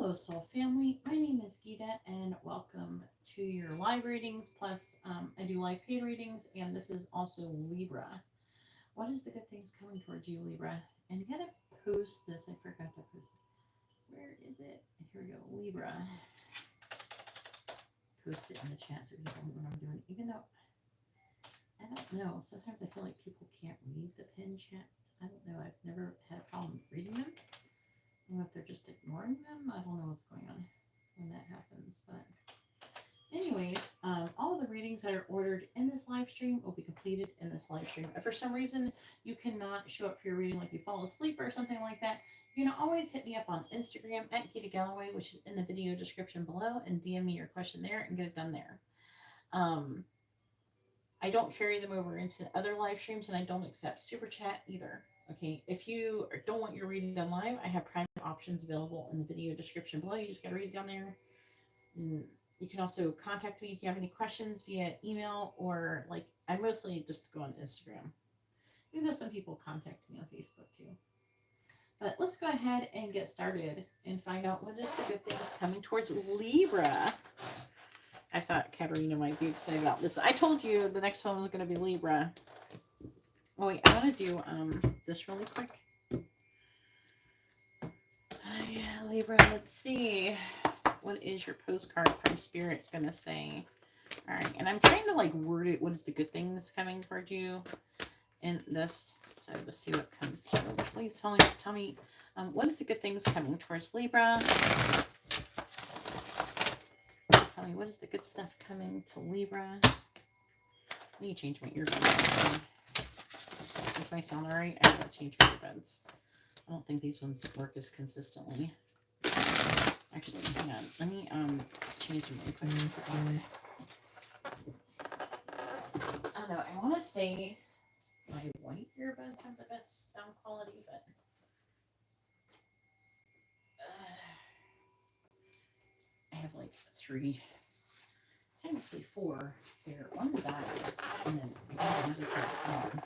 Hello, soul family. My name is Geeta, and welcome to your live readings. Plus, I do live paid readings, and this is also Libra. What is the good things coming towards you, Libra? And you gotta post this. I forgot to post it. Where is it? Here we go, Libra. Post it in the chat so people know what I'm doing. Even though I don't know, sometimes I feel like people can't read the pin chats. I don't know. I've never had a problem reading them. I don't know if they're just ignoring them. I don't know what's going on when that happens. But anyways, all of the readings that are ordered in this live stream will be completed in this live stream. If for some reason you cannot show up for your reading, like you fall asleep or something like that, you can always hit me up on Instagram at GeetaGalaway, which is in the video description below, and DM me your question there and get it done there. I don't carry them over into other live streams, and I don't accept super chat either. Okay, if you don't want your reading done live, I have private options available in the video description below. You just got to read it down there. You can also contact me if you have any questions via email, or like I mostly just go on Instagram. Even though some people contact me on Facebook too. But let's go ahead and get started and find out what is the good things coming towards Libra. I thought Karina might be excited about this. I told you the next one was going to be Libra. Oh wait, I want to do this really quick. Yeah, Libra, let's see. What is your postcard from Spirit going to say? All right, and I'm trying to like word it. What is the good things coming towards you in this? So let's see what comes through. Please tell me what is the good things coming towards Libra? Tell me what is the good stuff coming to Libra. I need to change my earbuds. Does my sound alright? I gotta change my earbuds. I don't think these ones work as consistently. Actually, hang on. Let me change them really quick. I don't know. I want to say my white earbuds have the best sound quality, but I have like three. Technically four here. One's that, and then another one.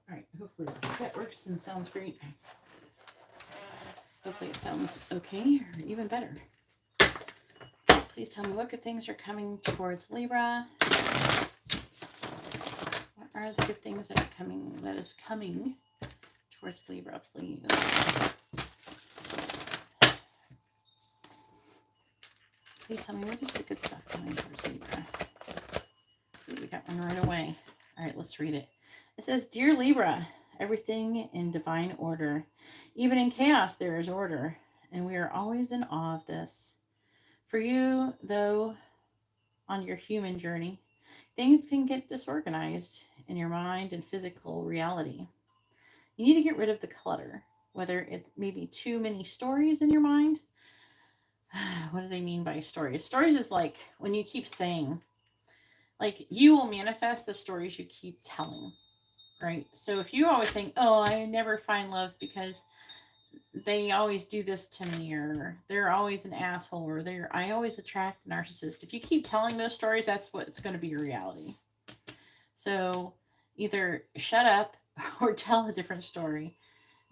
All right. Hopefully that works and sounds great. Hopefully it sounds okay or even better. Please tell me what good things are coming towards Libra. What are the good things that is coming towards Libra, please? Please tell me what is the good stuff coming towards Libra. Ooh, we got one right away. All right, let's read it. It says, Dear Libra, everything in divine order. Even in chaos, there is order, and we are always in awe of this. For you, though, on your human journey, things can get disorganized in your mind and physical reality. You need to get rid of the clutter, whether it may be too many stories in your mind. What do they mean by stories? Stories is like when you keep saying, like you will manifest the stories you keep telling, right? So if you always think, oh, I never find love because they always do this to me, or they're always an asshole, or I always attract a narcissist. If you keep telling those stories, that's what's going to be your reality. So either shut up or tell a different story.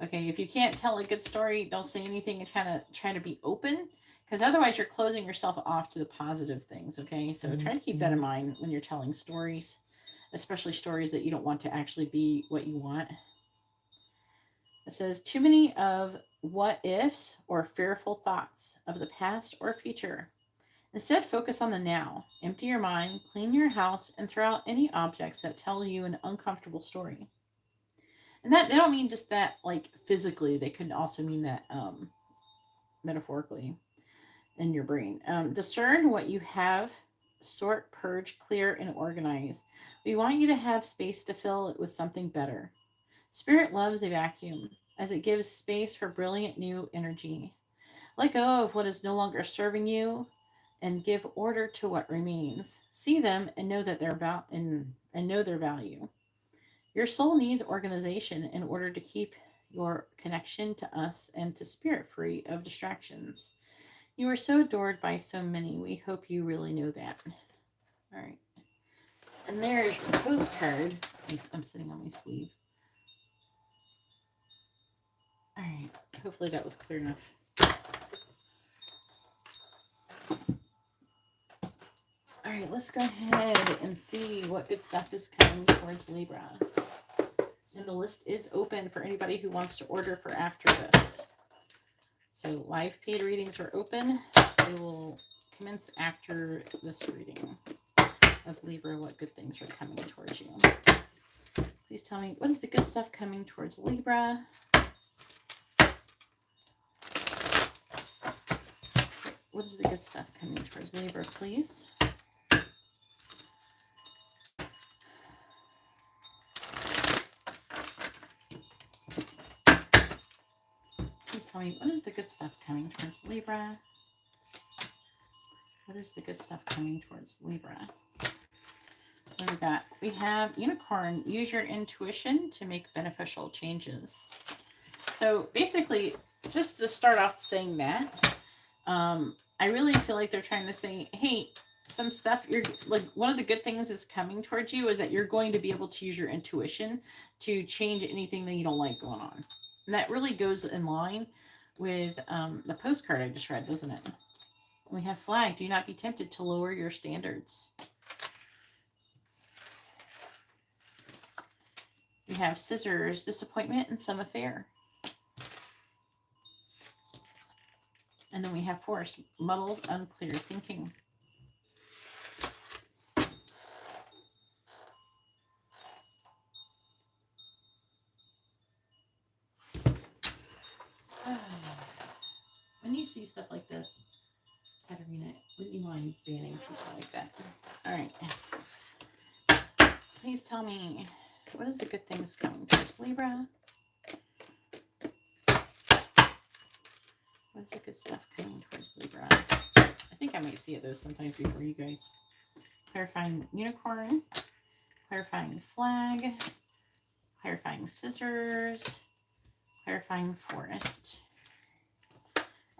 Okay, if you can't tell a good story, don't say anything and kind of try to be open, because otherwise you're closing yourself off to the positive things. Okay, so try to keep that in mind when you're telling stories, especially stories that you don't want to actually be what you want. It says, too many of what ifs or fearful thoughts of the past or future. Instead, focus on the now. Empty your mind, clean your house, and throw out any objects that tell you an uncomfortable story. And that they don't mean just that like physically. They could also mean that metaphorically in your brain. Discern what you have, sort, purge, clear, and organize. We want you to have space to fill it with something better. Spirit loves a vacuum, as it gives space for brilliant new energy. Let go of what is no longer serving you, and give order to what remains. See them and know that know their value. Your soul needs organization in order to keep your connection to us and to spirit free of distractions. You are so adored by so many. We hope you really know that. All right. And there's your postcard. I'm sitting on my sleeve. All right. Hopefully that was clear enough. All right, let's go ahead and see what good stuff is coming towards Libra. And the list is open for anybody who wants to order for after this. So live paid readings are open. They will commence after this reading of Libra, what good things are coming towards you. Please tell me, what is the good stuff coming towards Libra? What is the good stuff coming towards Libra, please? Please tell me, what is the good stuff coming towards Libra? What is the good stuff coming towards Libra? What do we got? We have Unicorn. Use your intuition to make beneficial changes. So basically, just to start off saying that, I really feel like they're trying to say, hey, some stuff, you're like, one of the good things is coming towards you is that you're going to be able to use your intuition to change anything that you don't like going on. And that really goes in line with the postcard I just read, doesn't it? We have Flag. Do not be tempted to lower your standards. We have Scissors. Disappointment in some affair. And then we have Force. Muddled, unclear thinking. When you see stuff like this, Katarina, wouldn't you mind banning people like that? All right. Please tell me, what is the good things coming towards Libra? What is the good stuff coming towards Libra? I think I might see it though sometimes before you guys. Clarifying Unicorn. Clarifying Flag. Clarifying Scissors. Clarifying Forest.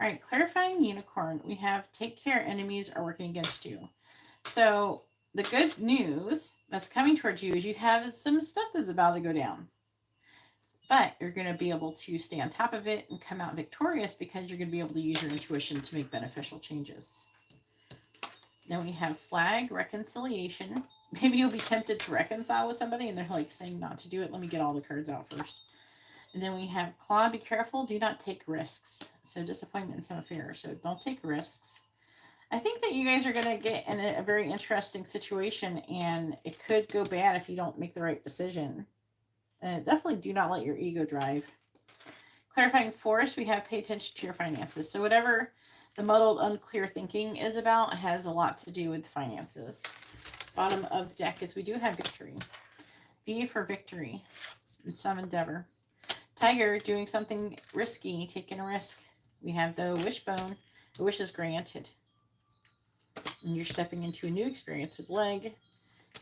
All right, clarifying Unicorn. We have take care, enemies are working against you. So the good news that's coming towards you is you have some stuff that's about to go down. But you're going to be able to stay on top of it and come out victorious because you're going to be able to use your intuition to make beneficial changes. Then we have Flag, reconciliation. Maybe you'll be tempted to reconcile with somebody and they're like saying not to do it. Let me get all the cards out first. And then we have Claw, be careful, do not take risks. So disappointment in some affair. So don't take risks. I think that you guys are going to get in a very interesting situation and it could go bad if you don't make the right decision. And definitely do not let your ego drive. Clarifying Force, we have pay attention to your finances. So whatever the muddled, unclear thinking is about has a lot to do with finances. Bottom of the deck is we do have victory. V for victory in some endeavor. Tiger, doing something risky, taking a risk. We have the wishbone. The wish is granted. And you're stepping into a new experience with Leg.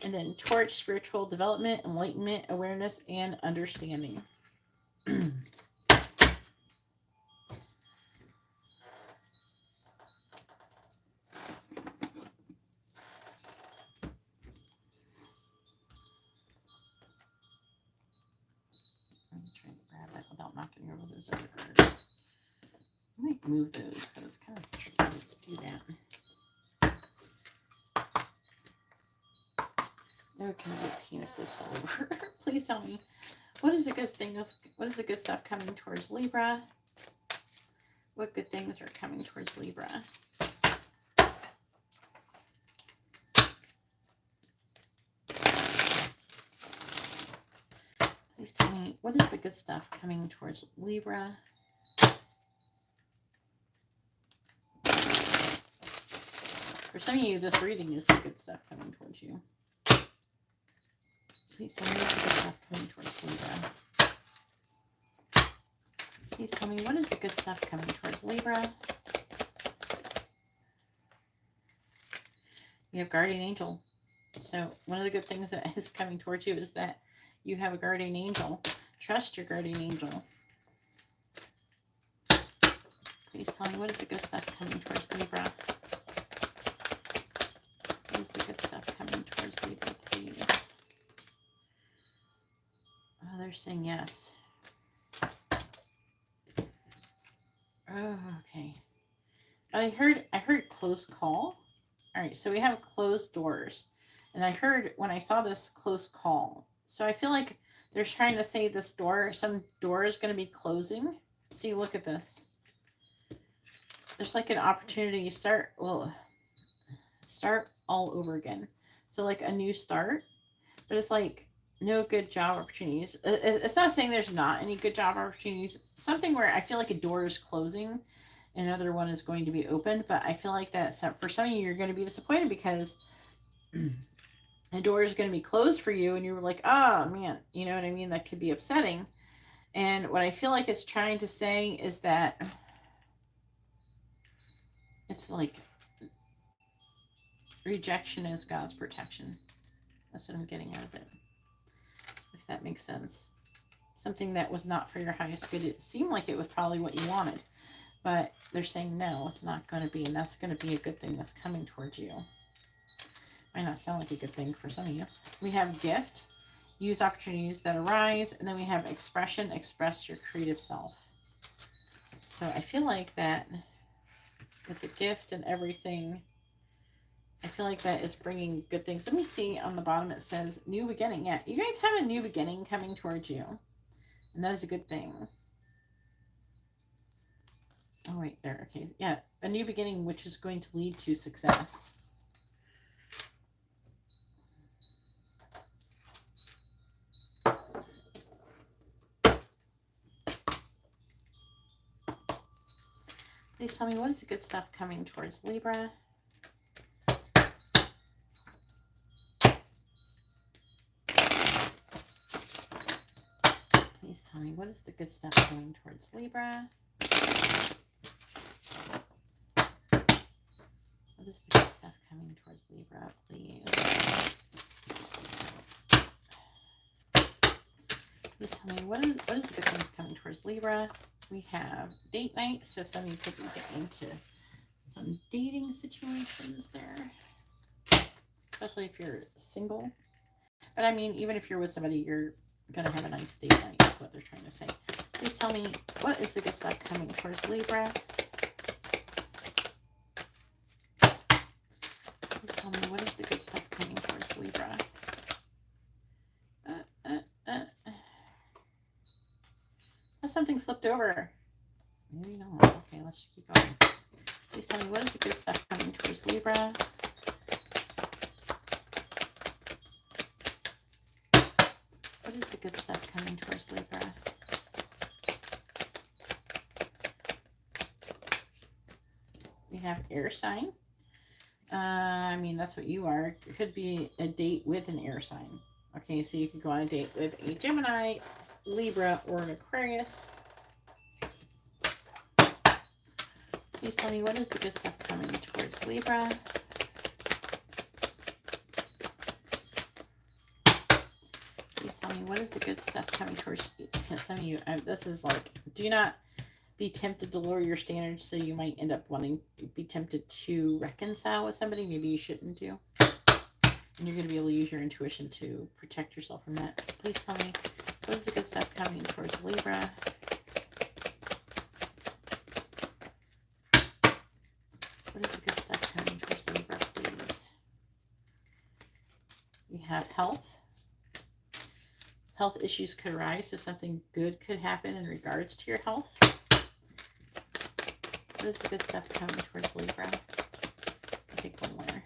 And then Torch, spiritual development, enlightenment, awareness, and understanding. Without knocking over those other cards. I might move those because it's kind of tricky to do that. Okay, peanut if this fell over. Please tell me, what is the good thing? What is the good stuff coming towards Libra? What good things are coming towards Libra? Please tell me, what is the good stuff coming towards Libra? For some of you, this reading is the good stuff coming towards you. Please tell me what is the good stuff coming towards Libra. Please tell me, what is the good stuff coming towards Libra? We have Guardian Angel. So one of the good things that is coming towards you is that you have a guardian angel. Trust your guardian angel. Please tell me, what is the good stuff coming towards Libra? What is the good stuff coming towards Libra, please? Oh, they're saying yes. Oh, okay. I heard close call. All right, so we have closed doors. And I heard when I saw this close call. So I feel like they're trying to say this door, some door is going to be closing. See, look at this. There's like an opportunity to start all over again. So like a new start, but it's like no good job opportunities. It's not saying there's not any good job opportunities. Something where I feel like a door is closing, another one is going to be opened. But I feel like that for some of you, you're going to be disappointed because a door is going to be closed for you, and you're like, oh man, you know what I mean? That could be upsetting. And what I feel like it's trying to say is that it's like rejection is God's protection. That's what I'm getting out of it. If that makes sense. Something that was not for your highest good. It seemed like it was probably what you wanted. But they're saying, no, it's not going to be. And that's going to be a good thing that's coming towards you. Might not sound like a good thing for some of you. We have gift. Use opportunities that arise. And then we have expression. Express your creative self. So I feel like that with the gift and everything, I feel like that is bringing good things. Let me see on the bottom. It says new beginning. Yeah, you guys have a new beginning coming towards you. And that is a good thing. Oh, wait, there. Okay. Yeah, a new beginning, which is going to lead to success. Please tell me, what is the good stuff coming towards Libra? Please tell me, what is the good stuff coming towards Libra? What is the good stuff coming towards Libra, please? Please tell me, what is the good things coming towards Libra? We have date night, so some of you could be getting into some dating situations there. Especially if you're single. But I mean, even if you're with somebody, you're going to have a nice date night, is what they're trying to say. Please tell me, what is the good stuff coming towards Libra? Please tell me, what is the good stuff coming towards Libra? Something flipped over. Maybe not. Okay, let's just keep going. Please tell me, what is the good stuff coming towards Libra? What is the good stuff coming towards Libra? We have air sign. I mean, that's what you are. It could be a date with an air sign. Okay, so you could go on a date with a Gemini, Libra, or an Aquarius. Please tell me, what is the good stuff coming towards Libra? Please tell me, what is the good stuff coming towards some of you? This is like, do not be tempted to lower your standards, so you might end up wanting to be tempted to reconcile with somebody maybe you shouldn't do. And you're going to be able to use your intuition to protect yourself from that. Please tell me, what is the good stuff coming towards Libra? What is the good stuff coming towards Libra, please? We have health. Health issues could arise, so something good could happen in regards to your health. What is the good stuff coming towards Libra? I'll take one more.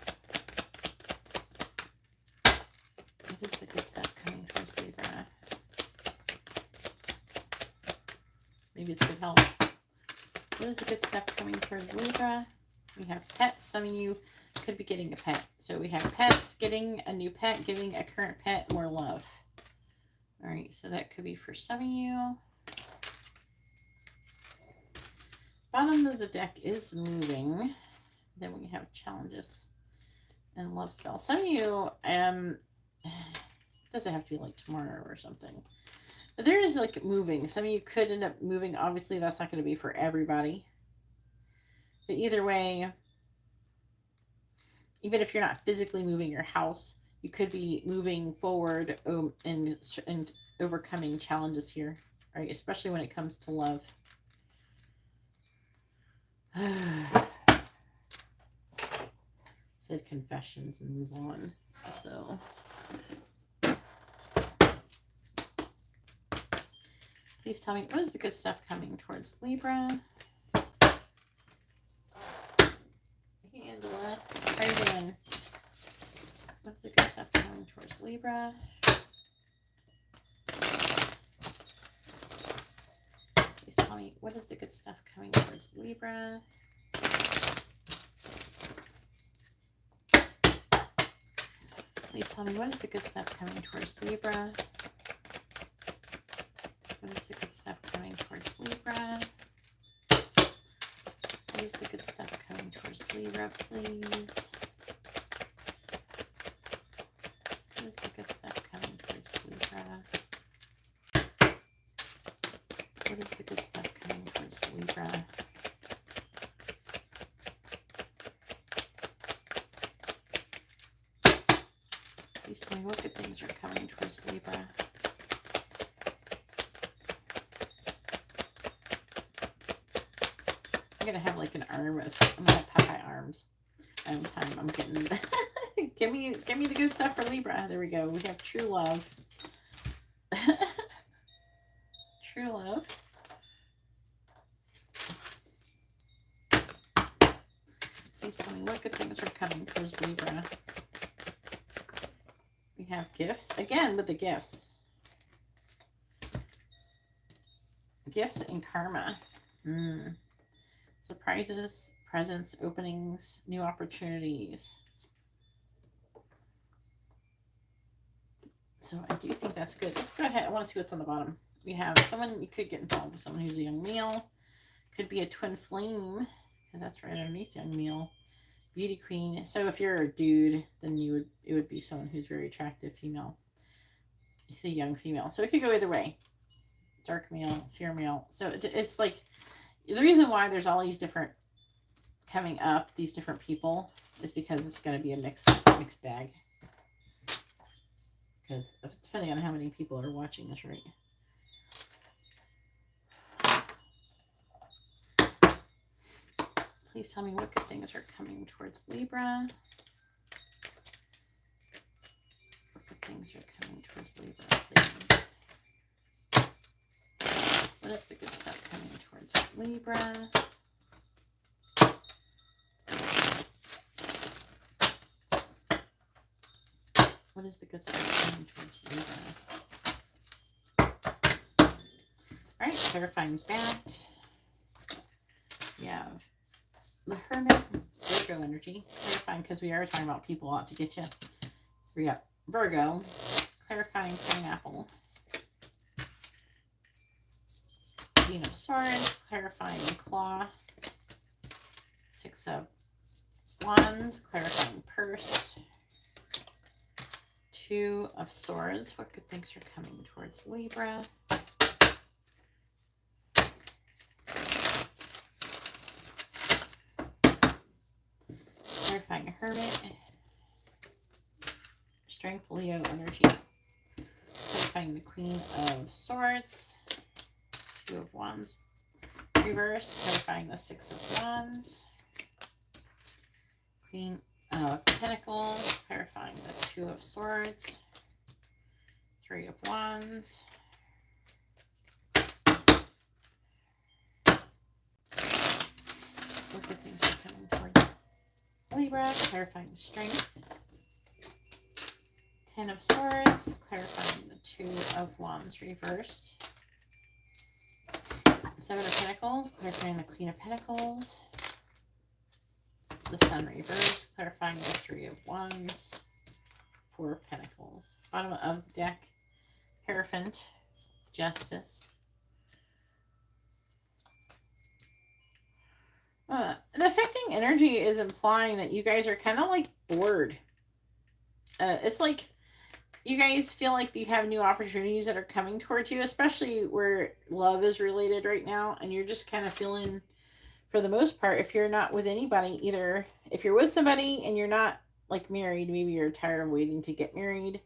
What is the good stuff coming towards Libra? Maybe it's good health. What is the good stuff coming towards Libra? We have pets. Some of you could be getting a pet. So we have pets, getting a new pet, giving a current pet more love. All right, so that could be for some of you. Bottom of the deck is moving. Then we have challenges and love spells. Some of you, it doesn't have to be like tomorrow or something. But there is like moving. Some of you could end up moving. Obviously, that's not going to be for everybody. But either way, even if you're not physically moving your house, you could be moving forward and overcoming challenges here, right? Especially when it comes to love. Said confessions and move on. So please tell me, what is the good stuff coming towards Libra? Angela, how are you doing? What's the good stuff coming towards Libra? Please tell me, what is the good stuff coming towards Libra? Please tell me, what is the good stuff coming towards Libra? What is the good stuff coming towards Libra? What is the good stuff coming towards Libra, please? What is the good stuff coming towards Libra? What is the good stuff coming towards Libra? Please tell me what good things are coming towards Libra. I'm gonna have like an arm of, I'm gonna have Popeye arms. I'm getting give me the good stuff for Libra. There we go. We have true love. True love. Please tell me what good things are coming towards Libra. We have gifts. Again with the gifts. Gifts and karma. Surprises, presents, openings, new opportunities. So I do think that's good. Let's go ahead. I want to see what's on the bottom. We have someone, you could get involved with someone who's a young male. Could be a twin flame, because that's right underneath young male. Beauty queen. So if you're a dude, then it would be someone who's very attractive female. You see young female. So it could go either way. Dark male, fair male. So it's like, the reason why there's all these different coming up, these different people, is because it's going to be a mixed bag. Because depending on how many people are watching this, right? Please tell me what good things are coming towards Libra. What good things are coming towards Libra, please? What is the good stuff coming towards Libra? What is the good stuff coming towards Libra? All right, clarifying that. We have the Hermit, Virgo energy. Clarifying, because we are talking about people out to get you. We got Virgo, clarifying pineapple. Queen of Swords, clarifying claw. Six of Wands, clarifying purse. Two of Swords. What good things are coming towards Libra? Clarifying Hermit. Strength, Leo energy. Clarifying the Queen of Swords. Two of Wands. Reverse, clarifying the Six of Wands. Queen of Pentacles, clarifying the Two of Swords. Three of Wands. What good things are coming towards Libra, clarifying strength. Ten of Swords, clarifying the Two of Wands reversed. Seven of Pentacles, clarifying the Queen of Pentacles. The Sun reversed, clarifying the Three of Wands. Four of Pentacles. Bottom of the deck, Hierophant, Justice. The affecting energy is implying that you guys are kind of like bored. It's like you guys feel like you have new opportunities that are coming towards you, especially where love is related right now, and you're just kind of feeling, for the most part, if you're not with anybody, either if you're with somebody and you're not like married, maybe you're tired of waiting to get married.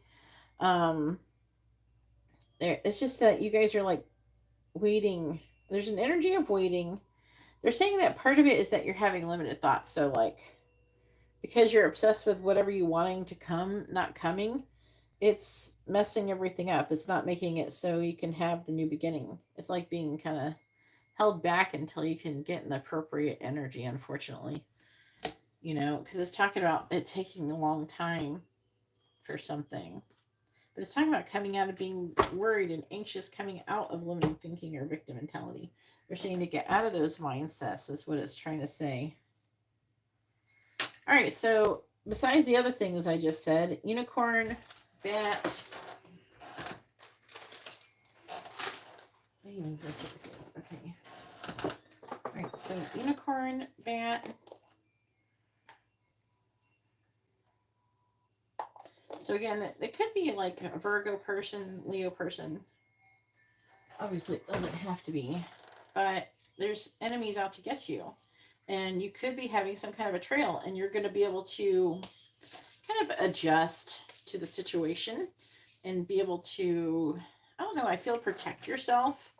It's just that you guys are like waiting. There's an energy of waiting. They're saying that part of it is that you're having limited thoughts. So like, because you're obsessed with whatever you wanting to come, not coming, it's messing everything up. It's not making it so you can have the new beginning. It's like being kind of held back until you can get an appropriate energy, unfortunately. You know, because it's talking about it taking a long time for something. But it's talking about coming out of being worried and anxious, coming out of limiting thinking or victim mentality. They're saying to get out of those mindsets is what it's trying to say. All right, so besides the other things I just said, unicorn, bat. Okay. All right, so unicorn, bat. So again, it could be like a Virgo person, Leo person. Obviously, it doesn't have to be. But there's enemies out to get you. And you could be having some kind of a trail. And you're going to be able to kind of adjust to the situation. And be able to, I don't know, I feel protect yourself.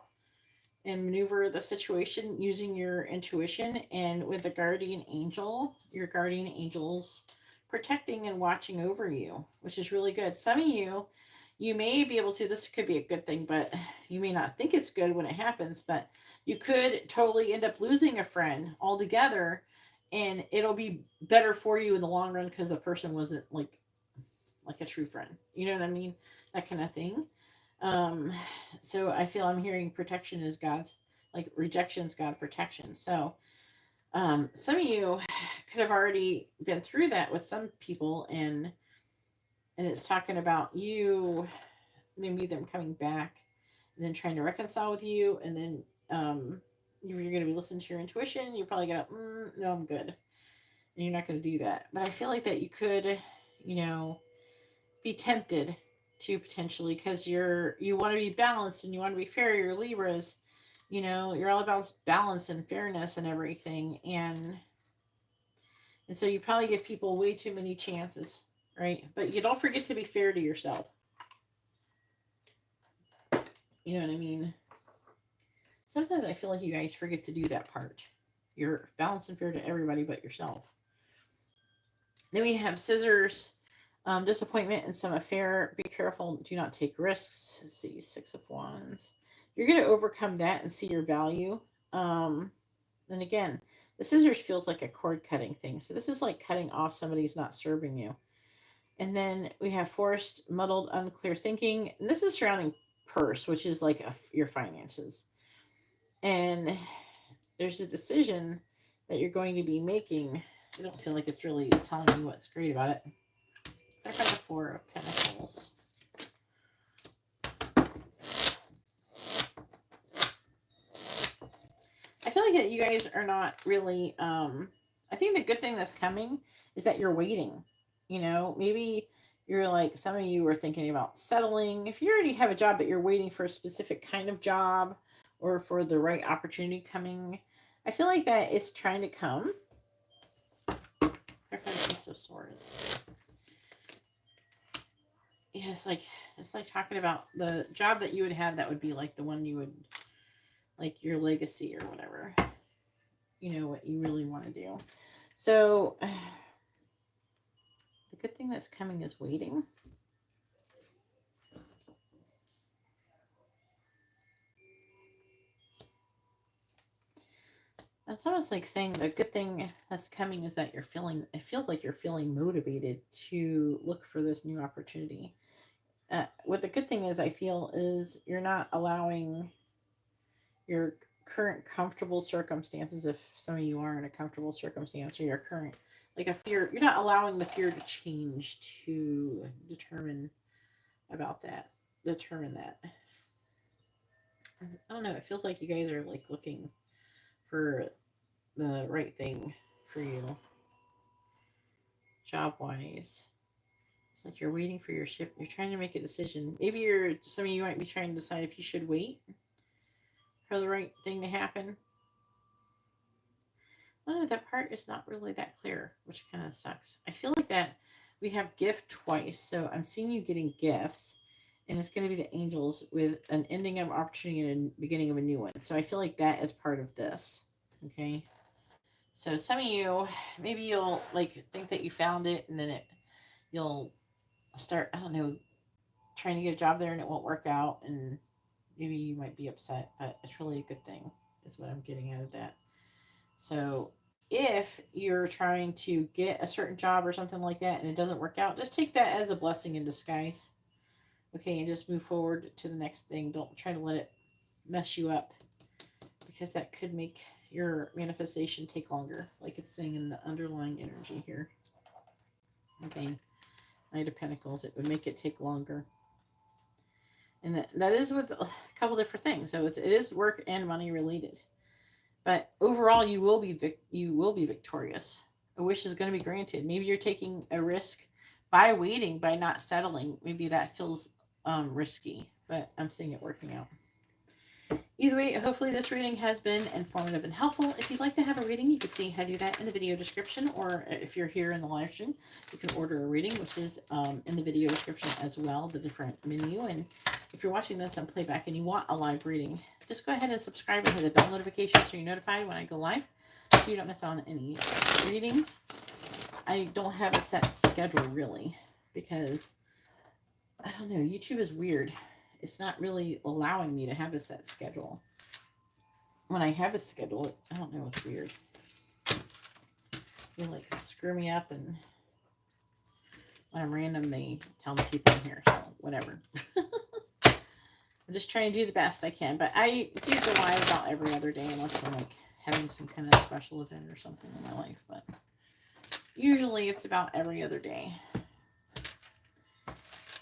And maneuver the situation using your intuition. And with the guardian angel, your guardian angels protecting and watching over you, which is really good. Some of you may be able to, this could be a good thing, but you may not think it's good when it happens, but you could totally end up losing a friend altogether, and it'll be better for you in the long run because the person wasn't like a true friend. You know what I mean? That kind of thing. So I feel I'm hearing protection is God's, like rejection is God's protection. So some of you could have already been through that with some people, and it's talking about you, maybe them coming back and then trying to reconcile with you, and then you're going to be listening to your intuition. You're probably going to, no, I'm good, and you're not going to do that. But I feel like that you could, be tempted to potentially, because you want to be balanced and you want to be fair. You're Libras, you're all about balance and fairness and everything, and so you probably give people way too many chances, right? But you don't forget to be fair to yourself. You know what I mean? Sometimes I feel like you guys forget to do that part. You're balanced and fair to everybody but yourself. Then we have scissors, disappointment and some affair. Be careful. Do not take risks. Let's see, 6 of Wands. You're going to overcome that and see your value. And again, the scissors feels like a cord cutting thing. So this is like cutting off somebody who's not serving you. And then we have forced, muddled, unclear thinking. And this is surrounding purse, which is like your finances. And there's a decision that you're going to be making. I don't feel like it's really telling me what's great about it. I've got the 4 of Pentacles. I feel like that you guys are not really, I think the good thing that's coming is that you're waiting. Maybe you're like, some of you are thinking about settling. If you already have a job, but you're waiting for a specific kind of job or for the right opportunity coming, I feel like that is trying to come. I find Ace of Swords. Yeah, it's like talking about the job that you would have that would be like the one you would, like your legacy or whatever. What you really want to do. So the good thing that's coming is waiting. That's almost like saying the good thing that's coming is that it feels like you're feeling motivated to look for this new opportunity. What the good thing is, I feel, is you're not allowing your current comfortable circumstances, if some of you are in a comfortable circumstance, or your current, like a fear, you're not allowing the fear to change to determine that. I don't know, it feels like you guys are like looking for the right thing for you, job wise. It's like you're waiting for your ship. You're trying to make a decision. Maybe some of you might be trying to decide if you should wait for the right thing to happen. Oh, that part is not really that clear, which kind of sucks. I feel like that we have gift twice, so I'm seeing you getting gifts, and it's going to be the angels with an ending of opportunity and a beginning of a new one. So I feel like that is part of this. Okay. So some of you, maybe you'll like think that you found it, and then you'll start, I don't know, trying to get a job there and it won't work out, and maybe you might be upset, but it's really a good thing, is what I'm getting out of that. So if you're trying to get a certain job or something like that and it doesn't work out, just take that as a blessing in disguise. Okay, and just move forward to the next thing. Don't try to let it mess you up, because that could make your manifestation take longer, like it's saying in the underlying energy here. Okay, Knight of Pentacles, it would make it take longer. And that is with a couple different things. So it is work and money related. But overall, you will be victorious. A wish is going to be granted. Maybe you're taking a risk by waiting, by not settling. Maybe that feels risky, but I'm seeing it working out. Either way, hopefully this reading has been informative and helpful. If you'd like to have a reading, you can see how to do that in the video description, or if you're here in the live stream, you can order a reading, which is in the video description as well, the different menu. And if you're watching this on playback and you want a live reading, just go ahead and subscribe and hit the bell notification so you're notified when I go live, so you don't miss on any readings. I don't have a set schedule really, because I don't know, YouTube is weird. It's not really allowing me to have a set schedule. When I have a schedule, I don't know, it's weird. They like screw me up, and when I'm random, they tell me keep in here, so whatever. I'm just trying to do the best I can, but I do go live about every other day unless I'm like having some kind of special event or something in my life, but usually it's about every other day.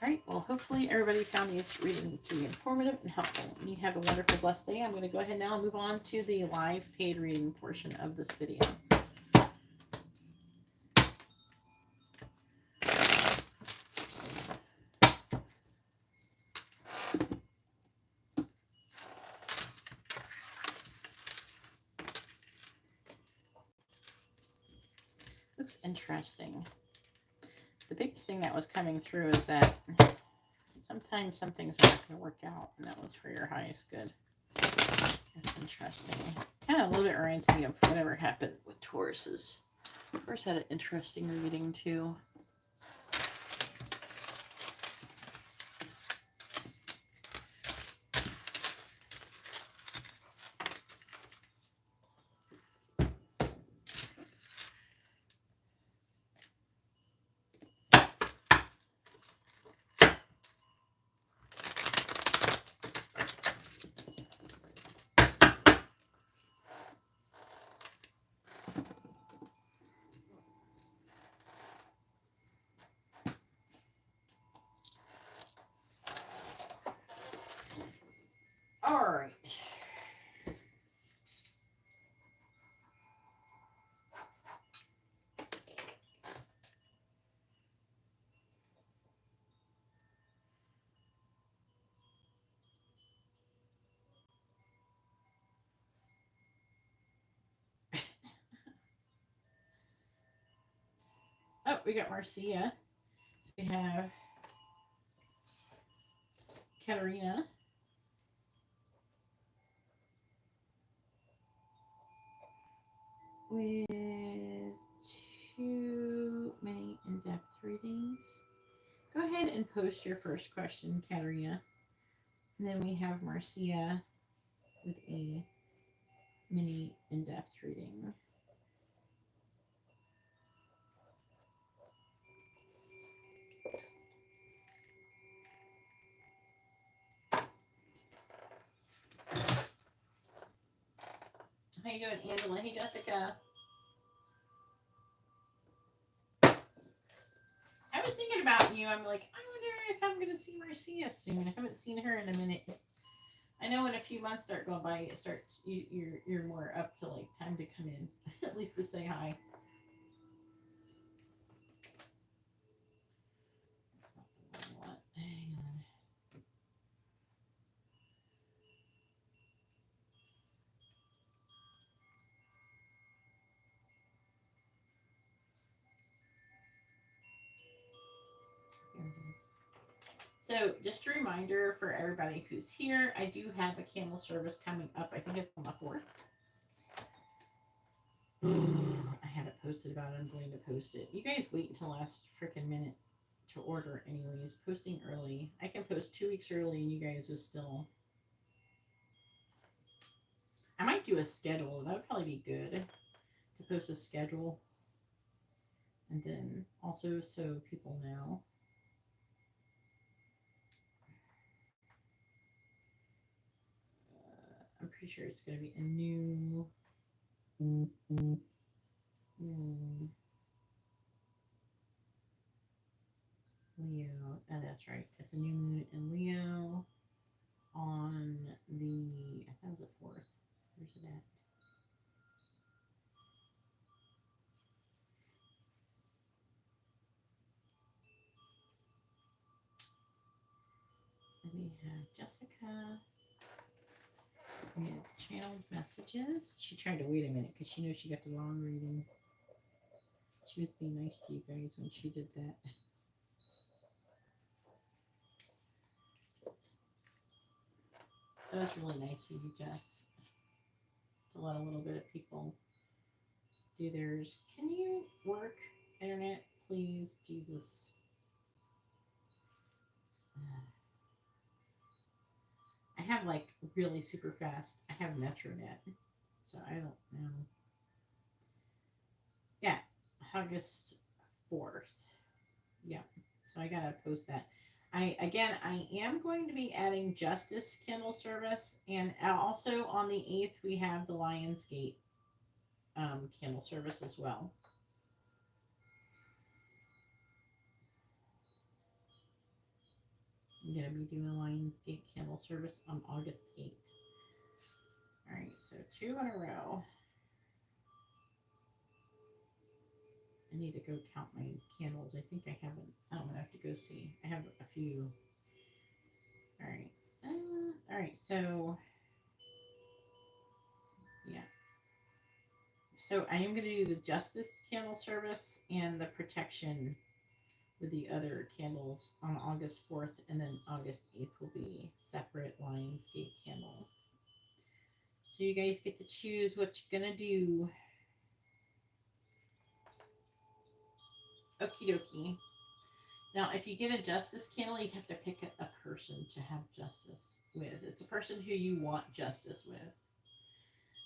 All right, well, hopefully everybody found these readings to be informative and helpful. And you have a wonderful, blessed day. I'm going to go ahead now and move on to the live paid reading portion of this video. Looks interesting. The biggest thing that was coming through is that sometimes some things are not going to work out, and that was for your highest good. That's interesting. Kind of a little bit reminds me of whatever happened with Tauruses. Taurus had an interesting reading too. All right. Oh, we got Marcia. So we have Karina. With too many in-depth readings. Go ahead and post your first question, Karina. And then we have Marcia with a mini in-depth reading. How you doing, Angela? Hey, Jessica. I was thinking about you. I'm like, I wonder if I'm going to see Marcia soon. I haven't seen her in a minute. I know when a few months start going by, it starts. You're more up to like time to come in, at least to say hi. That's not the one I want. Hang on. So just a reminder for everybody who's here, I do have a candle service coming up. I think it's on the 4th. I haven't posted about it. I'm going to post it. You guys wait until the last freaking minute to order anyways. Posting early. I can post 2 weeks early and you guys will still... I might do a schedule. That would probably be good to post a schedule. And then also so people know. I'm pretty sure it's going to be a new... Leo. Oh, that's right. It's a new moon in Leo on the... I thought it was the 4th. Where's it at? We have Jessica. We have channeled messages. She tried to wait a minute because she knew she got the wrong reading. She was being nice to you guys when she did that. That was really nice of you, Jess, to let a little bit of people do theirs. Can you work, internet, please? Jesus. I have like really super fast. I have MetroNet, so I don't know. Yeah, August 4th. Yeah, so I gotta post that. I am going to be adding Justice Kindle service, and also on the 8th we have the Lionsgate Kindle service as well. I'm going to be doing a Lionsgate Kindle service on August 8th. All right, so 2 in a row. I need to go count my candles. I think I haven't. I don't know. I have to go see. I have a few. All right. All right. So, yeah. So I am going to do the Justice Candle service and the Protection with the other candles on August 4th, and then August 8th will be separate Lionsgate candle. So you guys get to choose what you're going to do. Okie dokie. Now, if you get a justice candle, you have to pick a person to have justice with. It's a person who you want justice with.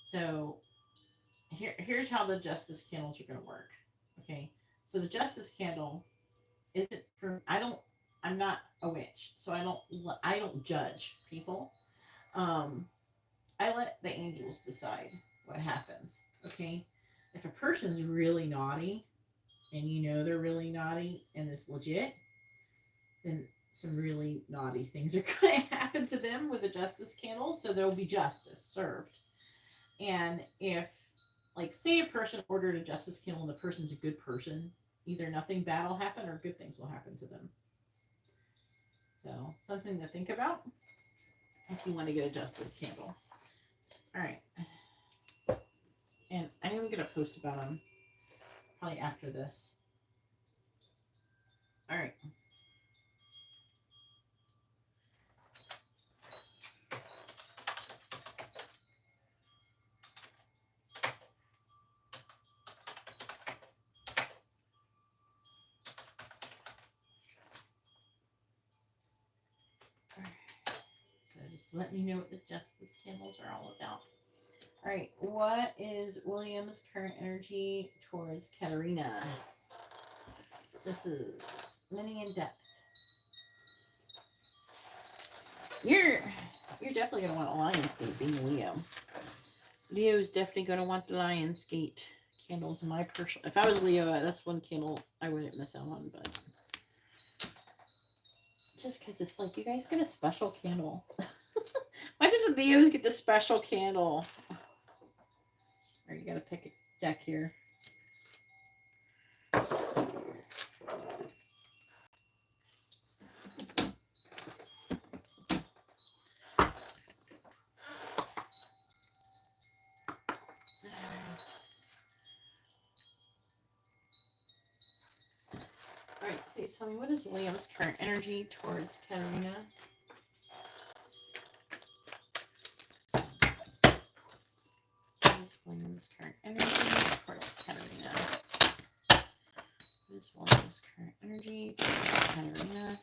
So here's how the justice candles are going to work. Okay. So the justice candle isn't for, I'm not a witch, so I don't judge people. I let the angels decide what happens. Okay. If a person's really naughty, and you know they're really naughty and it's legit, then some really naughty things are going to happen to them with a justice candle, so there'll be justice served. And if, like, say a person ordered a justice candle and the person's a good person, either nothing bad will happen or good things will happen to them. So, something to think about if you want to get a justice candle. All right. And I am going to post about them probably after this. All right. So just let me know what the justice candles are all about. All right. What is William's current energy towards Karina? This is many in depth. You're definitely going to want a Lionsgate being Leo. Leo's definitely going to want the Lionsgate candles in my personal... If I was Leo, that's one candle I wouldn't miss out on, but... Just because it's like, you guys get a special candle. Why did the Leos get the special candle? All right, you got to pick a deck here. Alright, please tell me, what is William's current energy towards Karina? What is William's current energy towards Karina? What is William's current energy towards Karina?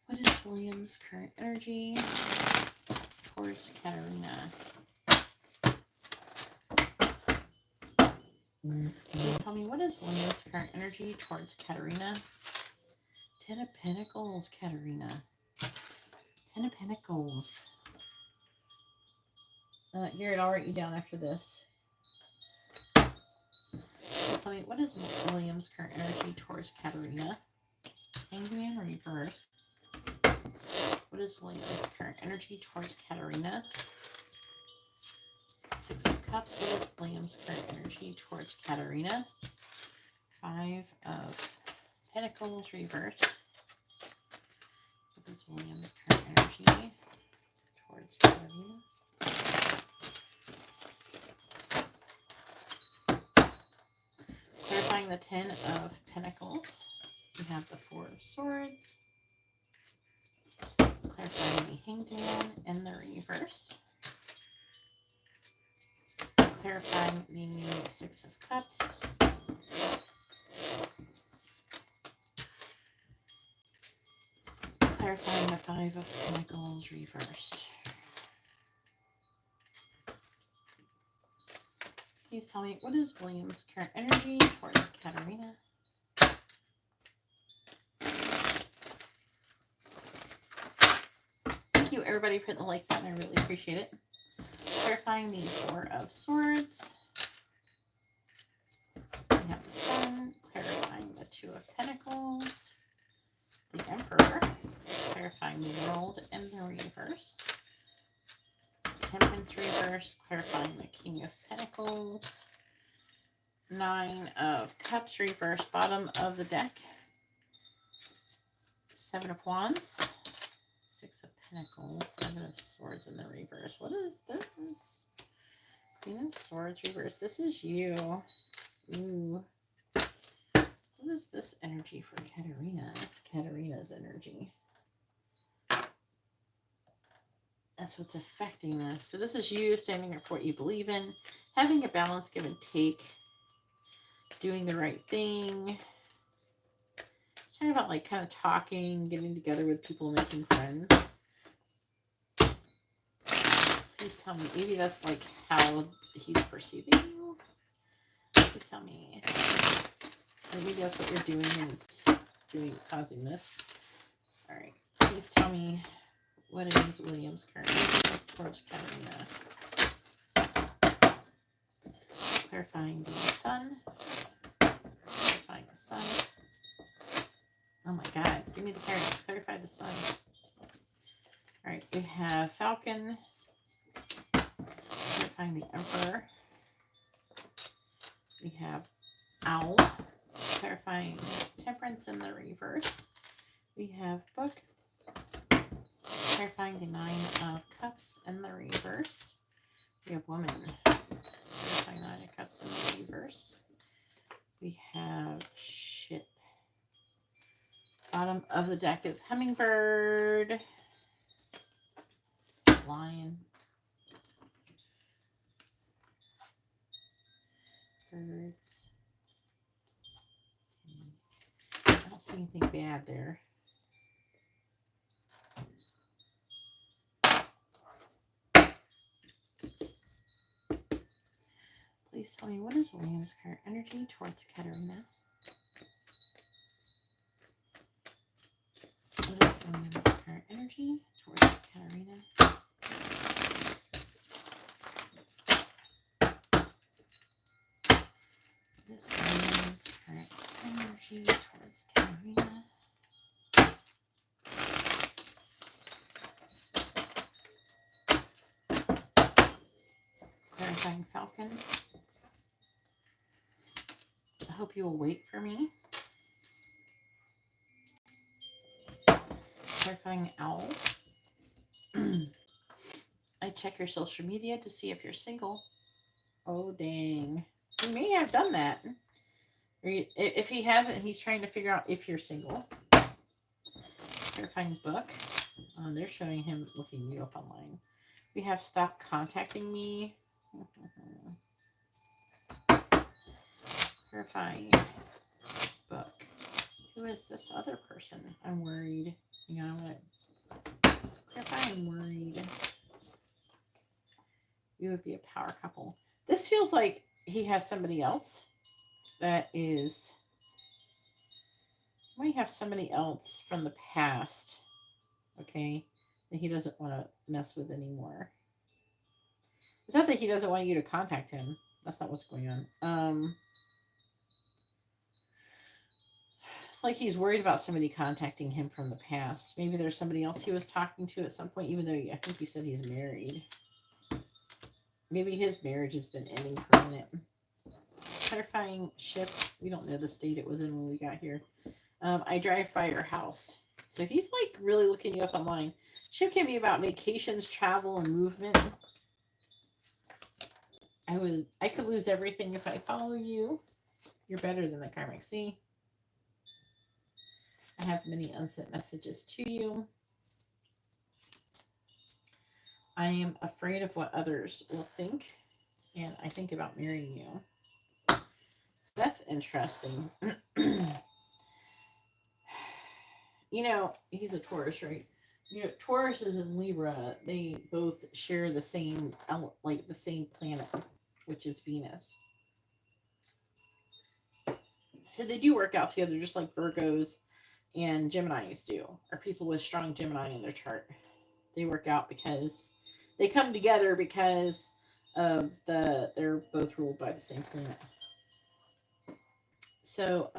What is William's current energy towards Karina? Please tell me, what is William's current energy towards Karina? 10 of Pentacles, Karina. 10 of Pentacles. Garrett, I'll write you down after this. Please tell me, what is William's current energy towards Karina? Hangman reverse. What is William's current energy towards Karina? 6 of Cups. What is William's current energy towards Karina? 5 of Pentacles reverse. What is William's current energy towards Karina? Clarifying the 10 of Pentacles. We have the 4 of Swords. Clarifying the Hanged Man in the reverse. Clarifying the 6 of Cups. Clarifying the 5 of Pentacles reversed. Please tell me, what is William's current energy towards Karina? Thank you, everybody, for the like button. I really appreciate it. Clarifying the 4 of Swords. We have the Sun. Clarifying the 2 of Pentacles. The Emperor. Clarifying the World in the reverse. Temperance reverse. Clarifying the King of Pentacles. 9 of Cups reverse, bottom of the deck. 7 of Wands. 6 of Pentacles. 7 of Swords in the reverse. What is this? Queen of Swords reverse. This is you. Ooh. What is this energy for Katerina? That's Katerina's energy. That's what's affecting this. So this is you standing up for what you believe in, having a balance, give and take, doing the right thing. It's kind of about like kind of talking, getting together with people, making friends. Please tell me, maybe that's like how he's perceiving you. Please tell me. Maybe that's what you're doing and it's causing this. All right. Please tell me, what is William's current energy towards Karina? Clarifying the Sun. Clarifying the Sun. Oh my God. Give me the card. Clarify the Sun. All right. We have Falcon. Clarifying the Emperor. We have Owl. Clarifying Temperance in the reverse. We have Book. Clarifying the 9 of Cups in the reverse. We have Woman. Clarifying 9 of Cups in the reverse. We have Ship. Bottom of the deck is Hummingbird. Lion. Birds. I don't see anything bad there. Please tell me, what is William's current energy towards Katerina? What is William's current energy towards Katerina? What is William's current energy towards Katerina? Clarifying Falcon. I hope you will wait for me. Clarifying Owl. I check your social media to see if you're single. Oh, dang. You may have done that. If he hasn't, he's trying to figure out if you're single. Clarifying book. They're showing him looking you up online. We have stop contacting me. Clarifying book. Who is this other person? I'm worried. You know what? Clarify, I'm worried. We would be a power couple. This feels like he has somebody else that is. Might have somebody else from the past. Okay. That he doesn't want to mess with anymore. It's not that he doesn't want you to contact him. That's not what's going on. It's like he's worried about somebody contacting him from the past. Maybe there's somebody else he was talking to at some point, even though I think you said he's married. Maybe his marriage has been ending for a minute. Clarifying ship. We don't know the state it was in when we got here. I drive by your house. So he's like really looking you up online. Ship can be about vacations, travel, and movement. I could lose everything if I follow you. You're better than the karmic. See? I have many unsent messages to you. I am afraid of what others will think. And I think about marrying you. So that's interesting. You know, he's a Taurus, right? You know, Taurus and Libra, they both share the same, like the same planet, which is Venus. So they do work out together just like Virgos and Geminis do, or people with strong Gemini in their chart. They work out because they come together because of they're both ruled by the same planet. So,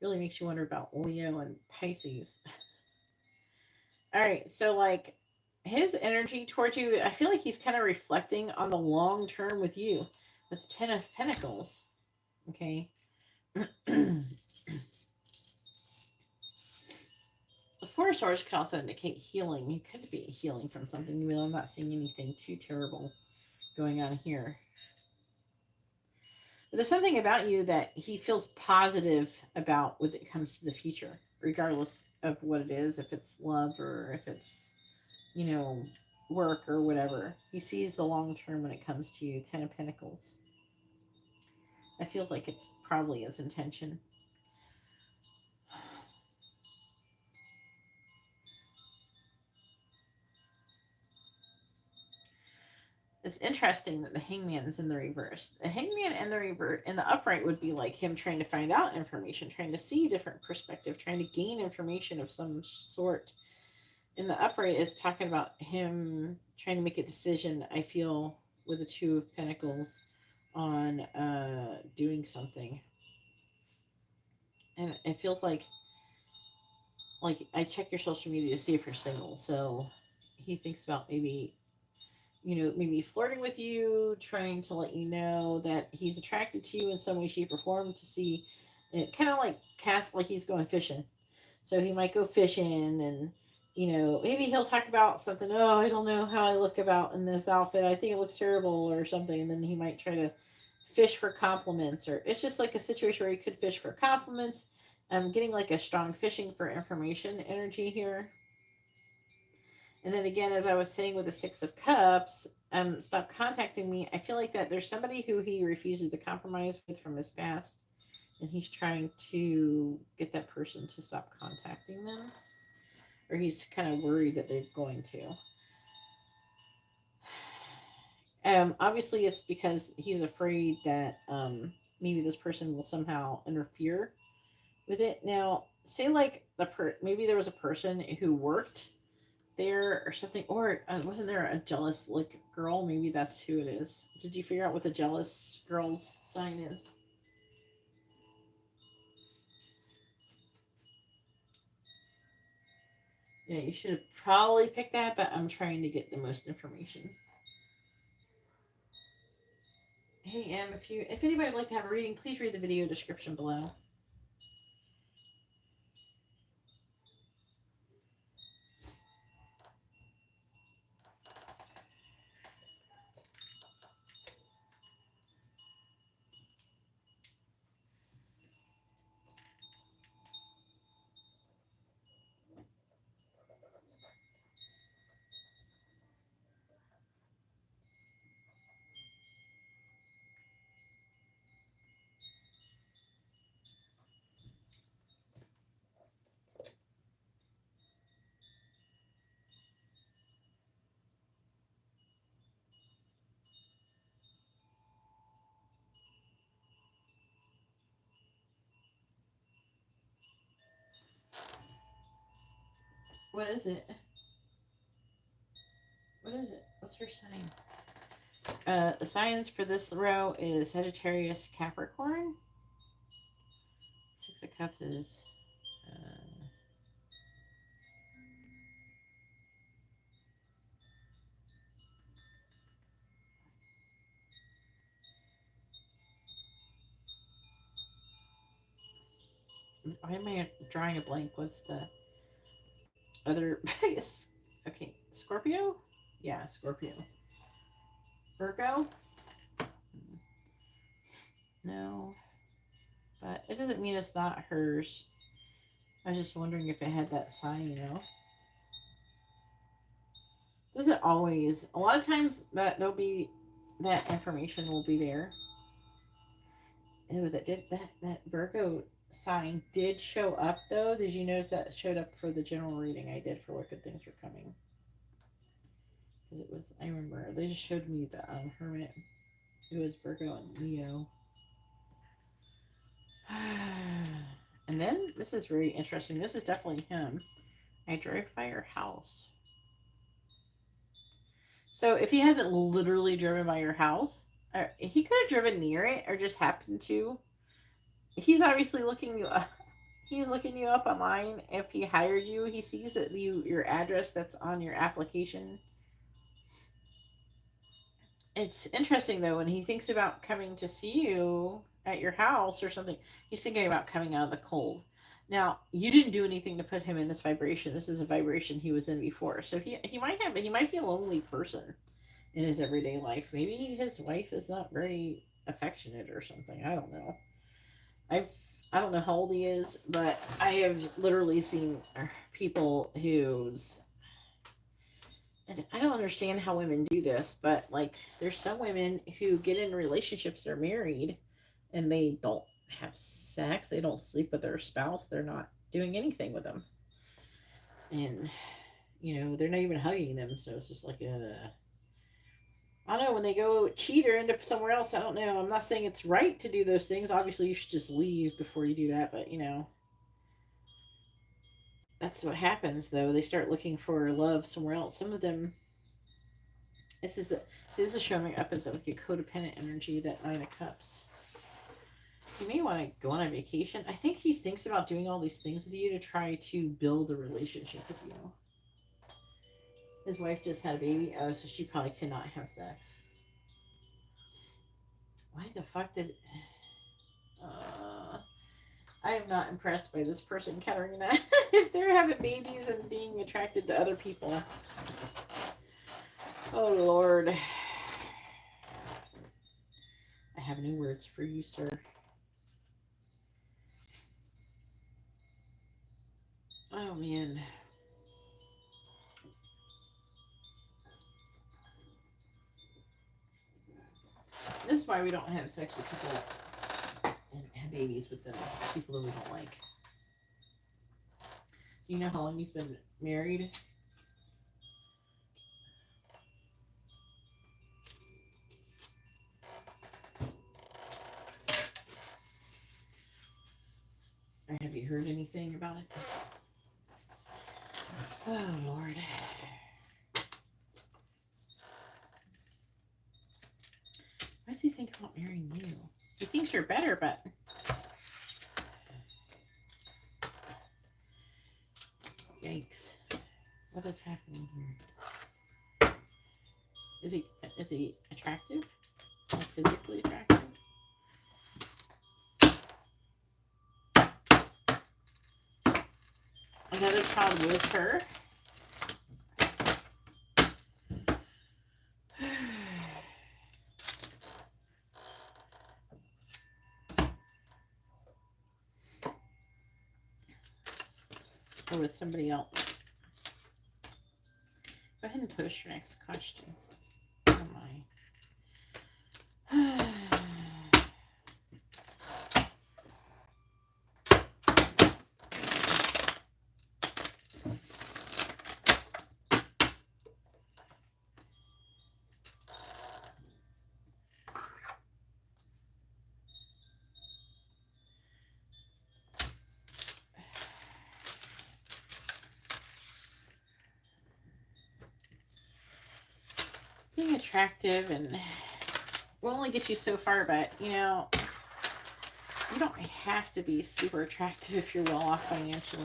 really makes you wonder about Leo and Pisces. All right, so like his energy towards you, I feel like he's kind of reflecting on the long term with you, with the Ten of Pentacles. Okay. The Four of Swords could also indicate healing. You could be healing from something, even though I'm not seeing anything too terrible going on here. But there's something about you that he feels positive about when it comes to the future, regardless of what it is, if it's love or if it's, you know, work or whatever. He sees the long term when it comes to you. Ten of Pentacles. That feels like it's probably his intention. It's interesting that the Hangman is in the reverse. The Hangman and the upright would be like him trying to find out information, trying to see different perspective, trying to gain information of some sort. And the upright is talking about him trying to make a decision, I feel, with the Two of Pentacles on doing something. And it feels like I check your social media to see if you're single. So he thinks about maybe, you know, maybe flirting with you, trying to let you know that he's attracted to you in some way, shape, or form, to see it, kind of like cast like he's going fishing. So he might go fishing and, you know, maybe he'll talk about something. Oh, I don't know how I look about in this outfit. I think it looks terrible or something. And then he might try to fish for compliments, or it's just like a situation where he could fish for compliments. I'm getting like a strong fishing for information energy here. And then again, as I was saying with the Six of Cups, stop contacting me. I feel like that there's somebody who he refuses to compromise with from his past. And he's trying to get that person to stop contacting them. Or he's kind of worried that they're going to. Obviously, it's because he's afraid that maybe this person will somehow interfere with it. Now, say like maybe there was a person who worked there or something, or wasn't there a jealous like girl? Maybe that's who it is. Did you figure out what the jealous girl's sign is? Yeah, you should have probably picked that, but I'm trying to get the most information. Hey Em, if anybody would like to have a reading, please read the video description below. What is it? What is it? What's her sign? The signs for this row is Sagittarius, Capricorn. Six of Cups is why am I drawing a blank? What's the other? Okay, Scorpio? Yeah, Scorpio. Virgo? No. But it doesn't mean it's not hers. I was just wondering if it had that sign, you know. Doesn't always. A lot of times that there'll be that information will be there. Oh, that Virgo sign did show up though. Did you notice that showed up for the general reading I did for What Good Things Were Coming? Because it was, I remember they just showed me the Hermit. It was Virgo and Leo. And then this is very interesting. This is definitely him. I drove by your house. So if he hasn't literally driven by your house, he could have driven near it or just happened to. He's obviously looking you up. He's looking you up online. If he hired you, he sees that your address that's on your application. It's interesting though when he thinks about coming to see you at your house or something. He's thinking about coming out of the cold. Now you didn't do anything to put him in this vibration. This is a vibration he was in before. So he might be a lonely person in his everyday life. Maybe his wife is not very affectionate or something. I don't know. I don't know how old he is, but I have literally seen people who's, and I don't understand how women do this, but like there's some women who get in relationships, they're married, and they don't have sex, they don't sleep with their spouse, they're not doing anything with them, and they're not even hugging them. So it's just like I don't know, when they go cheat or end up somewhere else, I don't know. I'm not saying it's right to do those things. Obviously, you should just leave before you do that, but that's what happens, though. They start looking for love somewhere else. Some of them, this is showing up as like a codependent energy, that Nine of Cups. You may want to go on a vacation. I think he thinks about doing all these things with you to try to build a relationship with you. His wife just had a baby. Oh, so she probably cannot have sex. Why the fuck did... I am not impressed by this person, Karina. If they're having babies and being attracted to other people. Oh, Lord. I have no words for you, sir. Oh, man. This is why we don't have sex with people and have babies with them. People that we don't like. Do you know how long he's been married? Or have you heard anything about it? Oh, Lord. Why does he think about marrying you? He thinks you're better, but... Yikes. What is happening here? Is he attractive? Like physically attractive? Another child with her? Or with somebody else? Go ahead and post your next question. Oh my. being attractive and will only get you so far, but you know, you don't have to be super attractive if you're well off financially.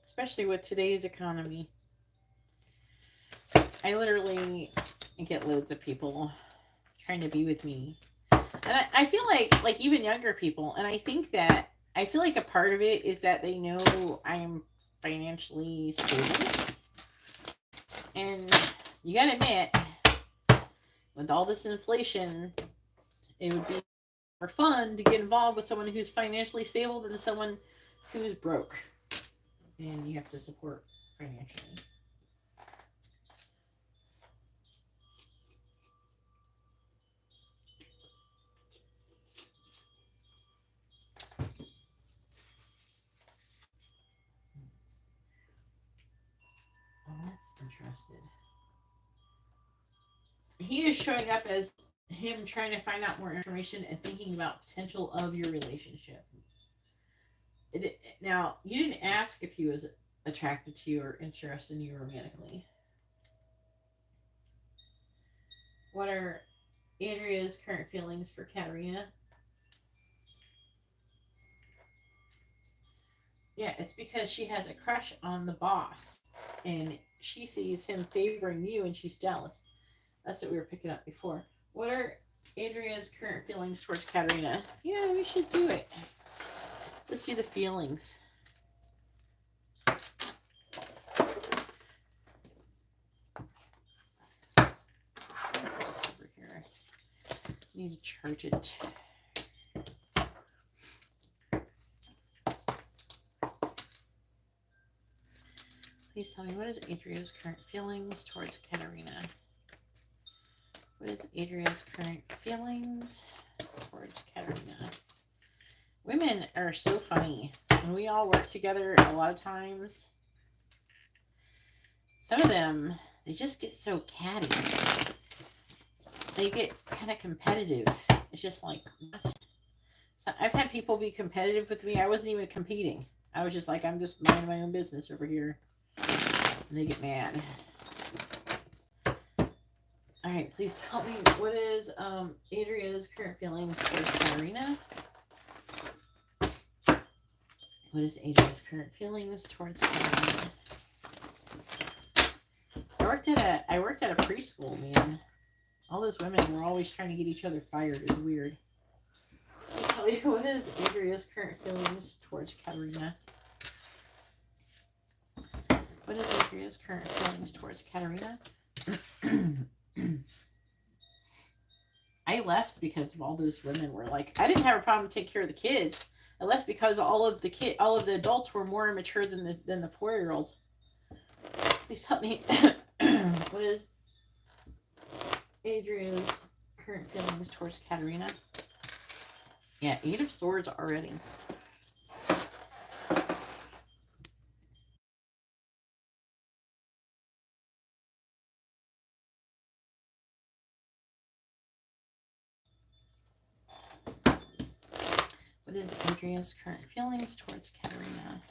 Especially with today's economy. I literally get loads of people trying to be with me. And I feel like even younger people, and I feel like a part of it is that they know I'm financially stable. And you gotta admit, with all this inflation, it would be more fun to get involved with someone who's financially stable than someone who's broke. And you have to support financially. Oh, that's interested. He is showing up as him trying to find out more information and thinking about potential of your relationship. Now, you didn't ask if he was attracted to you or interested in you romantically. What are Adria's current feelings for Karina? Yeah, it's because she has a crush on the boss. And she sees him favoring you and she's jealous. That's what we were picking up before. What are Adria's current feelings towards Karina? Yeah, we should do it. Let's do the feelings. Over here. Need to charge it. Please tell me, what is Adria's current feelings towards Karina? What is Adria's current feelings towards Karina? Women are so funny. When we all work together, a lot of times, some of them, they just get so catty. They get kind of competitive. It's just like, what? So I've had people be competitive with me. I wasn't even competing. I was just like, I'm just minding my own business over here. And they get mad. All right, please tell me, what is Adria's current feelings towards Karina? What is Adria's current feelings towards Karina? I worked at a preschool, man. All those women were always trying to get each other fired. It was weird. I'll tell you, what is Adria's current feelings towards Karina? What is Adria's current feelings towards Karina? I left because of all those women were like, I didn't have a problem to take care of the kids. I left because all of the adults were more immature than the 4-year-olds. Please help me. What is Adria's current feelings towards Karina? Yeah, 8 of Swords already. What is Adria's current feelings towards Karina?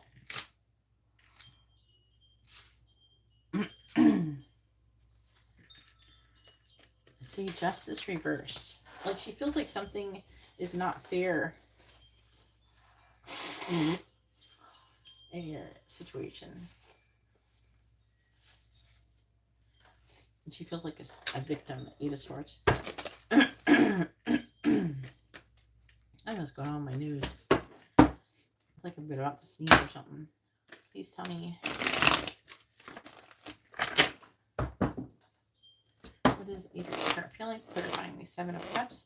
See, Justice reversed. Like, she feels like something is not fair in your situation. And she feels like a victim, 8 of Swords. I don't know what's going on in my news. It's like I'm about to sneeze or something. Please tell me. What is Adria's current feeling? Clarifying the 7 of Cups.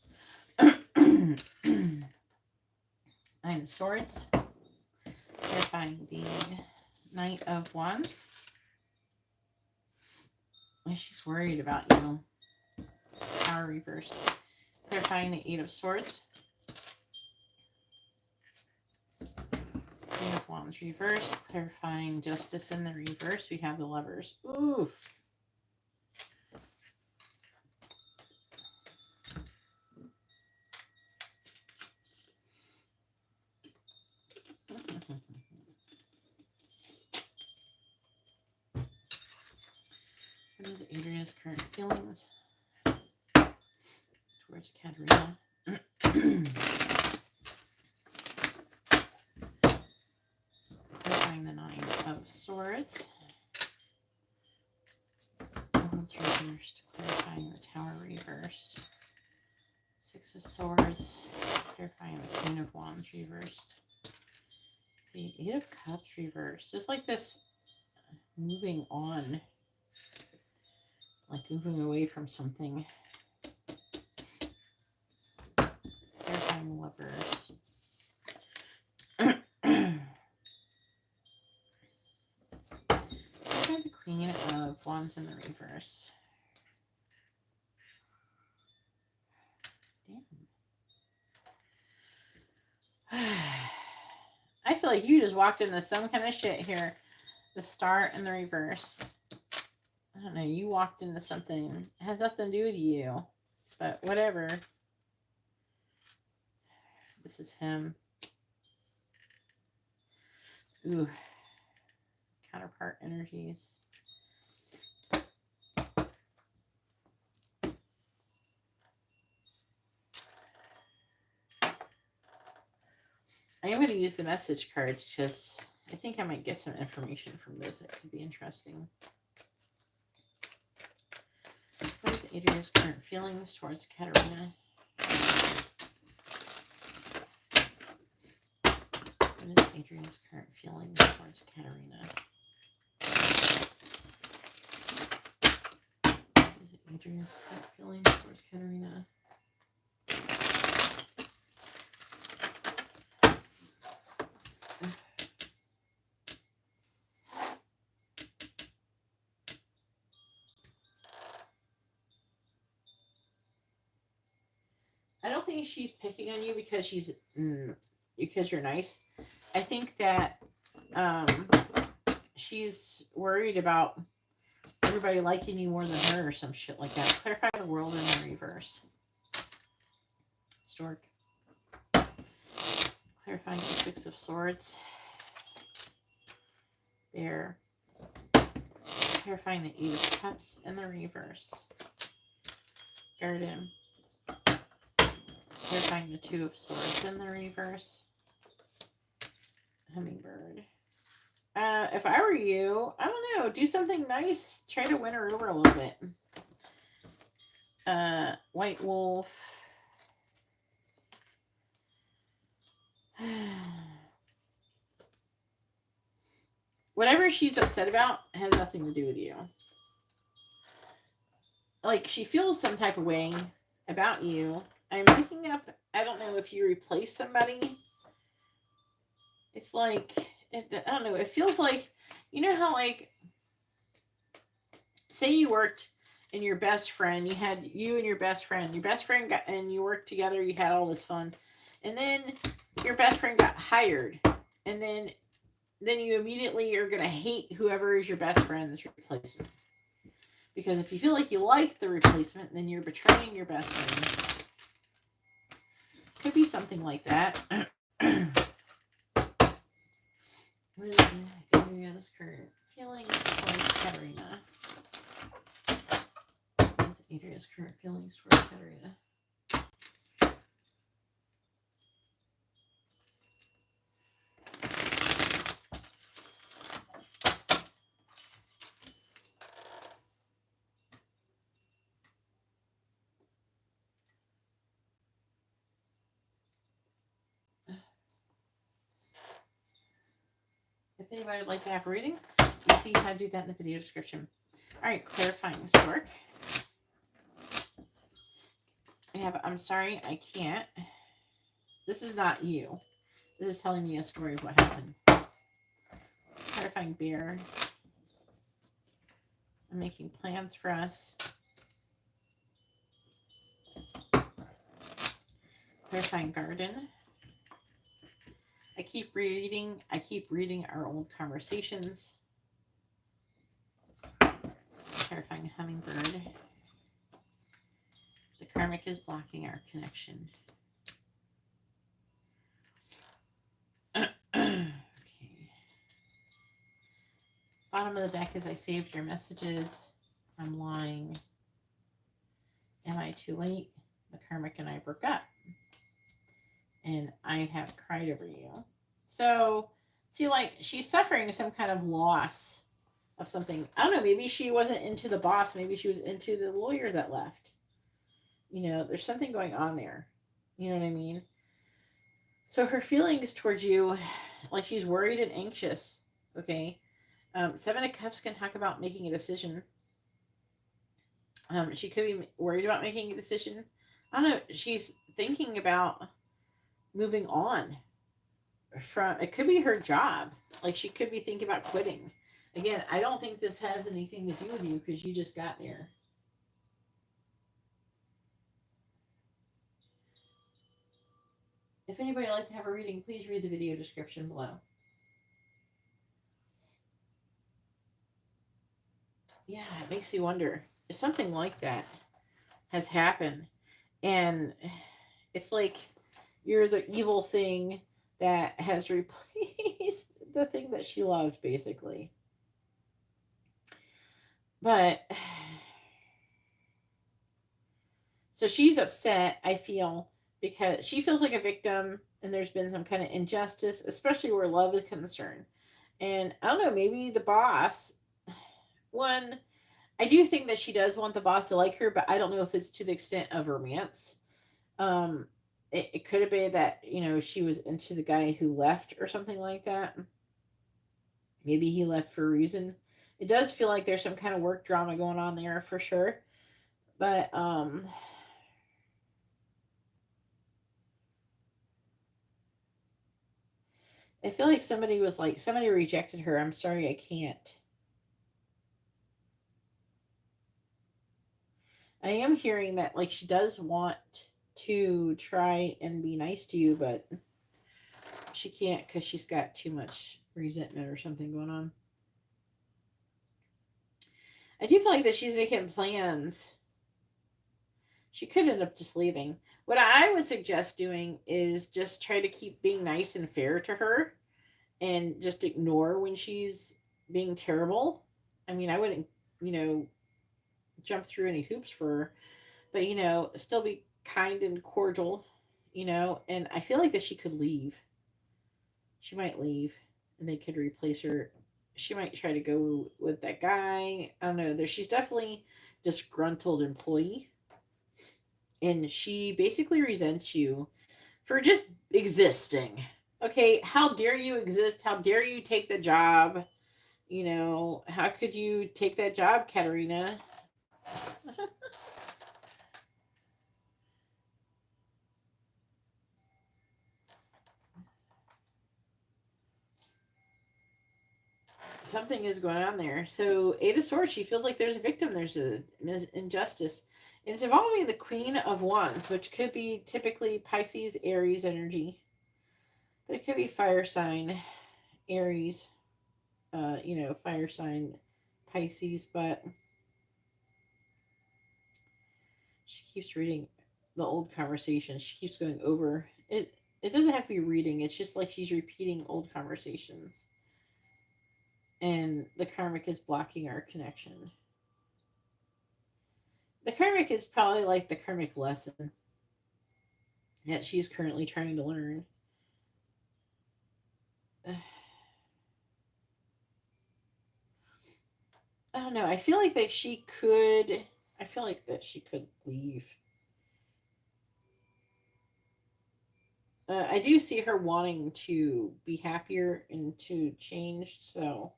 9 of Swords. Clarifying the Knight of Wands. She's worried about you. Power reversed. Clarifying the 8 of Swords. 8 of Wands reversed. Clarifying Justice in the reverse. We have the Lovers. Oof. What is Adria's current feelings towards Karina? Clarifying the Nine of Swords. Wands reversed. Clarifying the Tower reversed. Six of Swords. Clarifying the Queen of Wands reversed. See, Eight of Cups reversed. Just like this moving on. Like moving away from something. Clarifying Lovers. The Queen of Wands in the reverse. Damn. I feel like you just walked into some kind of shit here. The Star in the reverse. I don't know. You walked into something. It has nothing to do with you. But whatever. This is him. Ooh. Counterpart energies. I am going to use the message cards because I think I might get some information from those that could be interesting. What is Adria's current feelings towards Karina? What is Adria's current feelings towards Karina? What is Adria's current feelings towards Karina? I don't think she's picking on you because because you're nice. I think that she's worried about everybody liking you more than her or some shit like that. Clarify the World in the reverse. Stork. Clarifying the Six of Swords. Bear. Clarifying the Eight of Cups in the reverse. Garden. Clarifying the Two of Swords in the reverse. Hummingbird. If I were you, I don't know, do something nice. Try to win her over a little bit. White Wolf. Whatever she's upset about has nothing to do with you. Like, she feels some type of way about you. I'm picking up, I don't know if you replace somebody. It's like, I don't know, it feels like, you know how, like, say you worked and your best friend, you had you and your best friend got, and you worked together, you had all this fun, and then your best friend got hired, and then you immediately are going to hate whoever is your best friend's replacement. Because if you feel like you like the replacement, then you're betraying your best friend. Could be something like that. What is Adria's current feelings towards Karina? What is Adria's current feelings towards Karina? If anybody would like to have a reading, you can see how to do that in the video description. All right, clarifying Stork. I have, I'm sorry, I can't. This is not you. This is telling me a story of what happened. Clarifying Bear. I'm making plans for us. Clarifying Garden. I keep reading our old conversations. Clarifying Hummingbird. The karmic is blocking our connection. Okay. Bottom of the deck is I saved your messages. I'm lying. Am I too late? The karmic and I broke up. And I have cried over you. So, see, like, she's suffering some kind of loss of something. I don't know, maybe she wasn't into the boss. Maybe she was into the lawyer that left. You know, there's something going on there. You know what I mean? So her feelings towards you, like she's worried and anxious. Okay. Seven of Cups can talk about making a decision. She could be worried about making a decision. I don't know. She's thinking about moving on from, it could be her job. Like she could be thinking about quitting. Again, I don't think this has anything to do with you because you just got there. If anybody would like to have a reading, please read the video description below. Yeah, it makes you wonder if something like that has happened. And it's like you're the evil thing that has replaced the thing that she loved, basically. But so she's upset, I feel, because she feels like a victim and there's been some kind of injustice, especially where love is concerned. And I don't know, maybe the boss, one, I do think that she does want the boss to like her, but I don't know if it's to the extent of romance. It could have been that, you know, she was into the guy who left or something like that. Maybe he left for a reason. It does feel like there's some kind of work drama going on there for sure. But I feel like somebody was like, somebody rejected her. I'm sorry, I can't. I am hearing that like she does want to try and be nice to you, but she can't because she's got too much resentment or something going on. I do feel like that she's making plans. She could end up just leaving. What I would suggest doing is just try to keep being nice and fair to her and just ignore when she's being terrible. I mean, I wouldn't, you know, jump through any hoops for her, but, you know, still be kind and cordial, you know, and I feel like that she could leave. She might leave and they could replace her. She might try to go with that guy. I don't know. There, she's definitely disgruntled employee, and she basically resents you for just existing. Okay, how dare you exist? How dare you take the job? You know, how could you take that job, Katerina? Something is going on there. So, Eight of Swords, she feels like there's a victim, there's a injustice. It's involving the Queen of Wands, which could be typically Pisces, Aries energy. But it could be fire sign, Aries, you know, fire sign, Pisces. But she keeps reading the old conversation. She keeps going over it. It doesn't have to be reading. It's just like she's repeating old conversations. And the karmic is blocking our connection. The karmic is probably like the karmic lesson that she's currently trying to learn. I don't know. I feel like that she could. I feel like that she could leave. I do see her wanting to be happier and to change. So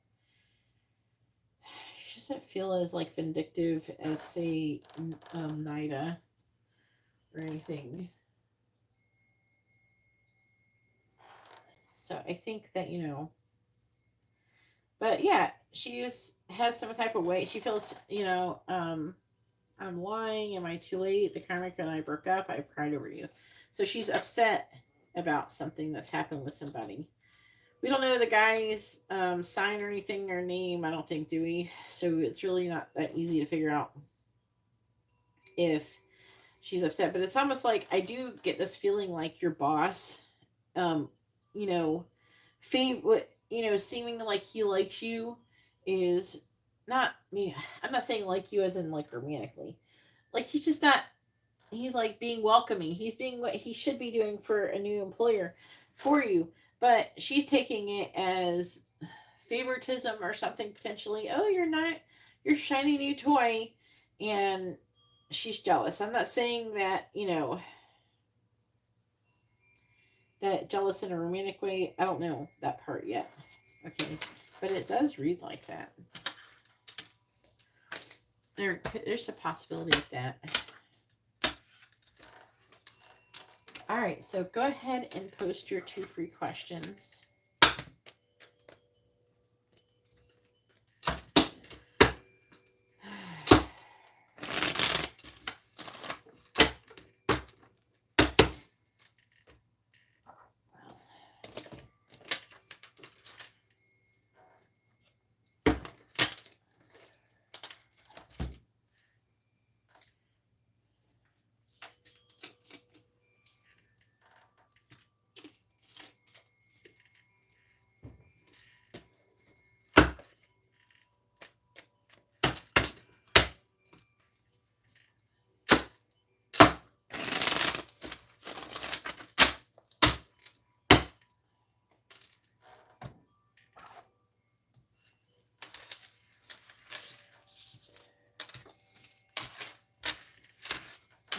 she doesn't feel as like vindictive as say Nida or anything. So I think that, you know, but yeah, she has some type of way. She feels, you know, I'm lying. Am I too late? The karmic and I broke up. I've cried over you. So she's upset about something that's happened with somebody. We don't know the guy's sign or anything or name, I don't think, do we? So it's really not that easy to figure out if she's upset. But it's almost like I do get this feeling like your boss, um, you know, what you know, seeming like he likes you is not me. I'm not saying like you as in like romantically. Like he's just not. He's like being welcoming. He's being what he should be doing for a new employer, for you. But she's taking it as favoritism or something potentially. Oh, you're not your shiny new toy, and she's jealous. I'm not saying that that jealous in a romantic way. I don't know that part yet. Okay, but it does read like that. There's a possibility of that. All right, so go ahead and post your 2 free questions.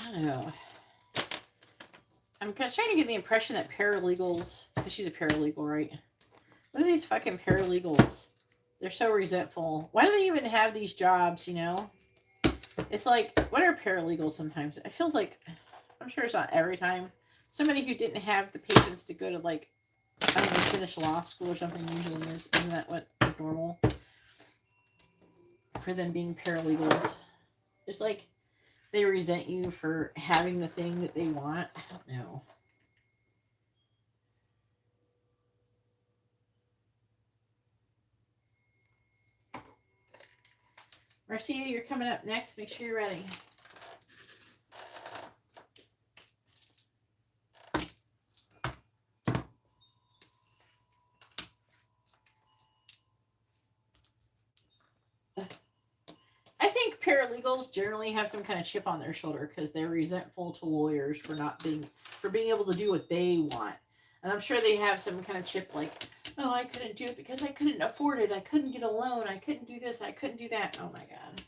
I don't know. I'm trying to get the impression that paralegals, because she's a paralegal, right? What are these fucking paralegals? They're so resentful. Why do they even have these jobs, It's like, what are paralegals sometimes? I feel like, I'm sure it's not every time. Somebody who didn't have the patience to go to, like, I don't know, finish law school or something usually is. Isn't that what is normal? For them being paralegals. It's like, they resent you for having the thing that they want. I don't know. Marcia, you're coming up next. Make sure you're ready. I think paralegals generally have some kind of chip on their shoulder because they're resentful to lawyers for being able to do what they want. And I'm sure they have some kind of chip like, oh, I couldn't do it because I couldn't afford it. I couldn't get a loan. I couldn't do this. I couldn't do that. Oh my God.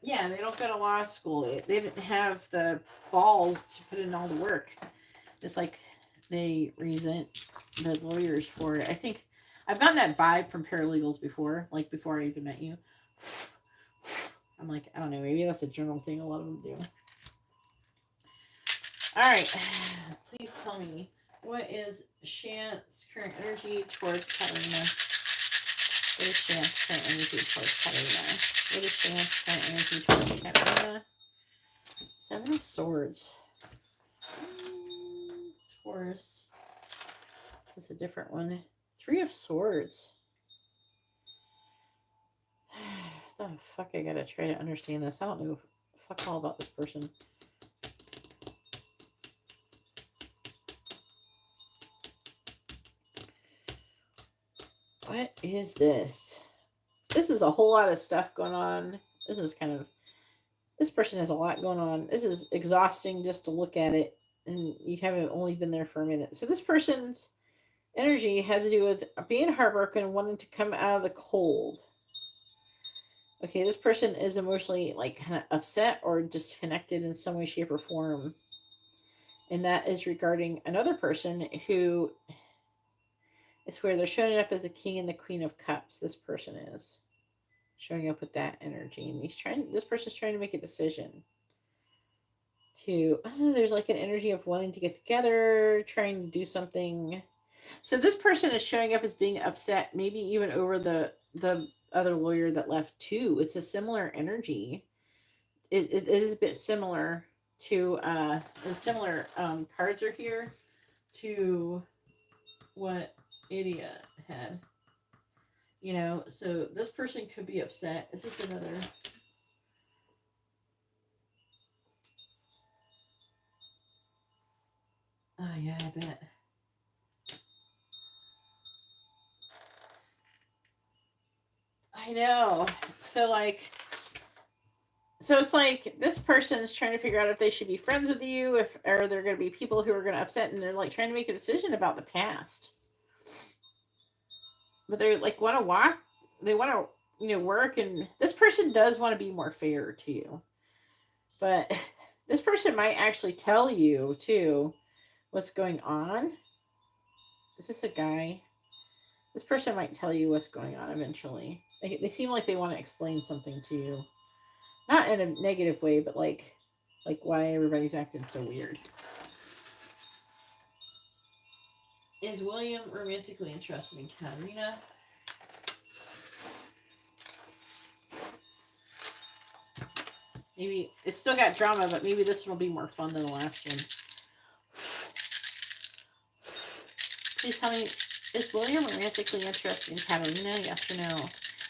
Yeah, they don't go to law school. They didn't have the balls to put in all the work. It's like they resent the lawyers for it. I think I've gotten that vibe from paralegals before, like before I even met you. I'm like, I don't know, maybe that's a general thing a lot of them do. All right, please tell me, what is Shant's current energy towards Karina? What is Shant's current energy towards Karina? What is Shant's current energy towards Karina? 7 of Swords. Taurus. This is a different one. 3 of Swords. The fuck, I gotta try to understand this. I don't know fuck all about this person. What is this? This is a whole lot of stuff going on. This person has a lot going on. This is exhausting just to look at it, and you haven't only been there for a minute. So this person's energy has to do with being heartbroken and wanting to come out of the cold. Okay, this person is emotionally like kind of upset or disconnected in some way, shape, or form. And that is regarding another person who it's where they're showing up as the king and the queen of cups. This person is showing up with that energy. And this person's trying to make a decision. There's like an energy of wanting to get together, trying to do something. So this person is showing up as being upset, maybe even over the other lawyer that left too. It's a similar energy. It is a bit similar to the similar cards are here to what Adria had. So this person could be upset. Is this another? Oh yeah, I bet. I know. So like, so it's like this person is trying to figure out if they should be friends with you, if or they're going to be people who are going to upset, and they're like trying to make a decision about the past. But they're like want to walk, they want to work, and this person does want to be more fair to you. But this person might actually tell you too what's going on. Is this a guy? This person might tell you what's going on eventually. They seem like they want to explain something to you. Not in a negative way, but like why everybody's acting so weird. Is William romantically interested in Karina? Maybe it's still got drama, but maybe this one will be more fun than the last one. Please tell me, is William romantically interested in Karina? Yes or no?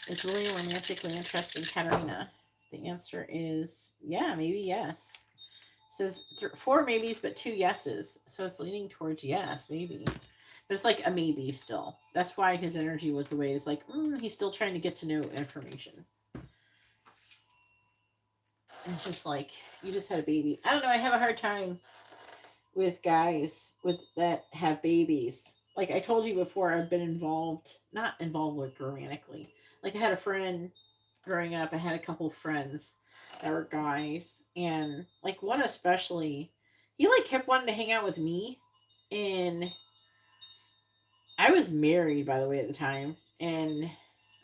Is William romantically interested in Karina? The answer is yeah, maybe yes. It says 4 maybes, but 2 yeses. So it's leaning towards yes, maybe. But it's like a maybe still. That's why his energy was the way. It's like, he's still trying to get to know information. And it's just like, you just had a baby. I don't know. I have a hard time with guys that have babies. Like I told you before, I've been not involved like romantically. Like I had a friend growing up. I had a couple friends that were guys. And like one especially, he like kept wanting to hang out with me. And I was married, by the way, at the time, and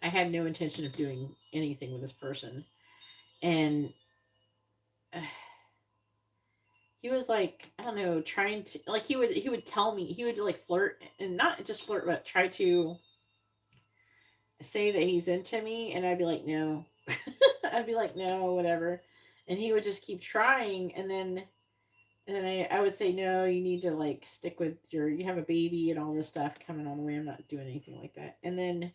I had no intention of doing anything with this person. And he was like, I don't know, trying to like he would tell me, he would like flirt, and not just flirt, but try to say that he's into me, and I'd be like, no. I'd be like, no, whatever. And he would just keep trying, and then I would say, no, you need to like stick with you have a baby and all this stuff coming on the way. I'm not doing anything like that. And then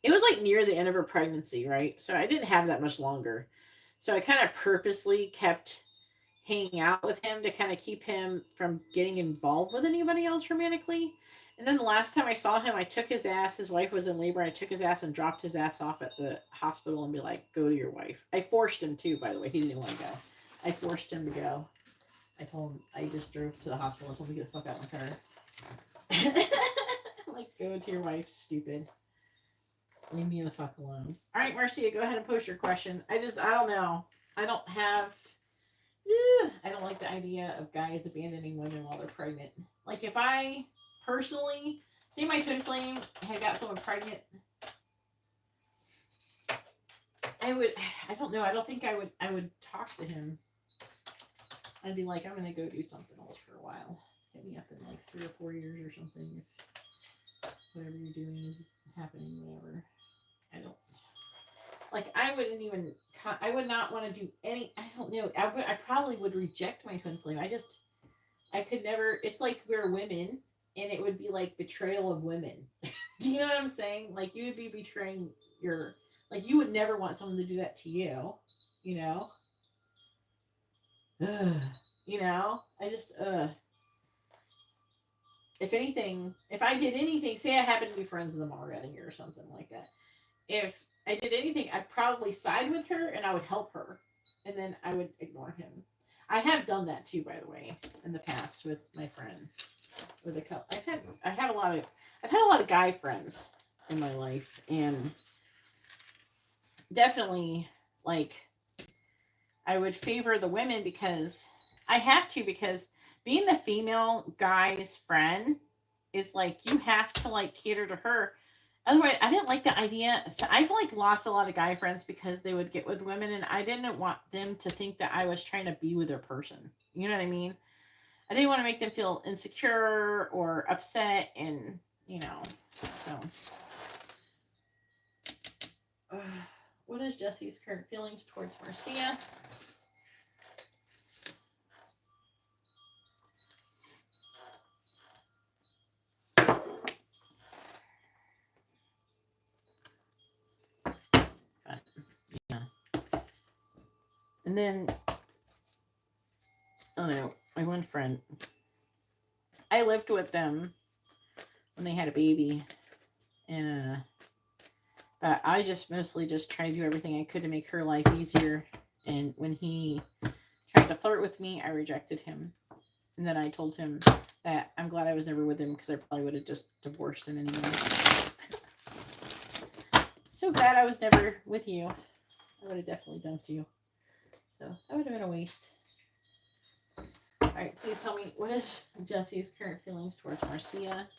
it was like near the end of her pregnancy, right? So I didn't have that much longer. So I kind of purposely kept hanging out with him to kind of keep him from getting involved with anybody else romantically. And then the last time I saw him, I took his ass. His wife was in labor. I took his ass and dropped his ass off at the hospital and be like, go to your wife. I forced him to, by the way. He didn't want to go. I forced him to go. I told him, I just drove to the hospital and told him to get the fuck out of my car. Like, go to your wife, stupid. Leave me the fuck alone. All right, Marcia, go ahead and post your question. I don't know. I don't like the idea of guys abandoning women while they're pregnant. Like, if I personally, say my twin flame had got someone pregnant, I don't know. I don't think I would talk to him. I'd be like, I'm going to go do something else for a while. Hit me up in like 3 or 4 years or something. If whatever you're doing is happening, whatever. I would not want to do any, I don't know. I probably would reject my twin flame. I could never, it's like we're women, and it would be like betrayal of women. Do you know what I'm saying? Like, you would be betraying like, you would never want someone to do that to you, you know? You know? If anything, if I did anything, say I happen to be friends with them already or something like that. If I did anything, I'd probably side with her and I would help her. And then I would ignore him. I have done that too, by the way, in the past with my friend. With a couple. I've had a lot of guy friends in my life, and definitely like I would favor the women because I have to, because being the female guy's friend is like you have to like cater to her. Otherwise, I didn't like the idea. So I've like lost a lot of guy friends because they would get with women, and I didn't want them to think that I was trying to be with their person. You know what I mean? I didn't want to make them feel insecure or upset, and so. What is Jesse's current feelings towards Marcia? Yeah. And then, I don't know, my one friend, I lived with them when they had a baby, And but I just mostly just try to do everything I could to make her life easier. And when he tried to flirt with me, I rejected him. And then I told him that I'm glad I was never with him because I probably would have just divorced him anyway. So glad I was never with you. I would have definitely dumped you. So that would have been a waste. All right, please tell me, what is Jesse's current feelings towards Marcia?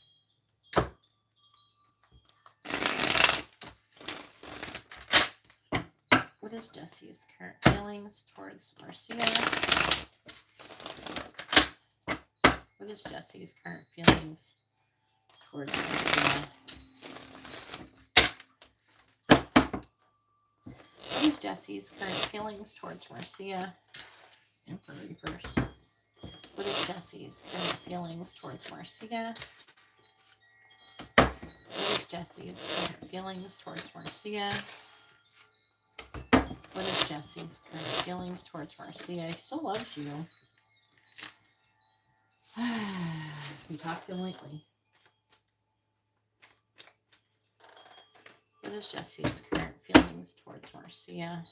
What is Jesse's current feelings towards Marcia? What is Jesse's current feelings towards Marcia? What is Jesse's current feelings towards Marcia? Emperor reversed. What is Jesse's current feelings towards Marcia? What is Jesse's current feelings towards Marcia? What is Jesse's current feelings towards Marcia? He still loves you. You talked to him lately. What is Jesse's current feelings towards Marcia?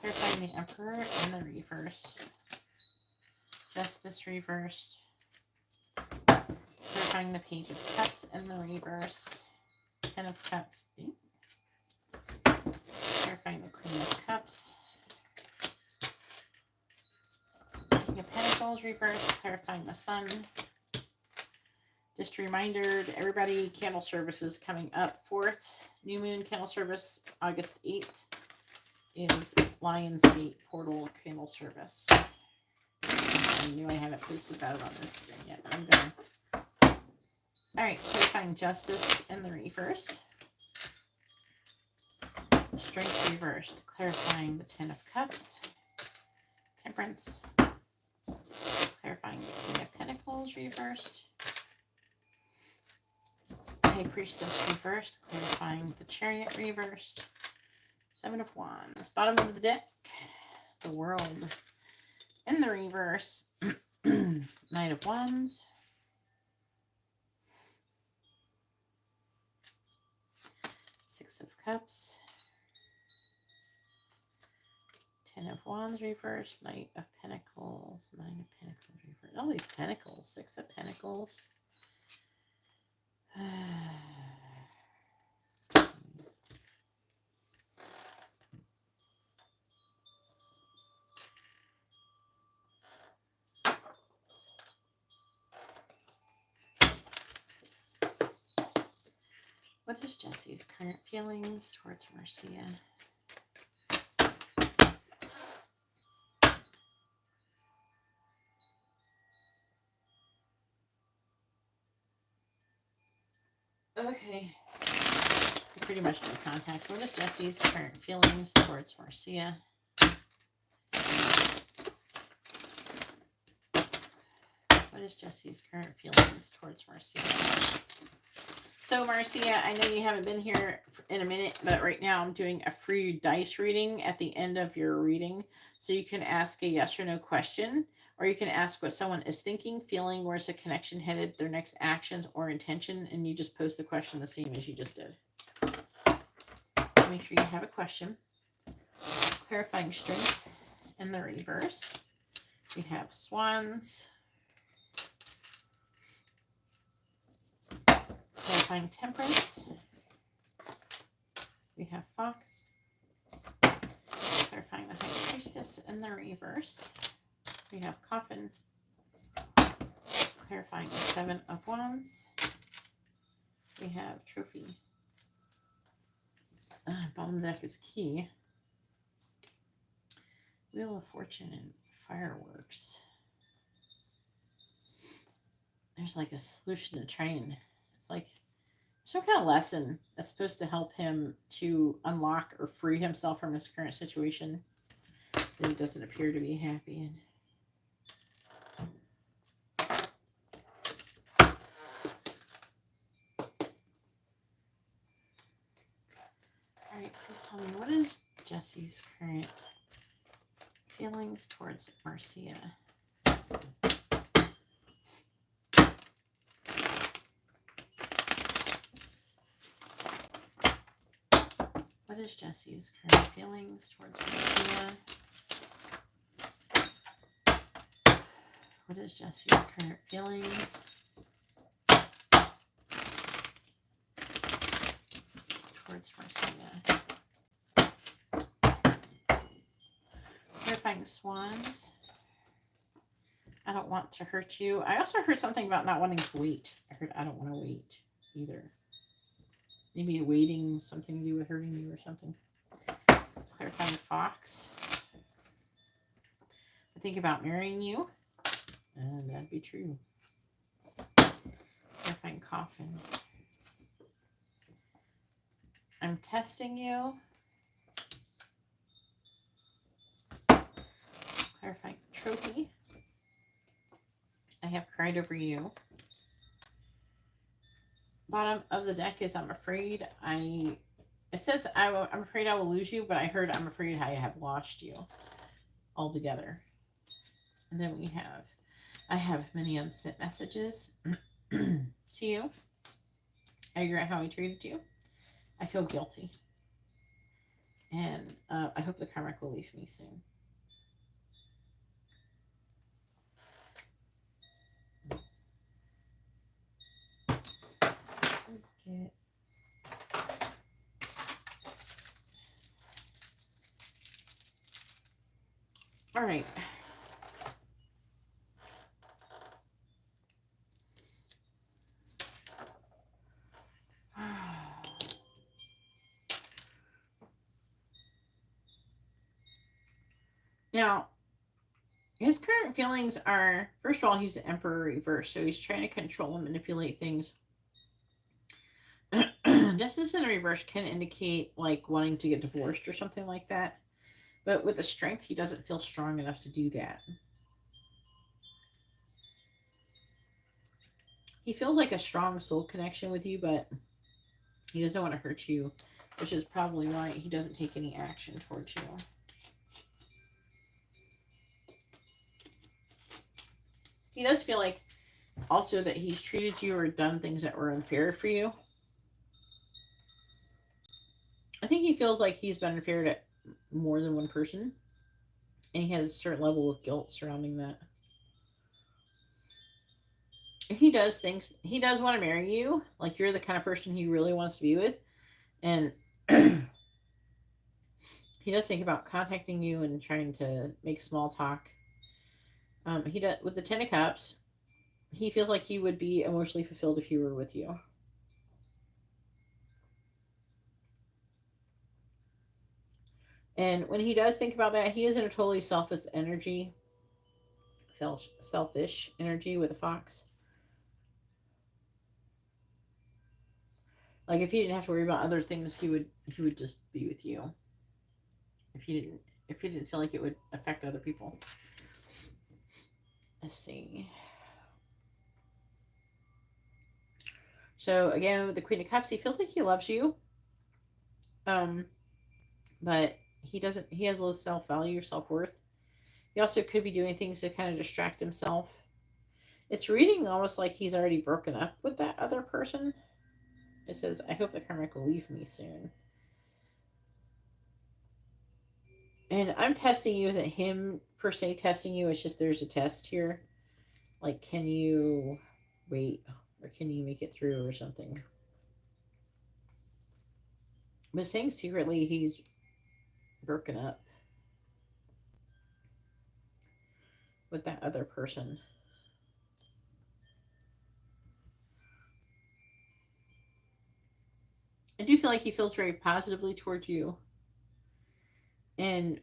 Clarifying the Emperor and the reverse. Justice reversed. Clarifying the Page of Cups and the reverse. Ten of Cups. Clarifying the Queen of Cups. King of Pentacles reverse. Clarifying the Sun. Just a reminder to everybody, candle services coming up. 4th new moon candle service, August 8th, is Lionsgate Portal candle service. I knew I haven't posted that on Instagram yet, but I'm going. Alright, clarifying Justice in the reverse. Strength reversed. Clarifying the Ten of Cups. Temperance. Clarifying the King of Pentacles reversed. High Priestess reversed. Clarifying the Chariot reversed. 7 of Wands. Bottom of the deck. The World in the reverse. Knight of Wands. 6 of Cups. 10 of Wands reversed. Knight of Pentacles. 9 of Pentacles reversed. All these Pentacles. 6 of Pentacles. What is Jesse's current feelings towards Marcia? Okay. Pretty much no contact. What is Jesse's current feelings towards Marcia? What is Jesse's current feelings towards Marcia? So, Marcia, I know you haven't been here in a minute, but right now I'm doing a free dice reading at the end of your reading. So you can ask a yes or no question, or you can ask what someone is thinking, feeling, where's the connection headed, their next actions or intention, and you just pose the question the same as you just did. Make sure you have a question. Clarifying Strength in the reverse. We have Swans. Clarifying Temperance. We have Fox. Clarifying the High Priestess in the reverse. We have Coffin. Clarifying the 7 of Wands. We have Trophy. Bottom of the deck is Key. Wheel of Fortune and Fireworks. There's like a solution to train. It's like some kind of lesson that's supposed to help him to unlock or free himself from his current situation that he doesn't appear to be happy in. Alright, please tell me, what is Jesse's current feelings towards Marcia. What is Jesse's current feelings towards Marcia? What is Jesse's current feelings towards Marcia? Clarifying swans. I don't want to hurt you. I also heard something about not wanting to wait. I heard I don't want to wait either. Maybe waiting something to do with hurting you or something. Clarifying fox. I think about marrying you. And that'd be true. Clarifying coffin. I'm testing you. Clarifying trophy. I have cried over you. Bottom of the deck is I'm afraid it says I'm afraid I will lose you, but I heard I'm afraid I have lost you altogether. And then we have I have many unsent messages to you. I regret how I treated you. I feel guilty. And I hope the karmic will leave me soon. Okay. All right. Now, his current feelings are, first of all, he's the Emperor reverse, so he's trying to control and manipulate things. Justice in reverse can indicate like wanting to get divorced or something like that. But with the strength, he doesn't feel strong enough to do that. He feels like a strong soul connection with you, but he doesn't want to hurt you, which is probably why he doesn't take any action towards you. He does feel like also that he's treated you or done things that were unfair for you. I think he feels like he's been unfair to more than one person. And he has a certain level of guilt surrounding that. He does want to marry you. Like you're the kind of person he really wants to be with. And he does think about contacting you and trying to make small talk. He does with the 10 of Cups. He feels like he would be emotionally fulfilled if he were with you. And when he does think about that, he is in a totally selfish energy. Selfish energy with a fox. Like if he didn't have to worry about other things, he would just be with you. If he didn't feel like it would affect other people. Let's see. So again, with the Queen of Cups, he feels like he loves you. But he doesn't. He has low self-value or self-worth. He also could be doing things to kind of distract himself. It's reading almost like he's already broken up with that other person. It says, I hope the karmic will leave me soon. And I'm testing you. Isn't him per se testing you. It's just there's a test here. Like, can you wait? Or can you make it through or something? But saying secretly he's broken up with that other person. I do feel like he feels very positively towards you. And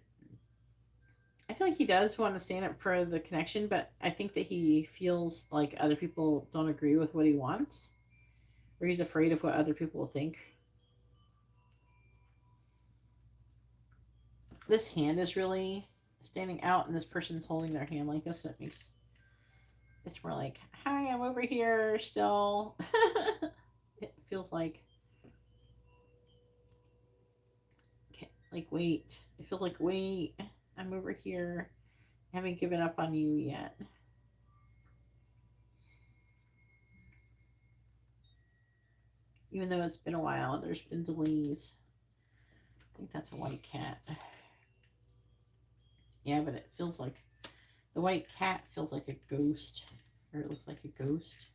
I feel like he does want to stand up for the connection, but I think that he feels like other people don't agree with what he wants. Or he's afraid of what other people will think. This hand is really standing out, and this person's holding their hand like this. So it's more like, hi, I'm over here still. It feels like, okay, like, wait. It feels like, wait, I'm over here. haven't given up on you yet. Even though it's been a while, there's been delays. I think that's a white cat. Yeah, but it feels like, the white cat feels like a ghost. Or it looks like a ghost.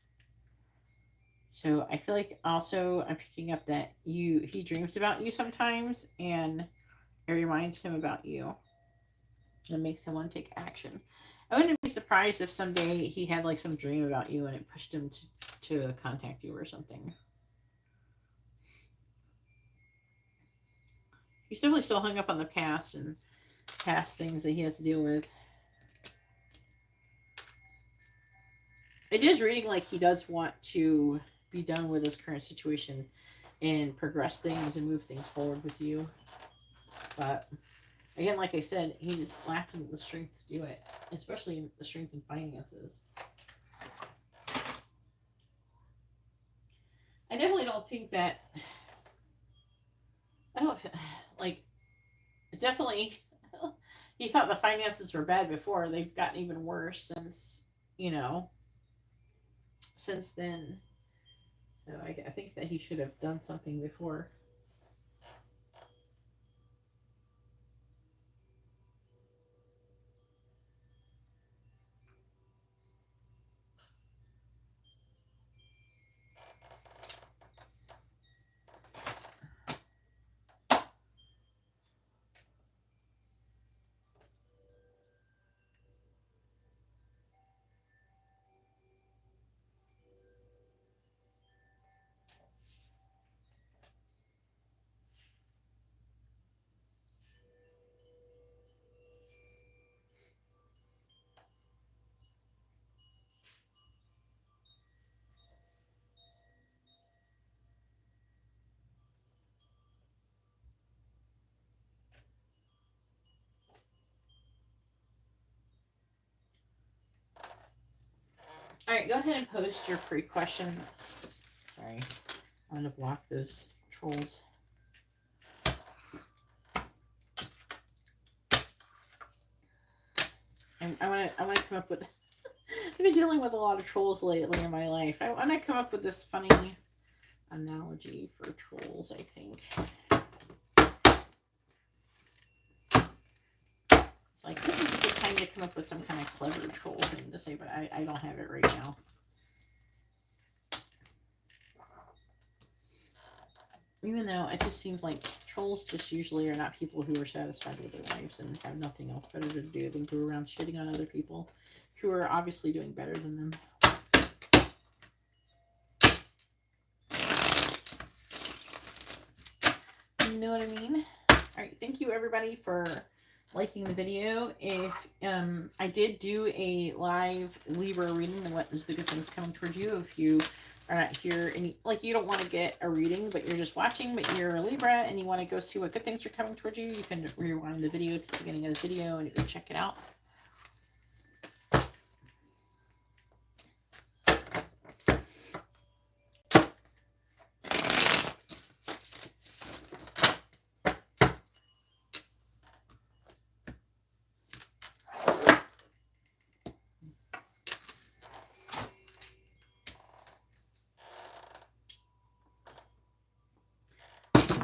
So I feel like also I'm picking up that he dreams about you sometimes, and it reminds him about you. It makes him want to take action. I wouldn't be surprised if someday he had like some dream about you and it pushed him to contact you or something. He's definitely still hung up on the past and past things that he has to deal with. It is reading like he does want to be done with his current situation and progress things and move things forward with you. But again, like I said, he is lacking the strength to do it, especially the strength in finances. I definitely don't think that, I don't, like, definitely, he thought the finances were bad before. They've gotten even worse since, since then. So I think that he should have done something before. All right, go ahead and post your pre-question. Sorry, I'm going to block those trolls. And I want to come up with, I've been dealing with a lot of trolls lately in my life. I want to come up with this funny analogy for trolls, I think. It's like, this is a good time to come up with some kind of clever troll thing to say, but I don't have it right now. Even though it just seems like trolls just usually are not people who are satisfied with their lives and have nothing else better to do than go around shitting on other people who are obviously doing better than them. You know what I mean? Alright, thank you everybody for liking the video. If I did do a live Libra reading, what is the good things coming towards you? If you are not here and you don't want to get a reading, but you're just watching, but you're a Libra and you want to go see what good things are coming towards you, you can rewind the video to the beginning of the video and go check it out.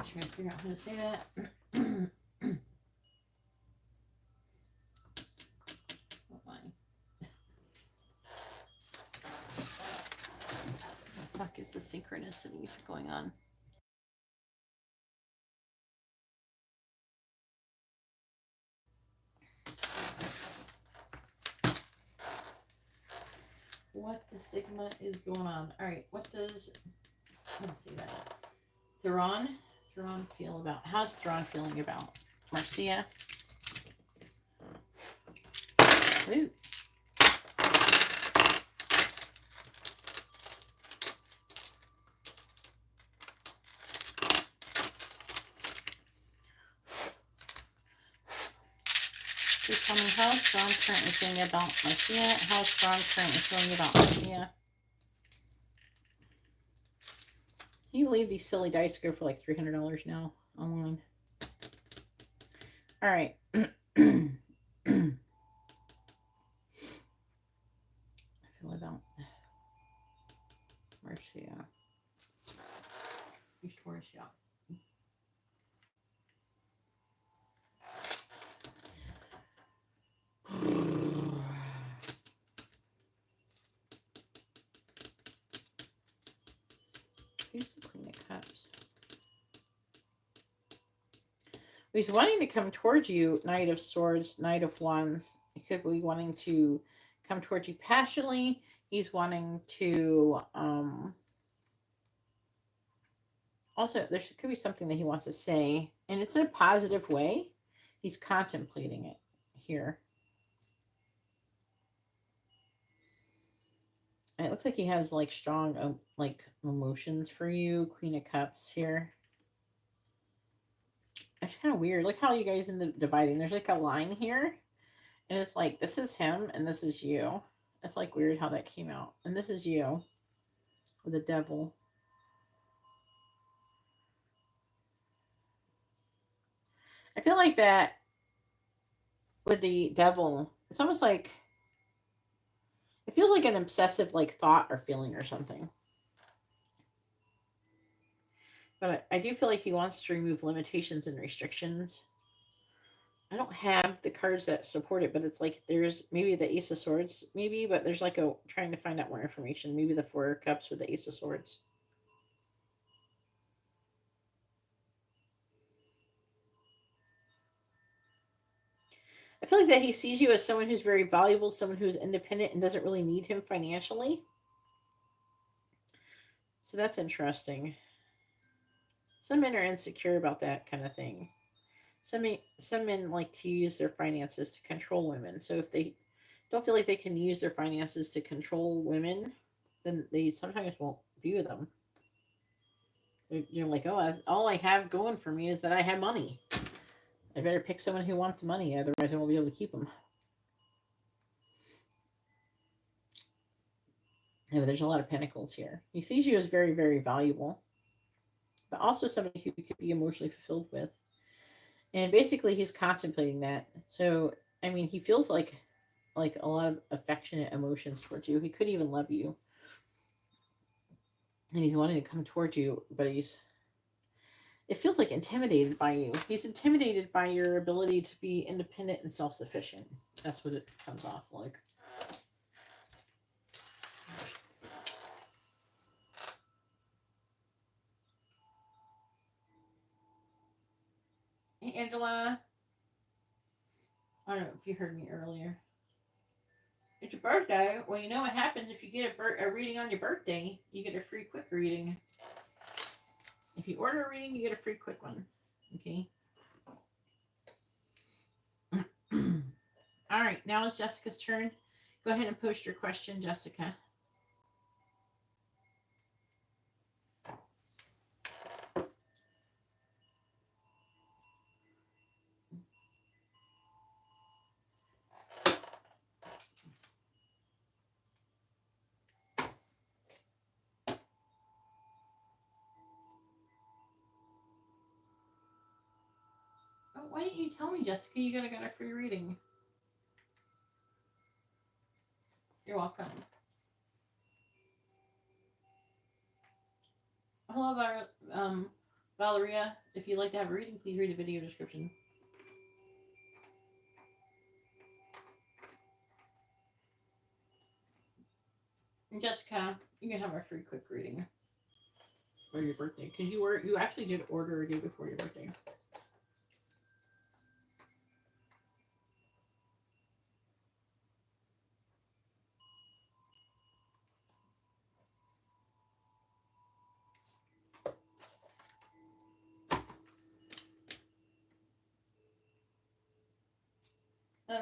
Trying to figure out how to say that. What the fuck is the synchronicities going on? What the sigma is going on? All right, what does, let's see that. Thornton feel about, how's Thornton feeling about Marcia? Ooh. Please tell me how Thornton currently feeling about Marcia. How Thornton currently feeling about Marcia. Can you believe these silly dice go for like $300 now online? All right. What about Marcia? Who's Taurus? Yeah. Here's the Queen of Cups. He's wanting to come towards you, Knight of Swords, Knight of Wands. He could be wanting to come towards you passionately. He's wanting to, also, there could be something that he wants to say, and it's in a positive way. He's contemplating it here. And it looks like he has, like, strong, like, emotions for you. Queen of Cups here. It's kind of weird. Look how you guys in the dividing. There's, like, a line here. And it's like, this is him, and this is you. It's, like, weird how that came out. And this is you. With the Devil. I feel like that with the Devil, it's almost like, it feels like an obsessive, like, thought or feeling or something. But I do feel like he wants to remove limitations and restrictions. I don't have the cards that support it, but it's like there's maybe the Ace of Swords, maybe, but there's like a trying to find out more information. Maybe the Four of Cups with the Ace of Swords. I feel like that he sees you as someone who's very valuable, someone who's independent and doesn't really need him financially. So that's interesting. Some men are insecure about that kind of thing. Some men like to use their finances to control women. So if they don't feel like they can use their finances to control women, then they sometimes won't view them. You're like, oh, all I have going for me is that I have money. I better pick someone who wants money, otherwise I won't be able to keep them. Yeah, but there's a lot of pentacles here. He sees you as very, very valuable, but also somebody who could be emotionally fulfilled with. And basically, he's contemplating that. So, I mean, he feels like a lot of affectionate emotions towards you. He could even love you. And he's wanting to come towards you, but it feels like intimidated by you. He's intimidated by your ability to be independent and self-sufficient. That's what it comes off like. Hey, Angela. I don't know if you heard me earlier. It's your birthday. Well, you know what happens if you get a reading on your birthday. You get a free quick reading. If you order a reading, you get a free quick one. Okay? All right, now it's Jessica's turn. Go ahead and post your question, Jessica. Oh, why didn't you tell me, Jessica? You got a free reading. You're welcome. Hello, Valeria. If you'd like to have a reading, please read the video description. And Jessica, you can have a free quick reading for your birthday because you actually did order a day before your birthday.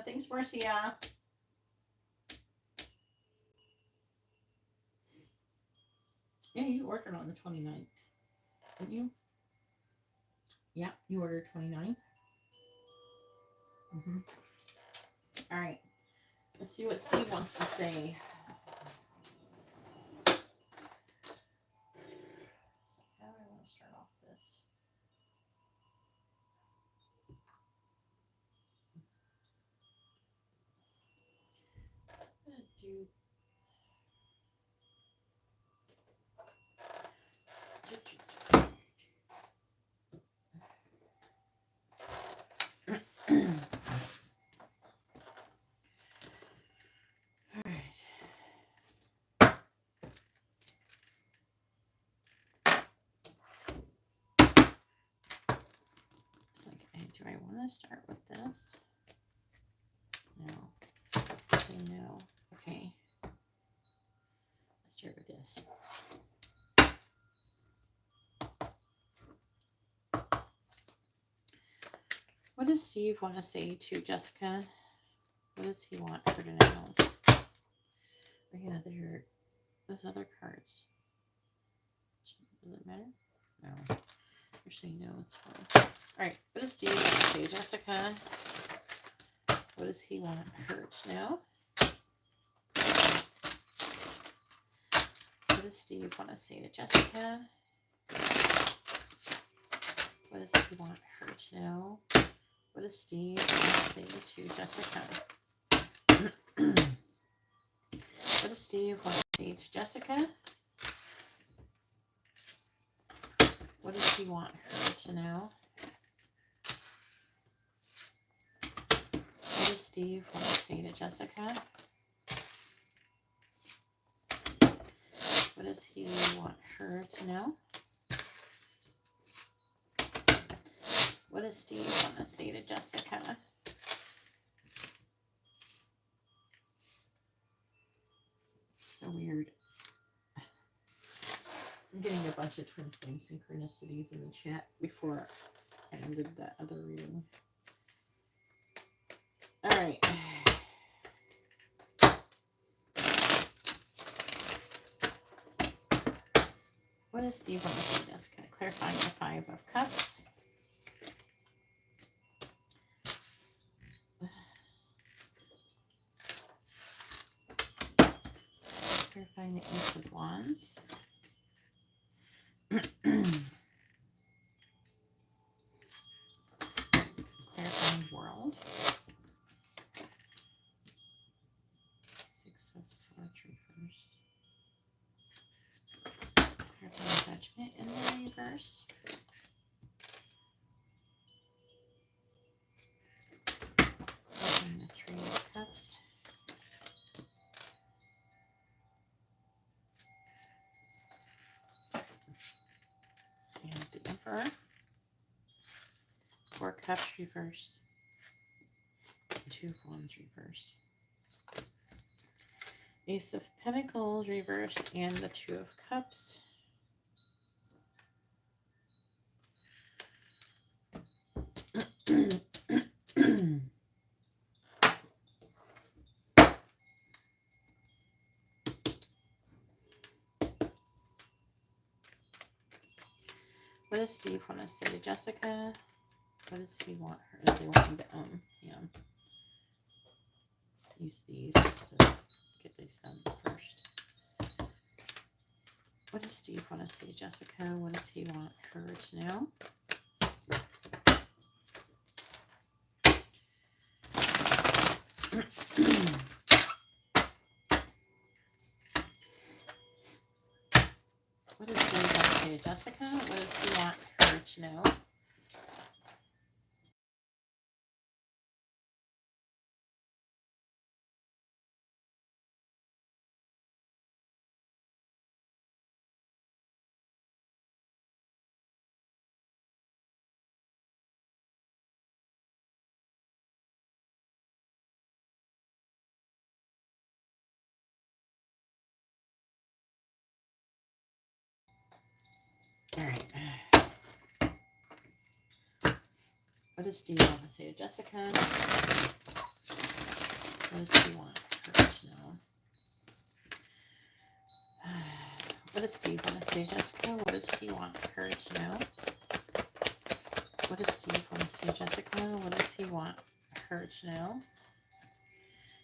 Thanks, Marcia. Yeah, you ordered on the 29th, didn't you? Yeah, you ordered 29th. Mm-hmm. All right. Let's see what Steve wants to say. So how do I want to start off this? I'm going to do Do I want to start with this? No. Say no. Okay. Let's start with this. What does Steve want to say to Jessica? What does he want her to know? Oh yeah, those other cards. Does it matter? No. You're saying no, it's fine. Alright, what does Steve want to say to Jessica? What does he want her to know? What does Steve want to say to Jessica? What does he want her to know? What does Steve want to say to Jessica? What does Steve want to say to Jessica? What does he want her to know? What does Steve want to say to Jessica? What does he want her to know? What does Steve want to say to Jessica? So weird. I'm getting a bunch of twin flame synchronicities in the chat before I ended that other reading. All right. What does Steve want to say to Jessica? Clarifying the Five of Cups. Clarifying the Ace of Wands. Clarifying World. Six of Swords reversed. Clarifying Judgment in the reverse. Clarifying the Three of Cups. And the Emperor. Four Cups reversed. Two of Wands reversed. Ace of Pentacles reversed and the Two of Cups. What does Steve want to say to Jessica? What does he want her? Does he want me to use these just to get these done first? What does Steve want to say to Jessica? What does he want her to know? What does Steve want to say to Jessica? What does he want her to know? All right. What does Steve want to say to Jessica? What does he want her to know? What does Steve want to say to Jessica? What does he want her to know? What does Steve want to say to Jessica? What does he want her to know?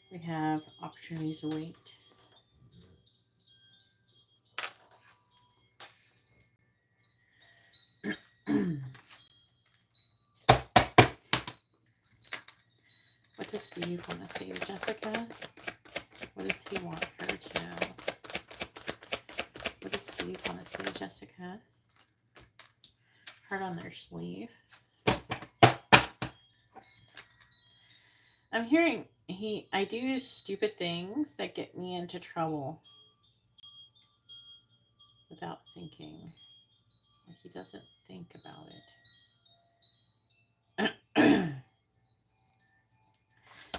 We have opportunities await. What does Steve want to say to Jessica? What does he want her to know? What does Steve want to say to Jessica? Heart on their sleeve. I'm hearing I do stupid things that get me into trouble without thinking. He doesn't think about You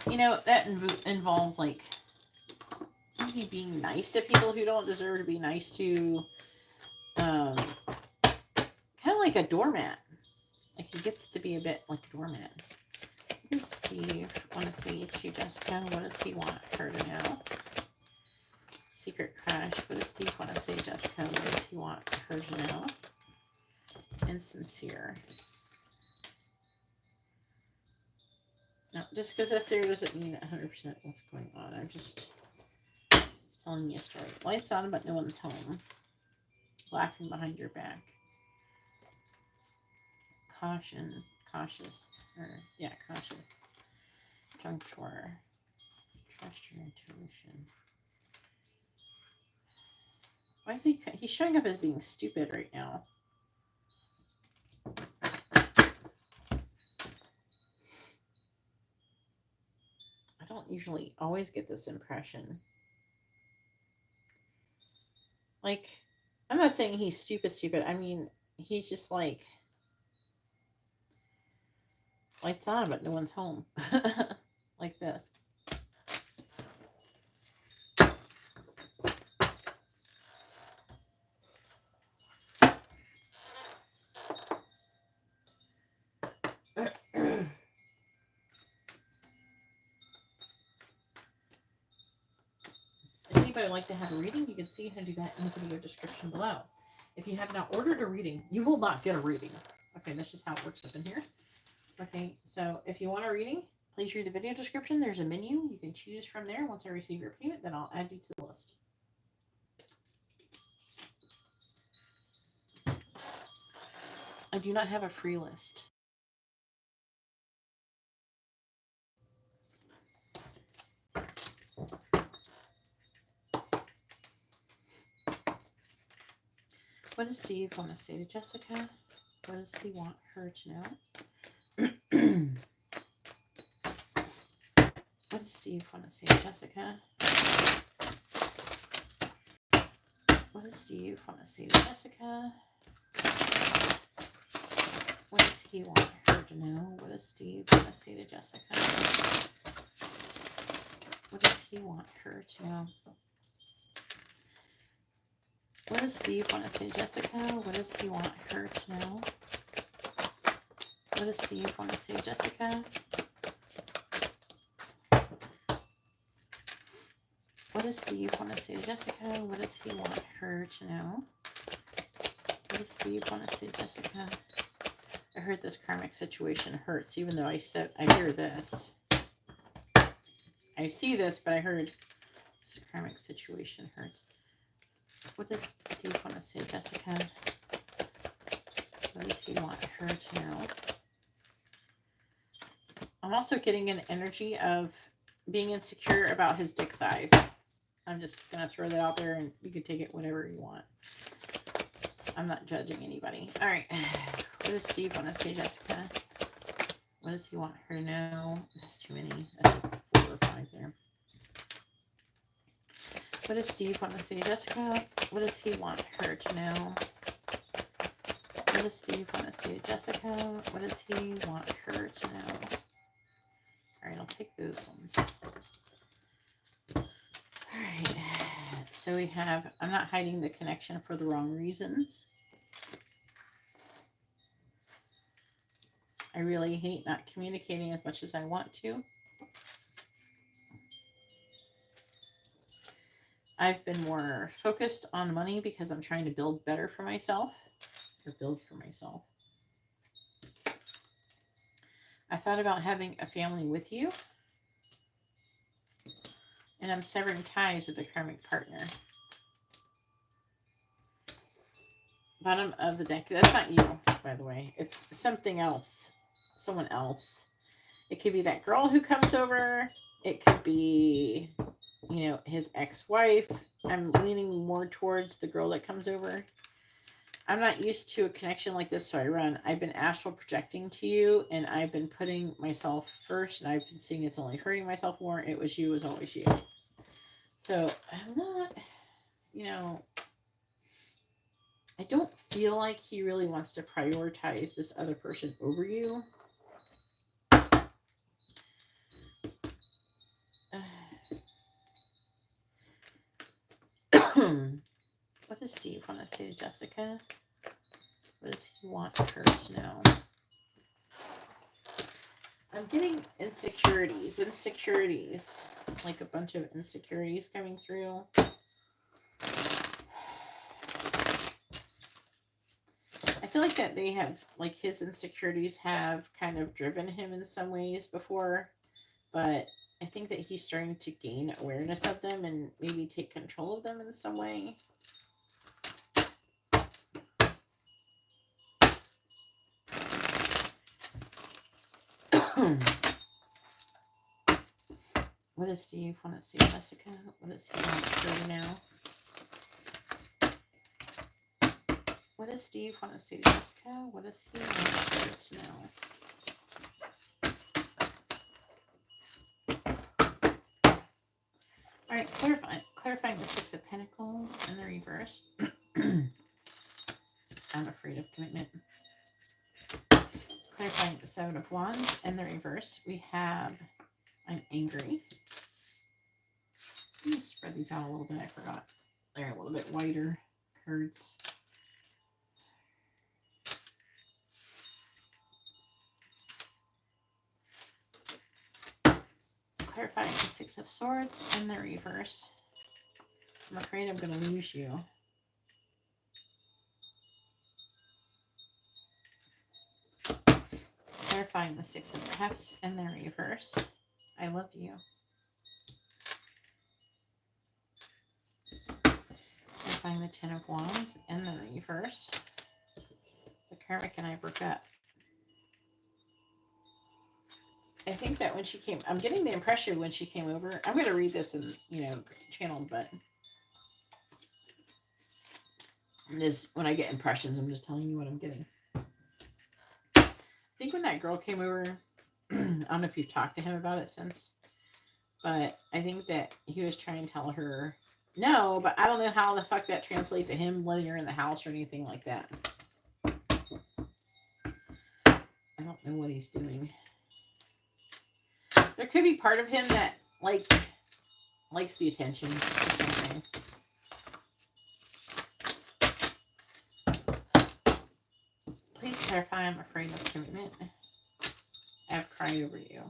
know, that involves like maybe being nice to people who don't deserve to be nice to. Kind of like a doormat. Like he gets to be a bit like a doormat. What does Steve want to say to Jessica? What does he want her to know? Secret crush. What does Steve want to say to Jessica? What does he want her to know? Insincere. No, just because that's there doesn't mean 100% what's going on. I'm just telling you a story. Lights on, but no one's home. Laughing behind your back. Caution. Cautious. Or, yeah, cautious. Juncture. Trust your intuition. Why is he's showing up as being stupid right now? I don't usually always get this impression. Like, I'm not saying he's stupid. I mean, he's just like, lights on, but no one's home. Like this. If anybody would like to have a reading, you can see how to do that in the video description below. If you have not ordered a reading, you will not get a reading. Okay, that's just how it works up in here. Okay, so if you want a reading, please read the video description. There's a menu. You can choose from there. Once I receive your payment, then I'll add you to the list. I do not have a free list. What does Steve want to say to Jessica? What does he want her to know? What does Steve want to say to Jessica? What does Steve want to say to Jessica? What does he want her to know? What does Steve want to say to Jessica? What does he want her to know? What does Steve want to say to Jessica? What does he want her to know? What does Steve want to say to Jessica? What does Steve want to say to Jessica? What does he want her to know? What does Steve want to say to Jessica? I heard this karmic situation hurts, even though I said I hear this. I see this, but I heard this karmic situation hurts. What does Steve want to say to Jessica? What does he want her to know? I'm also getting an energy of being insecure about his dick size. I'm just going to throw that out there, and you can take it whatever you want. I'm not judging anybody. All right. What does Steve want to say, Jessica? What does he want her to know? That's too many. That's like 4 or 5 there. What does Steve want to say, Jessica? What does he want her to know? What does Steve want to say, Jessica? What does he want her to know? All right, I'll take those ones. All right. So we have, I'm not hiding the connection for the wrong reasons. I really hate not communicating as much as I want to. I've been more focused on money because I'm trying to build better for myself. Or build for myself. I thought about having a family with you. And I'm severing ties with a karmic partner. Bottom of the deck. That's not you, by the way. It's something else. Someone else. It could be that girl who comes over. It could be, you know, his ex-wife. I'm leaning more towards the girl that comes over. I'm not used to a connection like this, so I've been astral projecting to you, and I've been putting myself first, and I've been seeing it's only hurting myself more. It was you, it was always you. So I'm not, you know, I don't feel like he really wants to prioritize this other person over you. does Steve want to say to Jessica? What does he want her to know? I'm getting insecurities. Insecurities. Like a bunch of insecurities coming through. I feel like that they have, like, his insecurities have kind of driven him in some ways before. But I think that he's starting to gain awareness of them and maybe take control of them in some way. What does Steve want to say to Jessica? What does he want her to know? What does Steve want to say to Jessica? What does he want her to know? All right, clarifying the Six of Pentacles in the reverse. I'm afraid of commitment. Clarifying the Seven of Wands in the reverse. We have, I'm angry. Let me spread these out a little bit. I forgot. They're a little bit wider cards. Clarifying the Six of Swords in the reverse. I'm afraid I'm going to lose you. Clarifying the Six of Cups in the reverse. I love you. Clarifying the Ten of Wands in the reverse. The Karmic and I broke up. I think that when she came, I'm getting the impression when she came over, I'm going to read this in, channeled, but this, when I get impressions, I'm just telling you what I'm getting. I think when that girl came over, I don't know if you've talked to him about it since, but I think that he was trying to tell her, no, but I don't know how the fuck that translates to him letting her in the house or anything like that. I don't know what he's doing. There could be part of him that, likes the attention or something. Please clarify, I'm afraid of commitment. I've cried over you.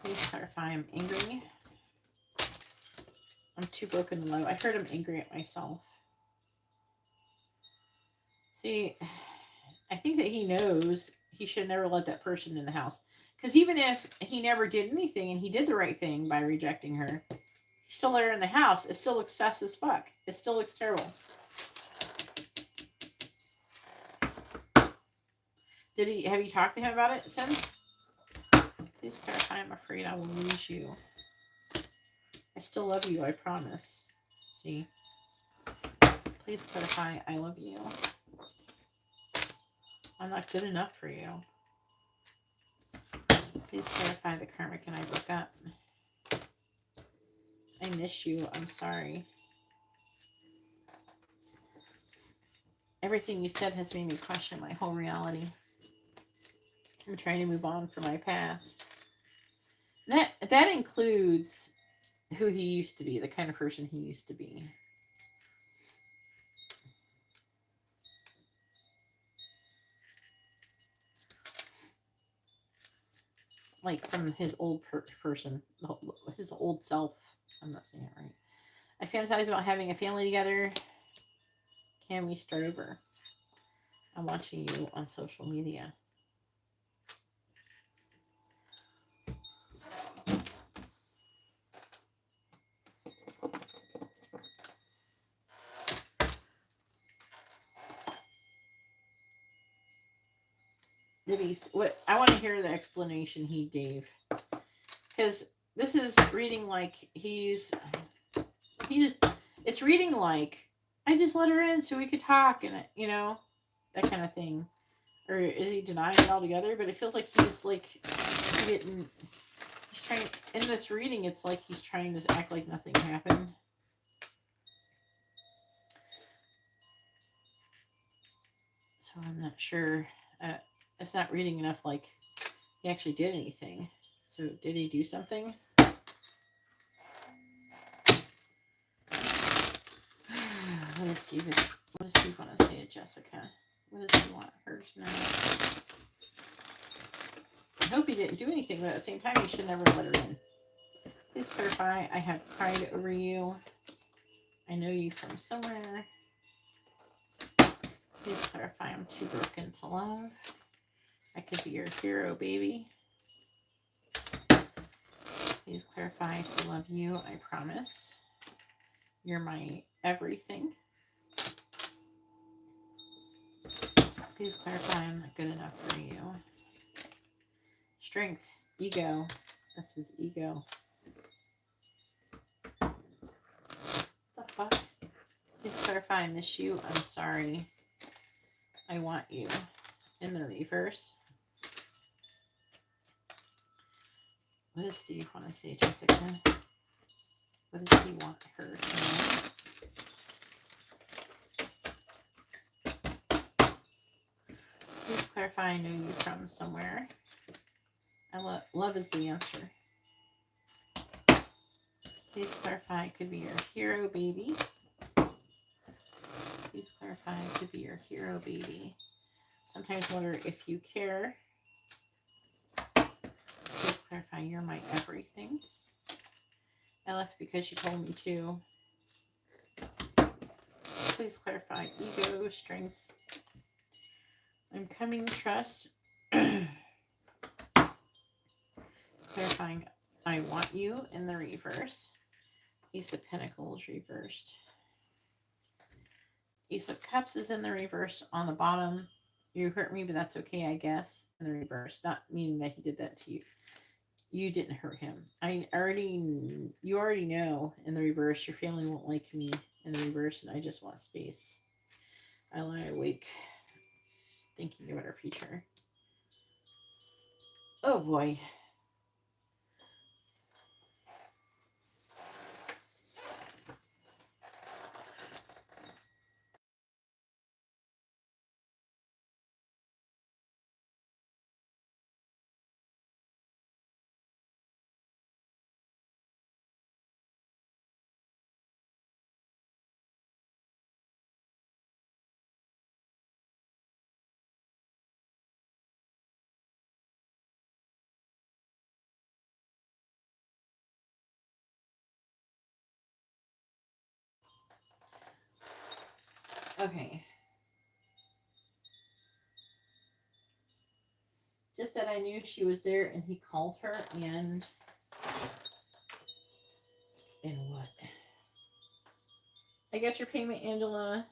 Please clarify, I'm angry. I'm too broken in love. I heard I'm angry at myself. See, I think that he knows he should never let that person in the house. Because even if he never did anything and he did the right thing by rejecting her, he still let her in the house. It still looks sus as fuck. It still looks terrible. Have you talked to him about it since? Please clarify, I'm afraid I will lose you. I still love you, I promise. See? Please clarify, I love you. I'm not good enough for you. Please clarify, the Karmic and I broke up. I miss you. I'm sorry. Everything you said has made me question my whole reality. I'm trying to move on from my past. That includes who he used to be, the kind of person he used to be. Like from his old person, his old self. I'm not saying it right. I fantasize about having a family together. Can we start over? I'm watching you on social media. What I want to hear the explanation he gave, because this is reading like it's reading like I just let her in so we could talk and that kind of thing, or is he denying it altogether? But it feels like he's trying in this reading. It's like he's trying to act like nothing happened. So I'm not sure. It's not reading enough like he actually did anything. So did he do something? What does Steve want to say to Jessica? What does he want her to know? I hope he didn't do anything, but at the same time, he should never let her in. Please clarify. I have pride over you. I know you from somewhere. Please clarify. I'm too broken to love. I could be your hero, baby. Please clarify. I still love you. I promise. You're my everything. Please clarify. I'm not good enough for you. Strength. Ego. That's his ego. What the fuck? Please clarify. I miss you. I'm sorry. I want you. In the reverse. What does Steve want to say, Jessica? What does he want her to know? Please clarify. I know you from somewhere. Love is the answer. Please clarify. I could be your hero, baby. Please clarify. I could be your hero, baby. Sometimes wonder if you care. Please clarify. You're my everything. I left because you told me to. Please clarify. Ego, strength. I'm coming, trust. Clarifying. I want you in the reverse. Ace of Pentacles reversed. Ace of Cups is in the reverse on the bottom. You hurt me, but that's okay, I guess. In the reverse. Not meaning that he did that to you. You didn't hurt him. You already know in the reverse your family won't like me in the reverse, and I just want space. I lie awake thinking about our future. Oh boy. Okay. Just that I knew she was there and he called her and what? I got your payment, Angela.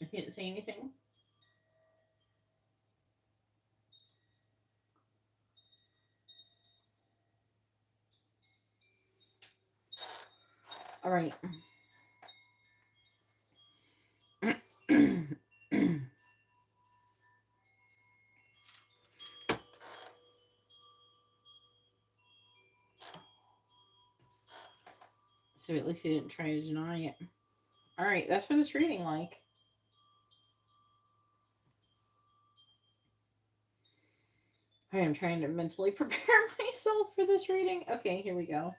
He didn't say anything. All right. So at least he didn't try to deny it. All right, that's what it's reading like. I am trying to mentally prepare myself for this reading. Okay, here we go.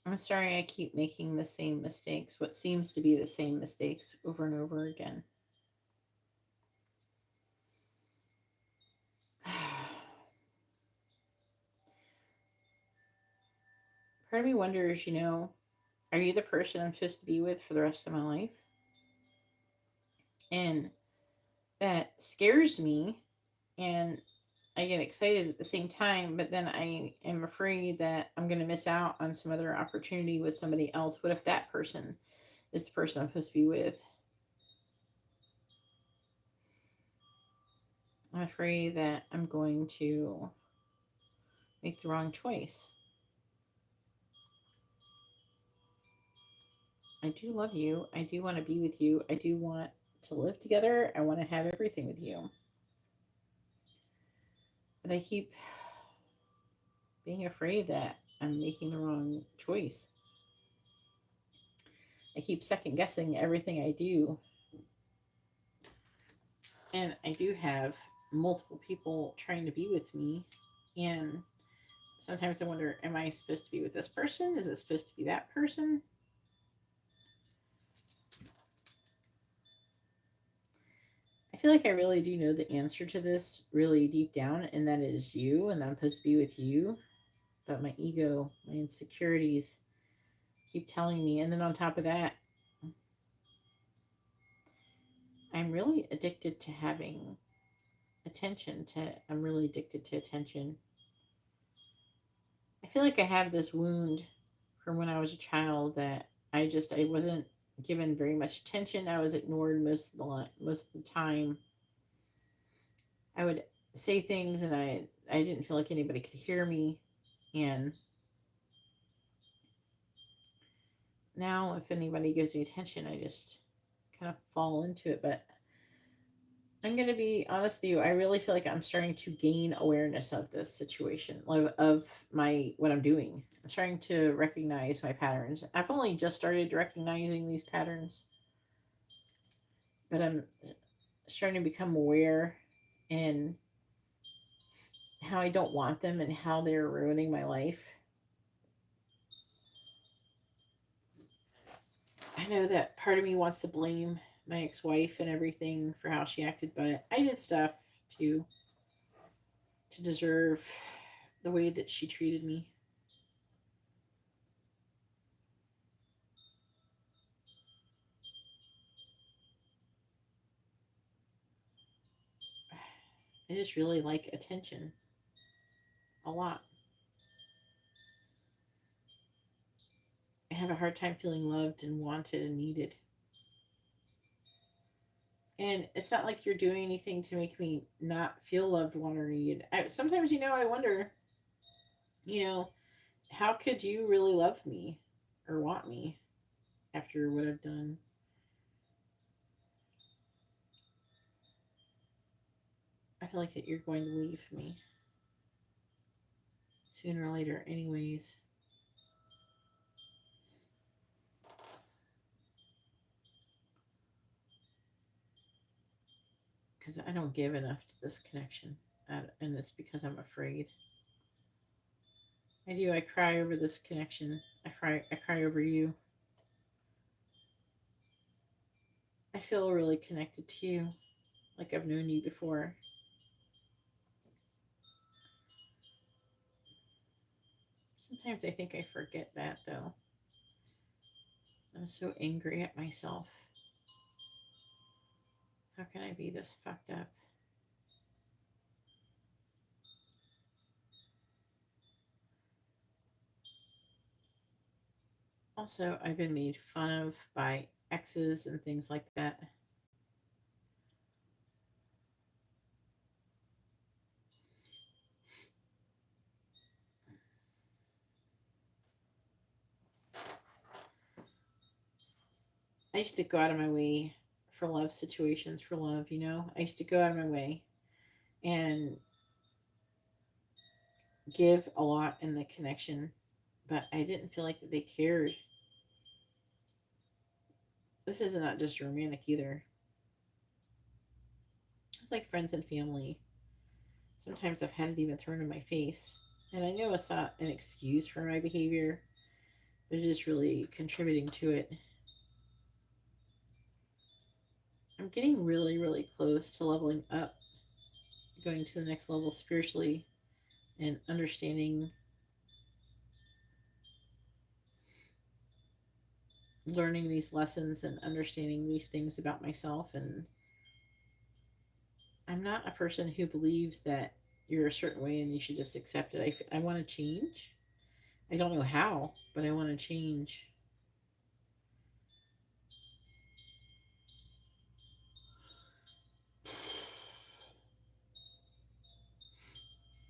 I'm sorry I keep making the same mistakes, what seems to be the same mistakes over and over again. Part of me wonders, are you the person I'm supposed to be with for the rest of my life? And that scares me, and I get excited at the same time, but then I am afraid that I'm going to miss out on some other opportunity with somebody else. What if that person is the person I'm supposed to be with? I'm afraid that I'm going to make the wrong choice. I do love you. I do want to be with you. I do want to live together. I want to have everything with you. But I keep being afraid that I'm making the wrong choice. I keep second guessing everything I do. And I do have multiple people trying to be with me. And sometimes I wonder, am I supposed to be with this person? Is it supposed to be that person? I feel like I really do know the answer to this really deep down, and that it is you, and that I'm supposed to be with you. But my ego, my insecurities keep telling me. And then on top of that, I'm really addicted to having attention. I'm really addicted to attention. I feel like I have this wound from when I was a child that I wasn't given very much attention. I was ignored most of the time. I would say things and I didn't feel like anybody could hear me. And now if anybody gives me attention, I just kind of fall into it. But I'm going to be honest with you. I really feel like I'm starting to gain awareness of this situation, of my what I'm doing. I'm starting to recognize my patterns. I've only just started recognizing these patterns, but I'm starting to become aware in how I don't want them and how they're ruining my life. I know that part of me wants to blame my ex-wife and everything for how she acted, but I did stuff to to deserve the way that she treated me. I just really like attention a lot. I have a hard time feeling loved and wanted and needed. And it's not like you're doing anything to make me not feel loved, wanted, or needed. Sometimes, I wonder, you know, how could you really love me or want me after what I've done? I feel like that you're going to leave me sooner or later, anyways. Because I don't give enough to this connection. And it's because I'm afraid. I do. I cry over this connection. I cry over you. I feel really connected to you, like I've known you before. Sometimes I think I forget that, though. I'm so angry at myself. How can I be this fucked up? Also, I've been made fun of by exes and things like that. I used to go out of my way for love situations, for love. I used to go out of my way and give a lot in the connection, but I didn't feel like that they cared. This is not just romantic either. It's like friends and family. Sometimes I've had it even thrown in my face. And I know it's not an excuse for my behavior, but it is really contributing to it. I'm getting really, really close to leveling up, going to the next level spiritually, and understanding, learning these lessons and understanding these things about myself. And not a person who believes that you're a certain way and you should just accept it. I want to change. I don't know how, but I want to change.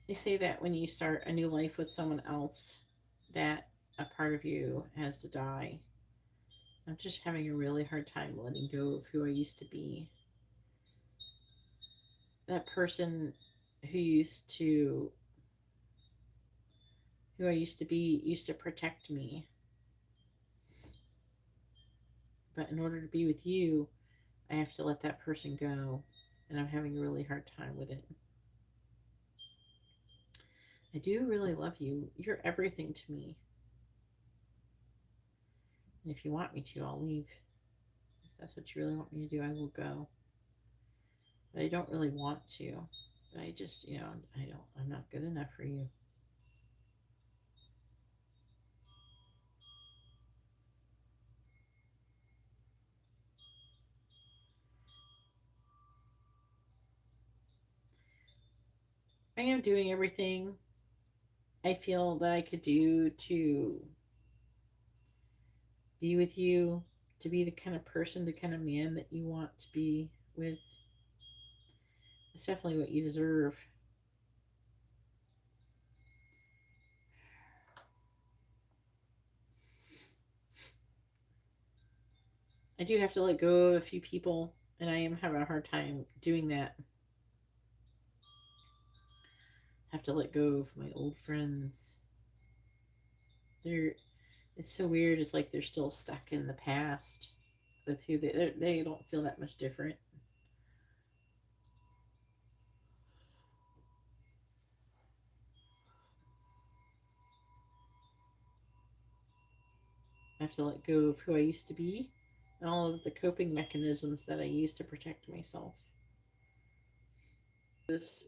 They say that when you start a new life with someone else, that a part of you has to die. I'm just having a really hard time letting go of who I used to be. That person who I used to be used to protect me. But in order to be with you, I have to let that person go. And I'm having a really hard time with it. I do really love you. You're everything to me. And if you want me to, I'll leave. If that's what you really want me to do, I will go. But I don't really want to. But I just, I'm not good enough for you. I am doing everything I feel that I could do to be with you, to be the kind of person, the kind of man that you want to be with. It's definitely what you deserve. I do have to let go of a few people, and I am having a hard time doing that. I have to let go of my old friends. It's so weird. It's like they're still stuck in the past with who they don't feel that much different. I have to let go of who I used to be and all of the coping mechanisms that I used to protect myself. This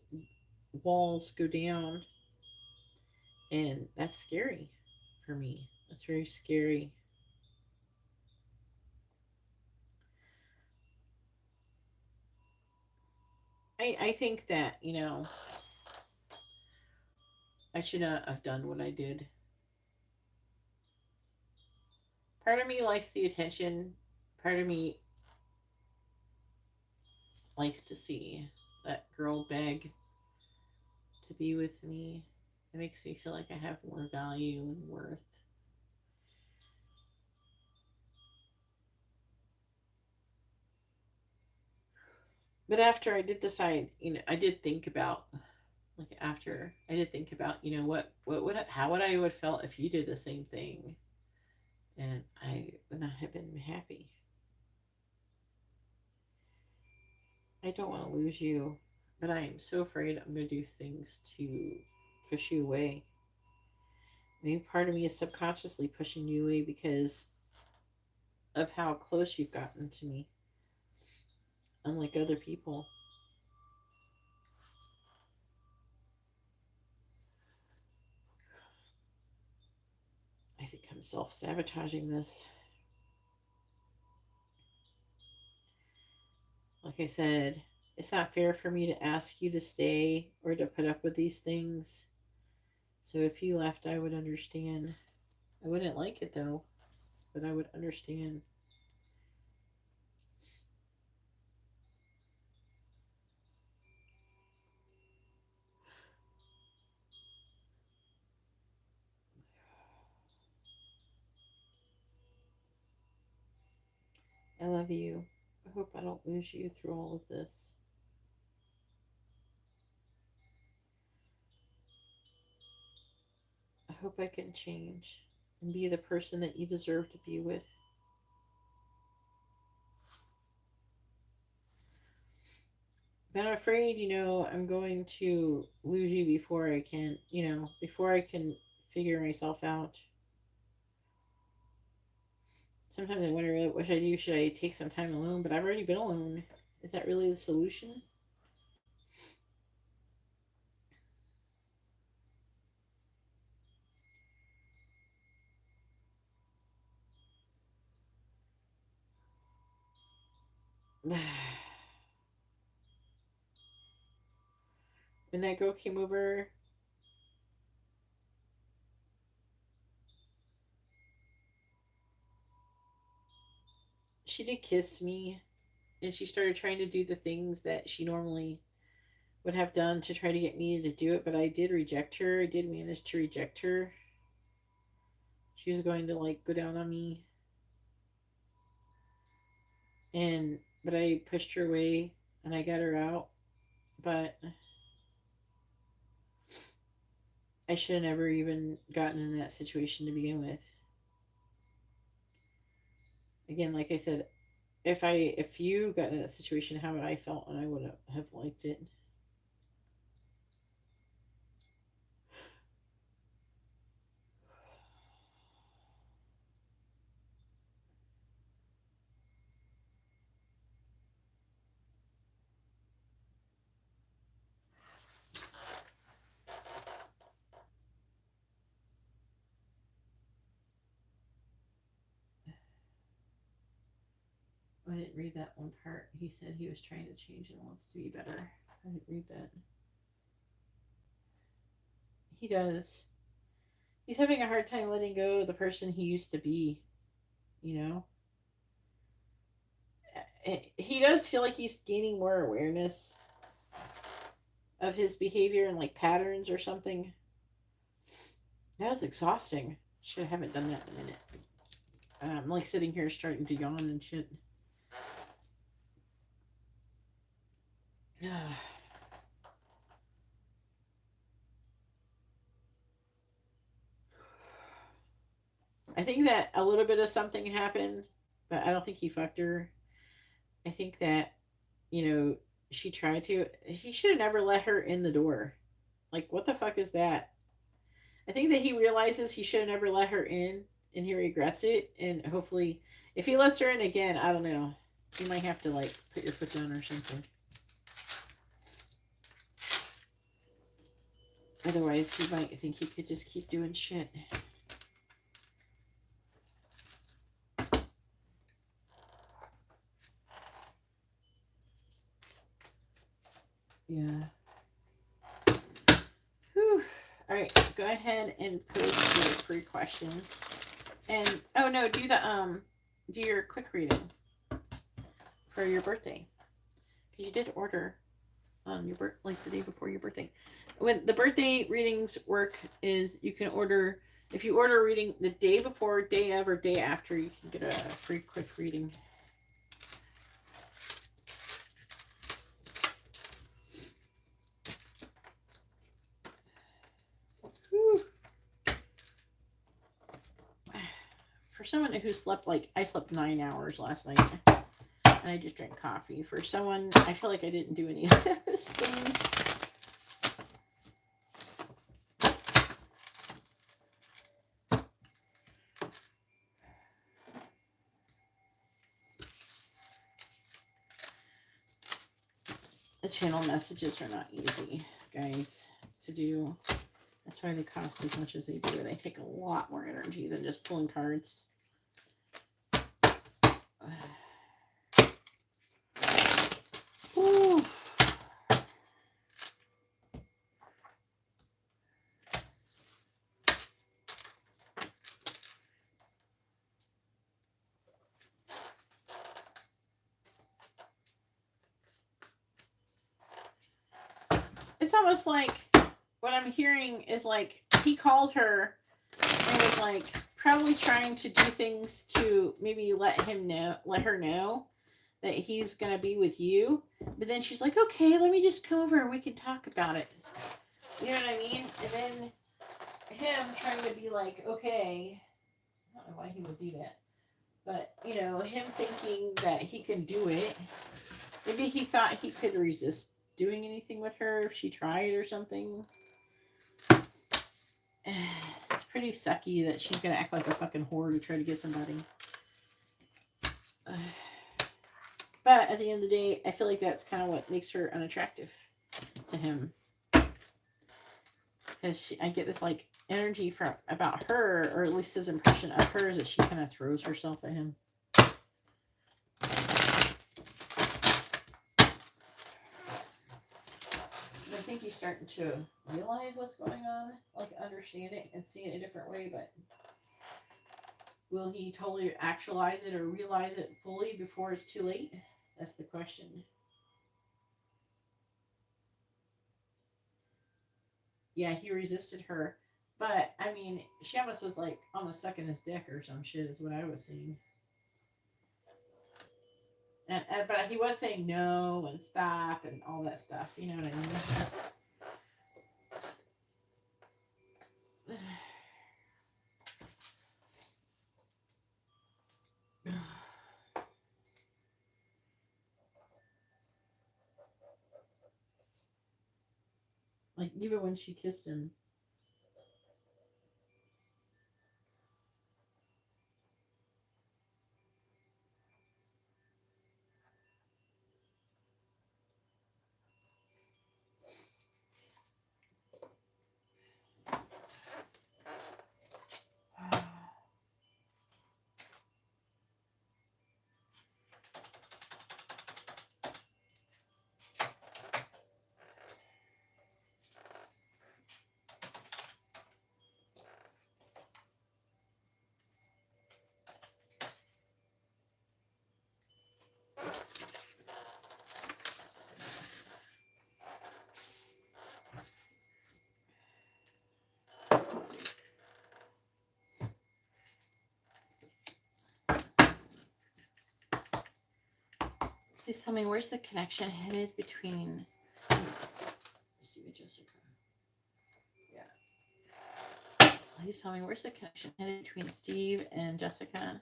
walls go down, and that's scary for me. That's very scary. I think that, I should not have done what I did. Part of me likes the attention. Part of me likes to see that girl beg to be with me. It makes me feel like I have more value and worth. But after I did decide, I did think about, like, after I did think about, what would how would I have felt if you did the same thing, and I would not have been happy. I don't want to lose you, but I am so afraid I'm going to do things to push you away. Maybe part of me is subconsciously pushing you away because of how close you've gotten to me, unlike other people. I think I'm self-sabotaging this. Like I said, it's not fair for me to ask you to stay or to put up with these things. So if you left, I would understand. I wouldn't like it though, but I would understand. I love you. I hope I don't lose you through all of this. I hope I can change and be the person that you deserve to be with. But I'm afraid, I'm going to lose you before I can, before I can figure myself out. Sometimes I wonder what should I do? Should I take some time alone? But I've already been alone. Is that really the solution? when that girl came over, she did kiss me, and she started trying to do the things that she normally would have done to try to get me to do it, but I did reject her. I did manage to reject her. She was going to like go down on me, but I pushed her away and I got her out. But I should have never even gotten in that situation to begin with. Again, like I said, if you got in that situation, how would I felt, and I would have liked it. I didn't read that one part. He said he was trying to change and wants to be better. I didn't read that. He does. He's having a hard time letting go of the person he used to be, you know? He does feel like he's gaining more awareness of his behavior and like patterns or something. That was exhausting. Shit, I haven't done that in a minute. I'm like sitting here starting to yawn and shit. I think that a little bit of something happened, but I don't think he fucked her. I think that, she tried to. He should have never let her in the door. Like, what the fuck is that? I think that he realizes he should have never let her in, and he regrets it. And hopefully, if he lets her in again, I don't know. You might have to, like, put your foot down or something. Otherwise, he might think he could just keep doing shit. Yeah. Whew. All right, go ahead and post your free question. And oh no, do your quick reading for your birthday, because you did order on your like the day before your birthday. When the birthday readings work is you can order, if you order a reading the day before, day of, or day after, you can get a free quick reading. Whew. For someone who slept, like, I slept 9 hours last night, and I just drank coffee. For someone, I feel like I didn't do any of those things. The channel messages are not easy, guys, to do. That's why they cost as much as they do. They take a lot more energy than just pulling cards. Ooh. It's almost like what I'm hearing is like he called her and was like probably trying to do things to maybe let her know that he's gonna be with you. But then she's like, okay, let me just come over and we can talk about it. You know what I mean? And then him trying to be like, okay, I don't know why he would do that. But, him thinking that he can do it. Maybe he thought he could resist doing anything with her if she tried or something. It's pretty sucky that she's going to act like a fucking whore to try to get somebody. But at the end of the day, I feel like that's kind of what makes her unattractive to him. Because I get this, like, energy about her, or at least his impression of her, is that she kind of throws herself at him. The think he's starting to realize what's going on, like understand it and see it a different way, but will he totally actualize it or realize it fully before it's too late? That's the question. Yeah, he resisted her. But, I mean, she almost was like almost sucking his dick or some shit is what I was seeing. But he was saying no and stop and all that stuff. You know what I mean? Like, even when she kissed him. Please tell me, where's the connection headed between Steve and Jessica? Yeah. Please tell me, where's the connection headed between Steve and Jessica?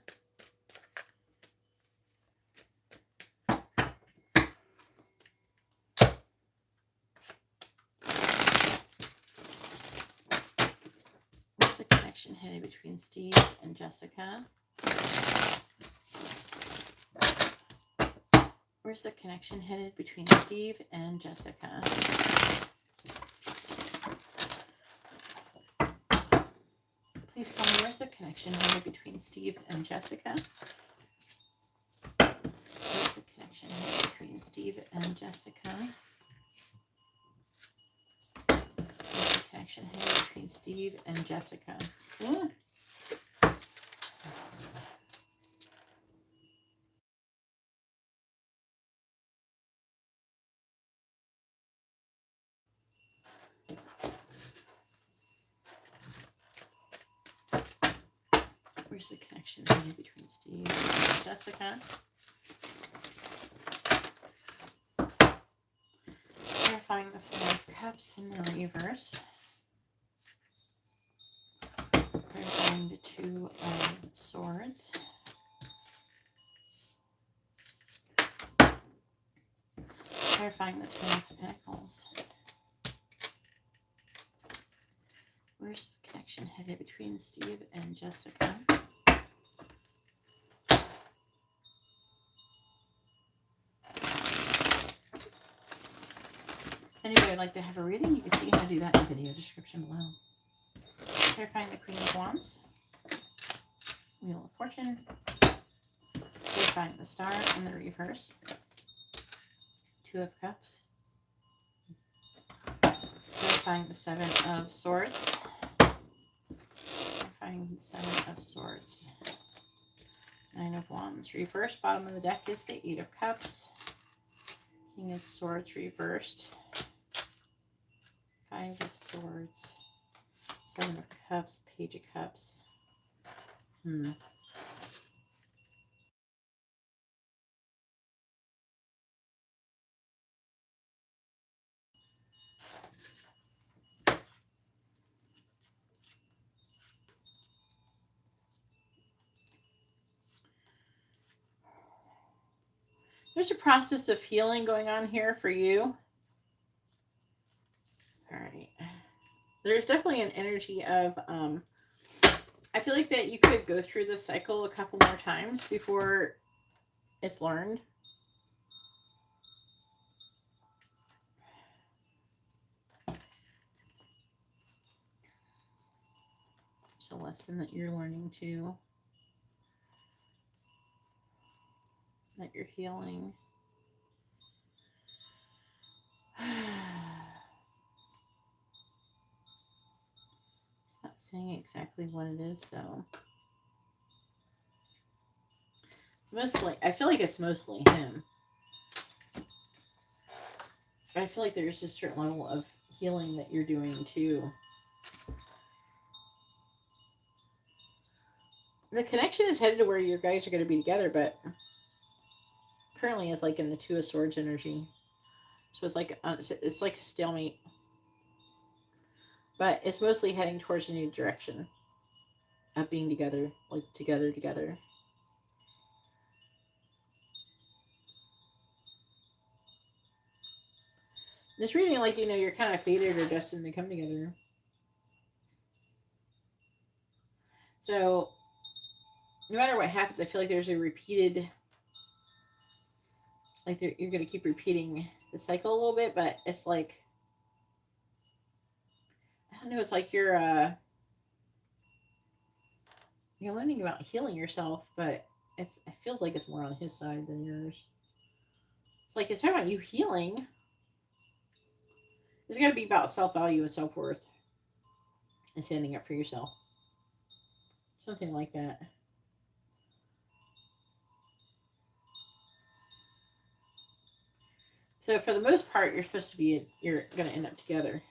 Where's the connection headed between Steve and Jessica? Where's the connection headed between Steve and Jessica? Please tell me, where's the connection headed between Steve and Jessica? Where's the connection headed between Steve and Jessica? Where's the connection headed between Steve and Jessica? Ooh. Where's the connection headed between Steve and Jessica? Clarifying the Four of Cups in the reverse. Clarifying the Two of Swords. Clarifying the Ten of Pentacles. Where's the connection headed between Steve and Jessica? Anybody would like to have a reading, you can see how to do that in the video description below. Clarifying the Queen of Wands. Wheel of Fortune. Clarifying the Star in the reverse. Two of Cups. Clarifying the Seven of Swords. Clarifying the Seven of Swords. Nine of Wands. Reversed. Bottom of the deck is the Eight of Cups. King of Swords reversed. Five of Swords. Seven of Cups. Page of Cups. There's a process of healing going on here for you. All right. There's definitely an energy of, I feel like that you could go through this cycle a couple more times before it's learned. It's a lesson that you're learning too. That you're healing. saying exactly what it is, though. It's mostly, I feel like it's mostly him. But I feel like there's a certain level of healing that you're doing, too. The connection is headed to where your guys are going to be together, but currently it's like in the Two of Swords energy. So it's like a stalemate. But it's mostly heading towards a new direction of being together, like together. This reading, like, you know, you're kind of fated or destined to come together. So, no matter what happens, I feel like there's a repeated, like, you're going to keep repeating the cycle a little bit, but it's like, I don't know, it's like you're learning about healing yourself, but it feels like it's more on his side than yours. It's like, it's talking about you healing. It's got to be about self-value and self-worth and standing up for yourself. Something like that. So for the most part, you're supposed to be, you're going to end up together.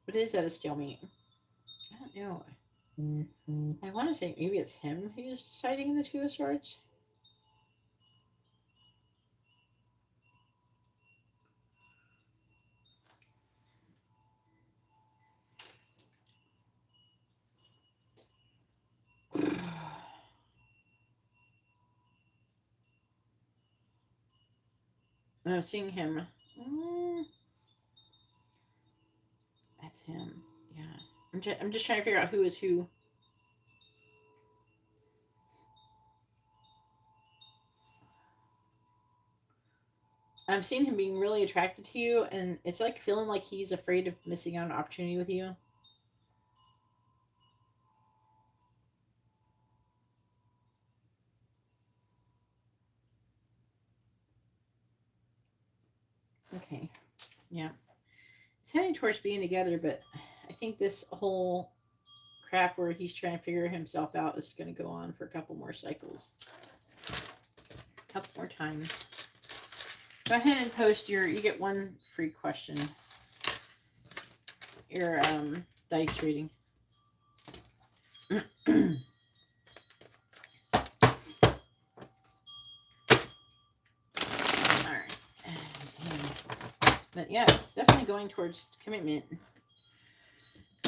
But is that a stalemate? I don't know. I want to say maybe it's him who's deciding the Two of Swords. I'm seeing him. That's him. Yeah. I'm just trying to figure out who is who. I'm seeing him being really attracted to you, and it's like feeling like he's afraid of missing out on an opportunity with you. Okay. Yeah. It's heading towards being together, but I think this whole crap where he's trying to figure himself out is going to go on for a couple more cycles. A couple more times. Go ahead and post you get one free question. Your dice reading. Alright. But yeah, it's definitely going towards commitment.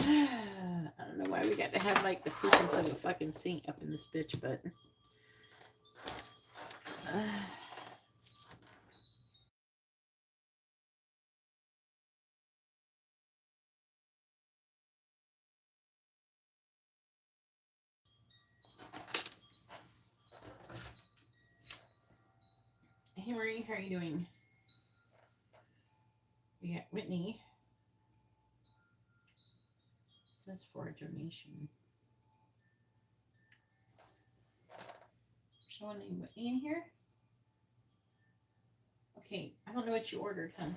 I don't know why we got to have like the patience of a fucking saint up in this bitch, but hey Marie, how are you doing? We got Whitney. It says for a donation. Someone named Whitney in here? Okay, I don't know what you ordered, hun.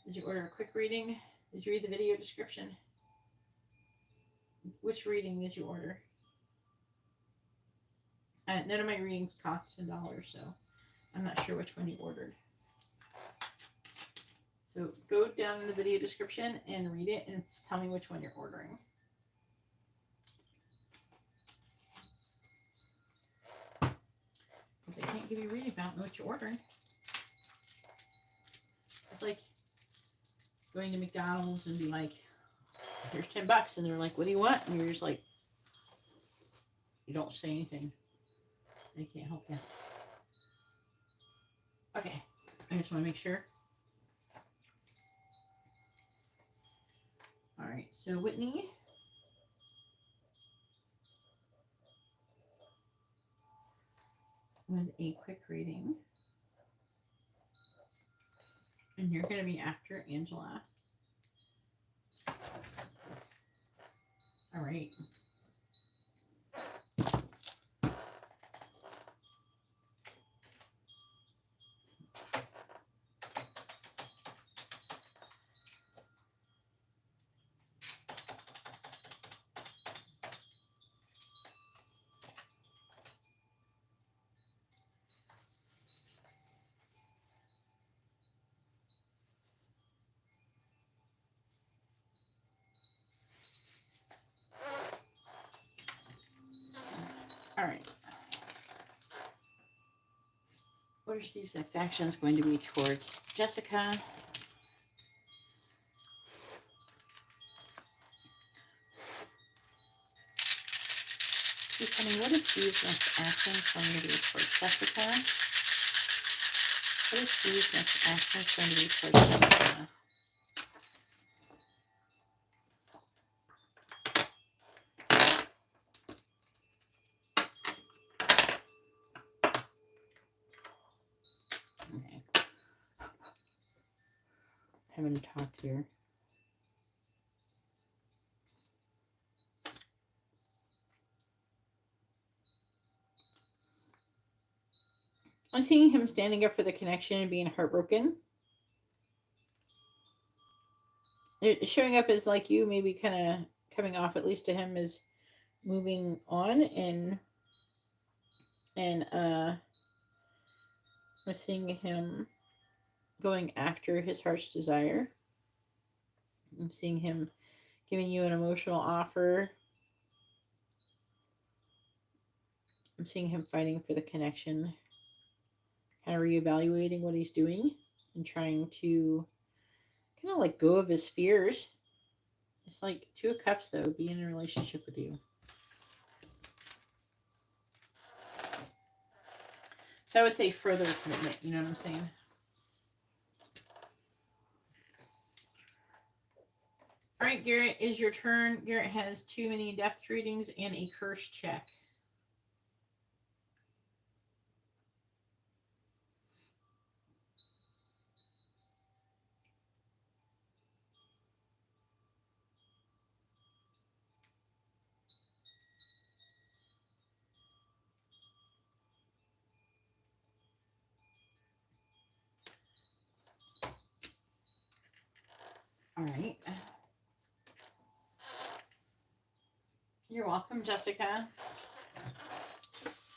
Did you order a quick reading? Did you read the video description? Which reading did you order? None of my readings cost $10, so I'm not sure which one you ordered. So go down in the video description and read it and tell me which one you're ordering. If they can't give you a reading about what you're ordering. It's like going to McDonald's and be like, here's $10. And they're like, what do you want? And you're just like, you don't say anything. They can't help you. Okay. I just want to make sure. All right. So Whitney. With a quick reading. And you're going to be after Angela. All right. are Steve's next actions going to be towards Jessica? Honey, what is Steve's next action going to be towards Jessica? What is Steve's next action going to be towards Jessica? Okay. Having to talk here. I'm seeing him standing up for the connection and being heartbroken. It's showing up as like you maybe kind of coming off, at least to him, as moving on, and I'm seeing him going after his heart's desire. I'm seeing him giving you an emotional offer. I'm seeing him fighting for the connection, kind of reevaluating what he's doing and trying to kind of let go of his fears. It's like Two of Cups, though, be in a relationship with you. So I would say further commitment, you know what I'm saying? All right, Garrett, is your turn. Garrett has too many death readings and a curse check. All right. You're welcome, Jessica.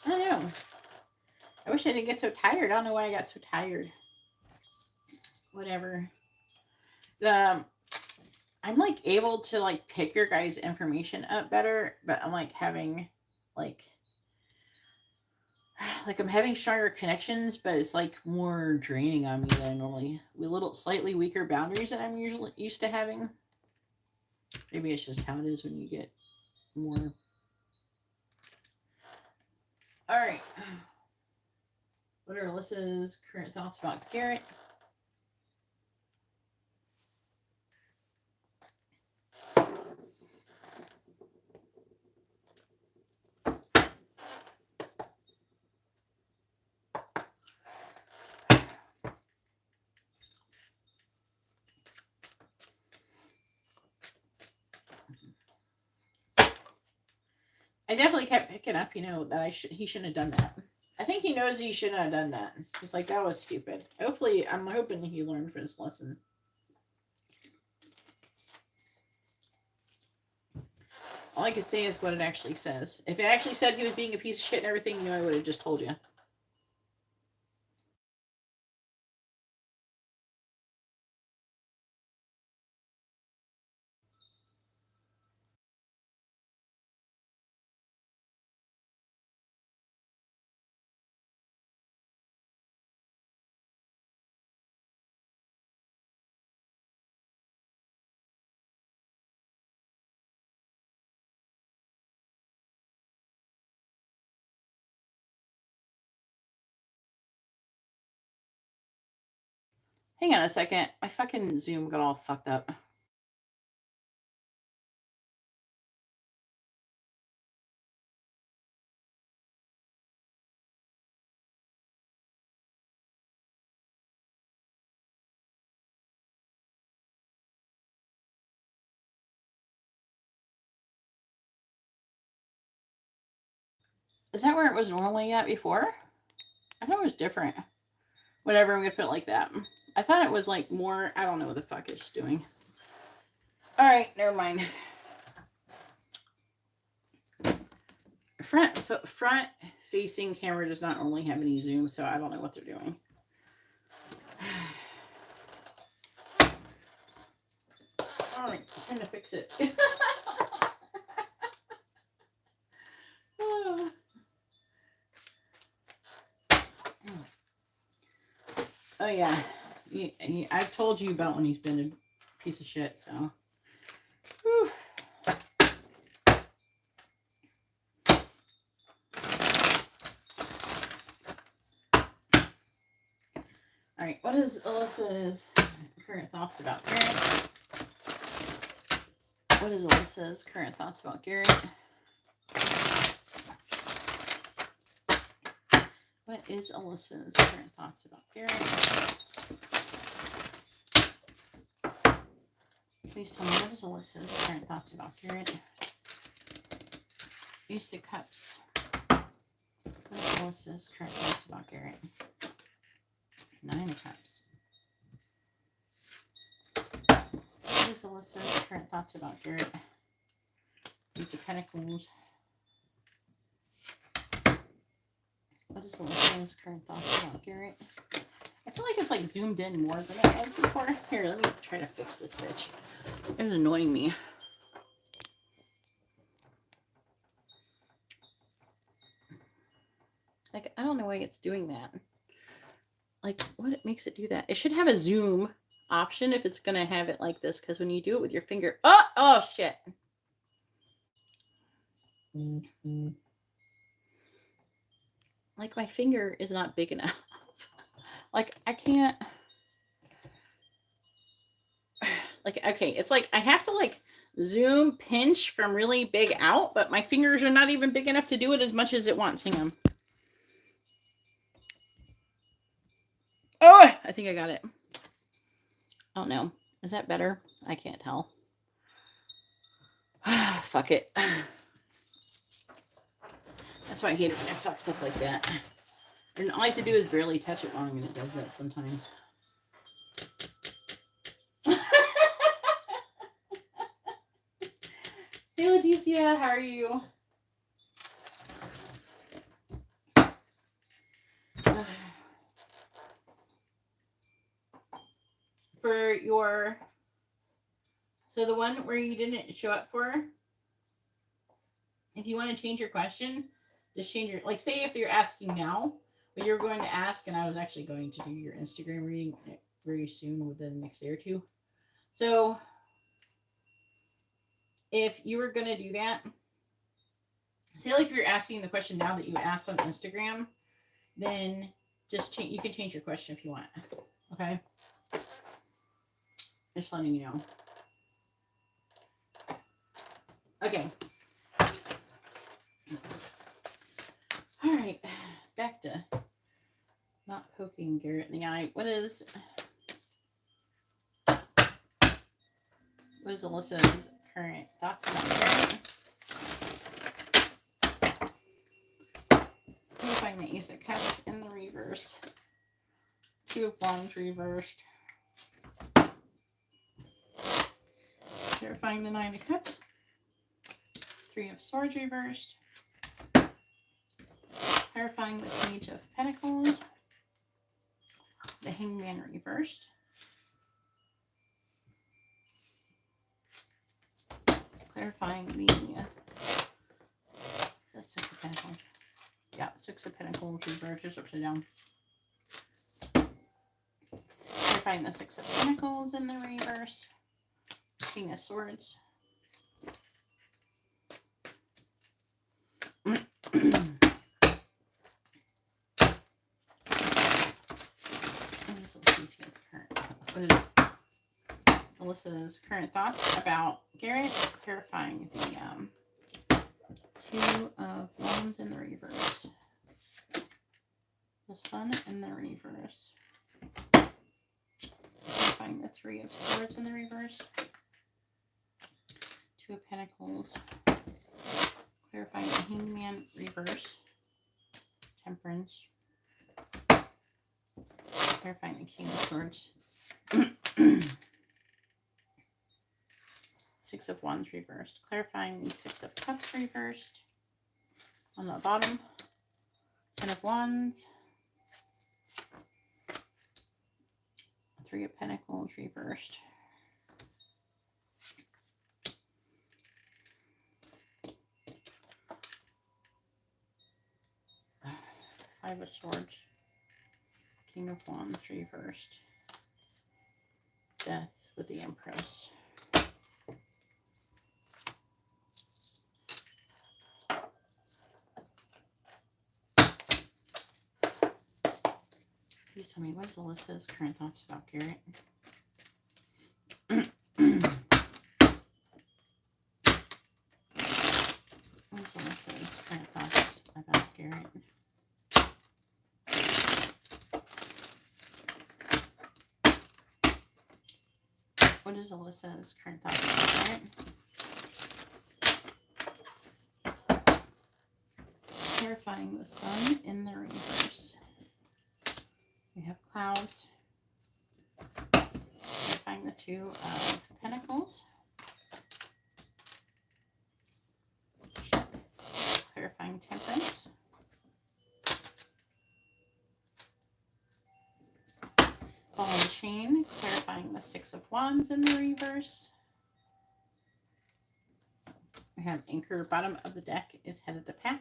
I don't know. I wish I didn't get so tired. I don't know why I got so tired. Whatever. I'm like able to like pick your guys' information up better, but I'm like having like I'm having stronger connections, but it's like more draining on me than I normally. With little slightly weaker boundaries than I'm usually used to having. Maybe it's just how it is when you get more. All right. What are Alyssa's current thoughts about Garrett? I definitely kept picking up, that he shouldn't have done that. I think he knows he shouldn't have done that. He's like, that was stupid. Hopefully, I'm hoping he learned from his lesson. All I can say is what it actually says. If it actually said he was being a piece of shit and everything, I would have just told you. Hang on a second. My fucking Zoom got all fucked up. Is that where it was normally at before? I thought it was different. Whatever, I'm going to put it like that. I thought it was like more, I don't know what the fuck it's doing. All right, never mind. Front facing camera does not only have any zoom, so I don't know what they're doing. All right, trying to fix it. Oh, yeah. I've told you about when he's been a piece of shit, so. Whew. All right, what is Alyssa's current thoughts about Garrett? What is Alyssa's current thoughts about Garrett? What is Alyssa's current thoughts about Garrett? Please tell me, what is Alyssa's current thoughts about Garrett? Ace of Cups. What is Alyssa's current thoughts about Garrett? 9 of Cups. What is Alyssa's current thoughts about Garrett? Page of Pentacles. What is Alyssa's current thoughts about Garrett? I feel like it's like zoomed in more than it was before. Here, let me try to fix this bitch. It was annoying me. Like, I don't know why it's doing that. Like, what makes it do that? It should have a zoom option if it's going to have it like this. Because when you do it with your finger... Oh, shit. Like, my finger is not big enough. Like, I can't... Like, okay, it's like I have to, like, zoom, pinch from really big out. But my fingers are not even big enough to do it as much as it wants. Hang on. Oh, I think I got it. I don't know. Is that better? I can't tell. Fuck it. That's why I hate it when it fucks up like that. And all I have to do is barely touch it wrong, and it does that sometimes. Hey, Leticia, how are you? For your... So the one where you didn't show up for, if you want to change your question, just change your... Like, say if you're asking now, but you're going to ask, and I was actually going to do your Instagram reading very soon, within the next day or two. So if you were going to do that, say like you're asking the question now that you asked on Instagram, then just change. You can change your question if you want. Okay? Just letting you know. Okay. All right. Back to not poking Garrett in the eye. What is Alyssa's current thoughts about Garrett? Let me find the Ace of Cups in the reverse. 2 of Wands reversed. Clarifying the 9 of Cups. 3 of Swords reversed. Clarifying the Page of Pentacles. The Hangman reversed. Clarifying the 6 of Pentacles. Yeah, 6 of Pentacles reversed, just upside down. Clarifying the 6 of Pentacles in the reverse. King of Swords. What is Alyssa's current thoughts about Garrett? Clarifying the 2 of Wands in the reverse. The Sun in the reverse. Clarifying the 3 of Swords in the reverse. 2 of Pentacles. Clarifying the Hangman reverse. Temperance. Clarifying the King of Swords. 6 of Wands reversed. Clarifying the 6 of Cups reversed. On the bottom. 10 of Wands. 3 of Pentacles reversed. 5 of Swords. King of Wands reversed. Death with the Empress. Please tell me, what is Alyssa's current thoughts about Garrett? What is Alyssa's current thoughts about Garrett? What is Alyssa's current thoughts about Garrett? Clarifying the Sun in the reverse. We have clouds. Clarifying the Two of Pentacles. Clarifying Temperance. Ball and Chain. Clarifying the Six of Wands in the reverse. We have Anchor. Bottom of the deck is Head of the Pack.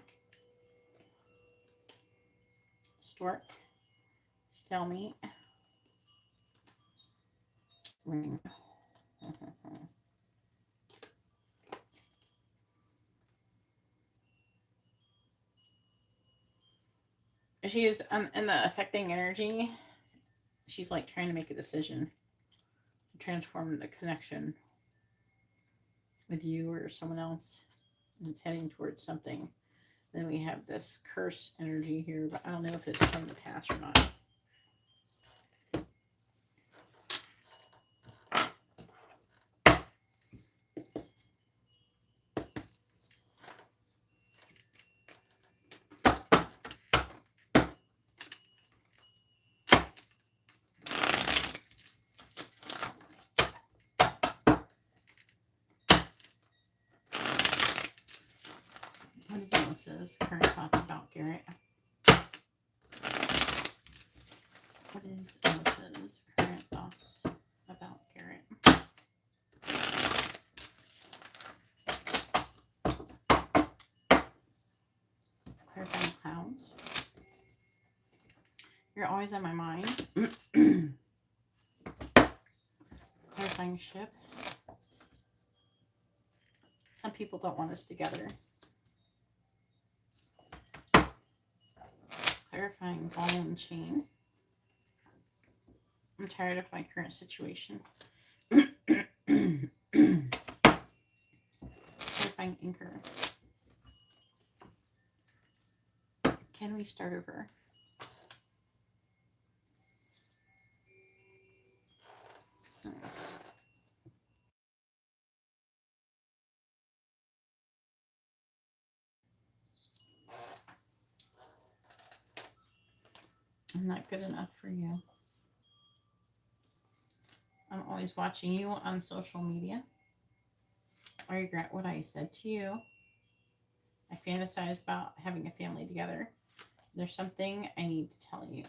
Stork. Stalemate. Ring. She's in the affecting energy. She's like trying to make a decision, transform the connection with you or someone else, and it's heading towards something. Then we have this curse energy here, but I don't know if it's from the past or not. What is Alyssa's current thoughts about Garrett? What is Alyssa's current thoughts about Garrett? Clarifying Clouds. You're always on my mind. Clarifying Ship. Some people don't want us together. Clarifying Ball and Chain. I'm tired of my current situation. Clarifying Anchor. Can we start over? I'm not good enough for you. I'm always watching you on social media. I regret what I said to you. I fantasize about having a family together. There's something I need to tell you.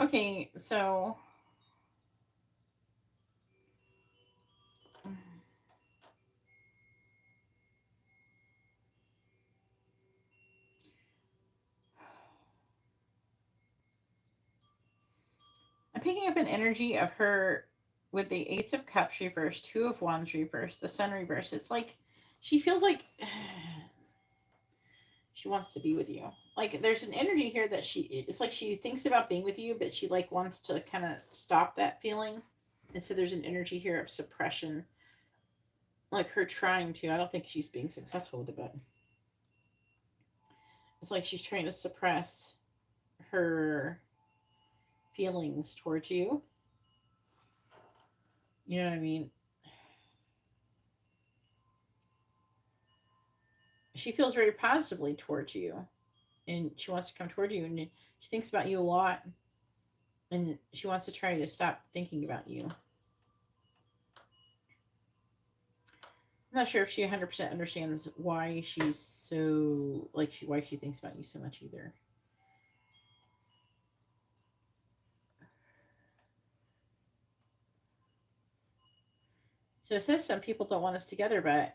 Okay, so I'm picking up an energy of her with the Ace of Cups reversed, Two of Wands reversed, the Sun reversed. It's like she feels like she wants to be with you. Like there's an energy here that it's like she thinks about being with you, but she like wants to kind of stop that feeling. And so there's an energy here of suppression, like her trying to. I don't think she's being successful with it, but it's like she's trying to suppress her feelings towards you. You know what I mean? She feels very positively towards you, and she wants to come towards you, and she thinks about you a lot, and she wants to try to stop thinking about you. I'm not sure if she 100% understands why she's so, like, why she thinks about you so much either. So it says some people don't want us together, but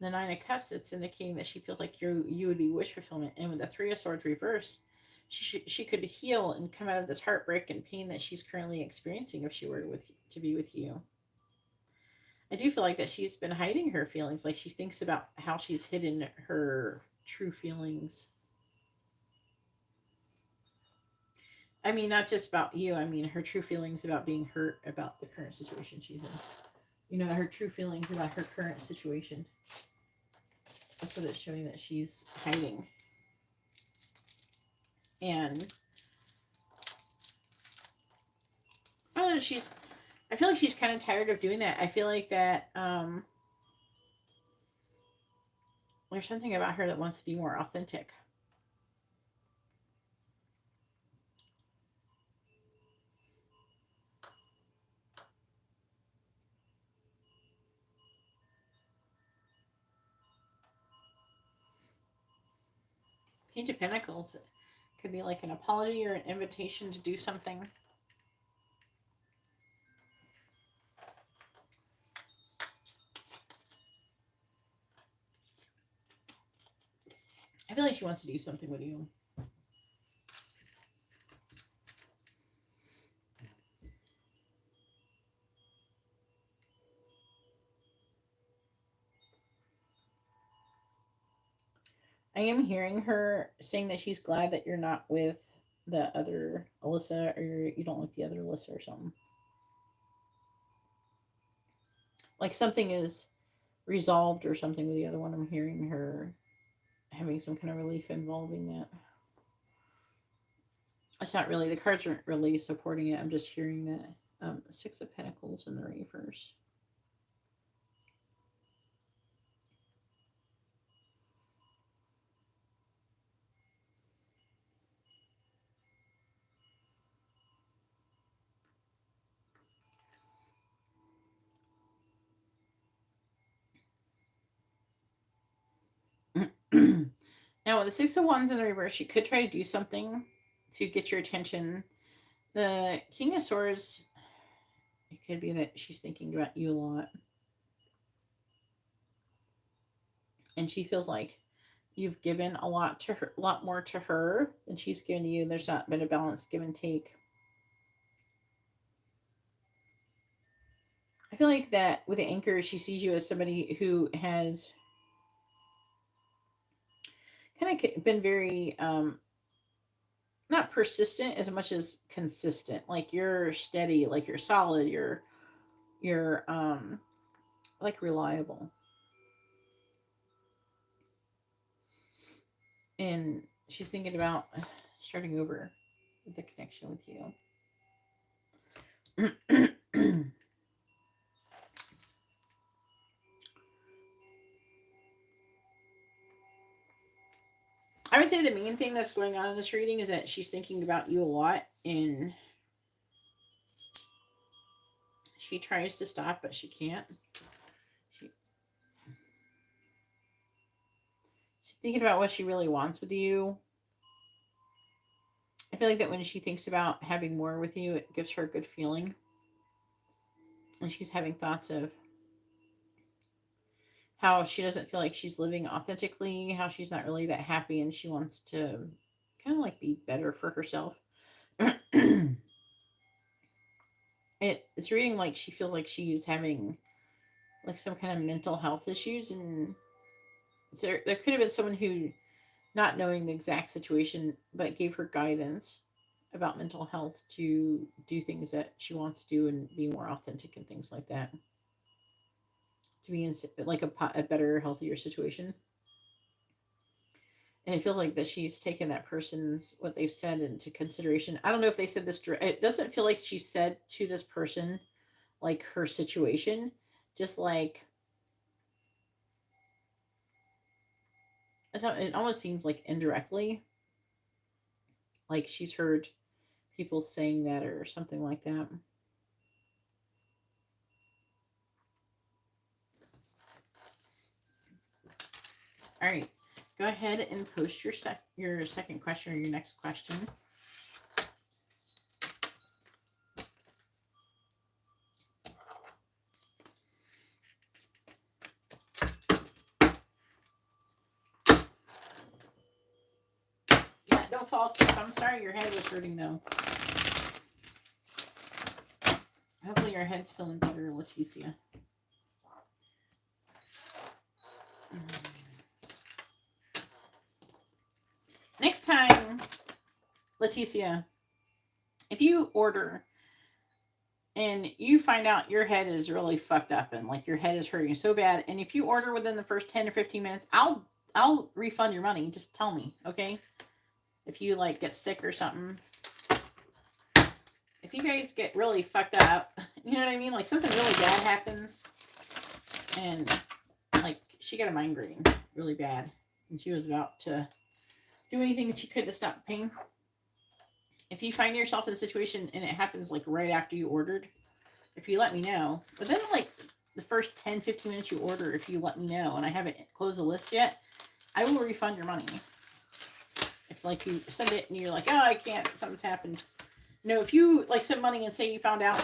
The Nine of Cups, it's indicating that she feels like you would be wish fulfillment. And with the Three of Swords reversed, she could heal and come out of this heartbreak and pain that she's currently experiencing if she were to be with you. I do feel like that she's been hiding her feelings. Like she thinks about how she's hidden her true feelings. I mean, not just about you. I mean, her true feelings about being hurt about the current situation she's in. You know, her true feelings about her current situation. That's what it's showing that she's hiding. And I don't know, I feel like she's kind of tired of doing that. I feel like that there's something about her that wants to be more authentic. Page of Pentacles. It could be like an apology or an invitation to do something. I feel like she wants to do something with you. I am hearing her saying that she's glad that you're not with the other Alyssa, or you don't like the other Alyssa or something. Like something is resolved or something with the other one. I'm hearing her having some kind of relief involving that. It's not really, the cards aren't really supporting it. I'm just hearing that. Six of Pentacles in the reverse. Now, with the Six of Wands in the reverse, she could try to do something to get your attention. The King of Swords, it could be that she's thinking about you a lot. And she feels like you've given a lot to her, a lot more to her than she's given you. There's not been a balanced give and take. I feel like that with the Anchor, she sees you as somebody who has kind of been very not persistent as much as consistent. Like you're steady, like you're solid, you're like reliable. And she's thinking about starting over with the connection with you. I would say the main thing that's going on in this reading is that she's thinking about you a lot, and she tries to stop, but she can't. She's thinking about what she really wants with you. I feel like that when she thinks about having more with you, it gives her a good feeling. And she's having thoughts of how she doesn't feel like she's living authentically, how she's not really that happy, and she wants to kind of like be better for herself. It's reading like she feels like she's having like some kind of mental health issues, and so there could have been someone who, not knowing the exact situation, but gave her guidance about mental health to do things that she wants to do and be more authentic and things like that, to be in like a better, healthier situation. And it feels like that she's taken that person's, what they've said, into consideration. I don't know if they said this, it doesn't feel like she said to this person like her situation, just like it almost seems like indirectly, like she's heard people saying that or something like that. All right, go ahead and post your second question or your next question. fall asleep. I'm sorry your head was hurting, though. Hopefully your head's feeling better, Leticia. Next time, Leticia, if you order and you find out your head is really fucked up and like your head is hurting so bad, and if you order within the first 10 or 15 minutes, I'll refund your money. Just tell me, okay? If you like get sick or something. If you guys get really fucked up, you know what I mean? Like something really bad happens and like she got a migraine really bad and she was about to do anything that she could to stop the pain. If you find yourself in a situation and it happens like right after you ordered, if you let me know, within like the first 10, 15 minutes you order, if you let me know and I haven't closed the list yet, I will refund your money. If like you send it and you're like, oh, I can't, something's happened. No, if you like send money and say you found out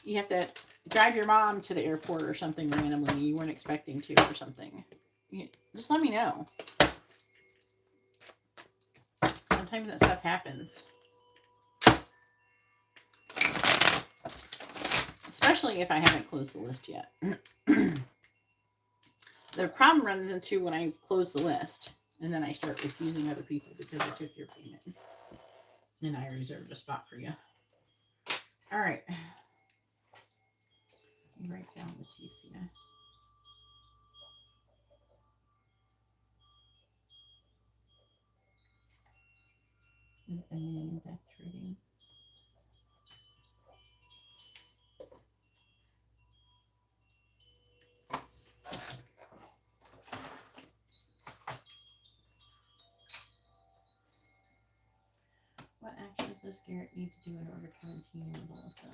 you have to drive your mom to the airport or something randomly you weren't expecting to or something, just let me know. Sometimes that stuff happens. Especially if I haven't closed the list yet. The problem runs into when I close the list and then I start refusing other people because I took your payment. And I reserved a spot for you. All right. Write down Leticia. And then death trading. What actions does Garrett need to do in order to continue with Melissa?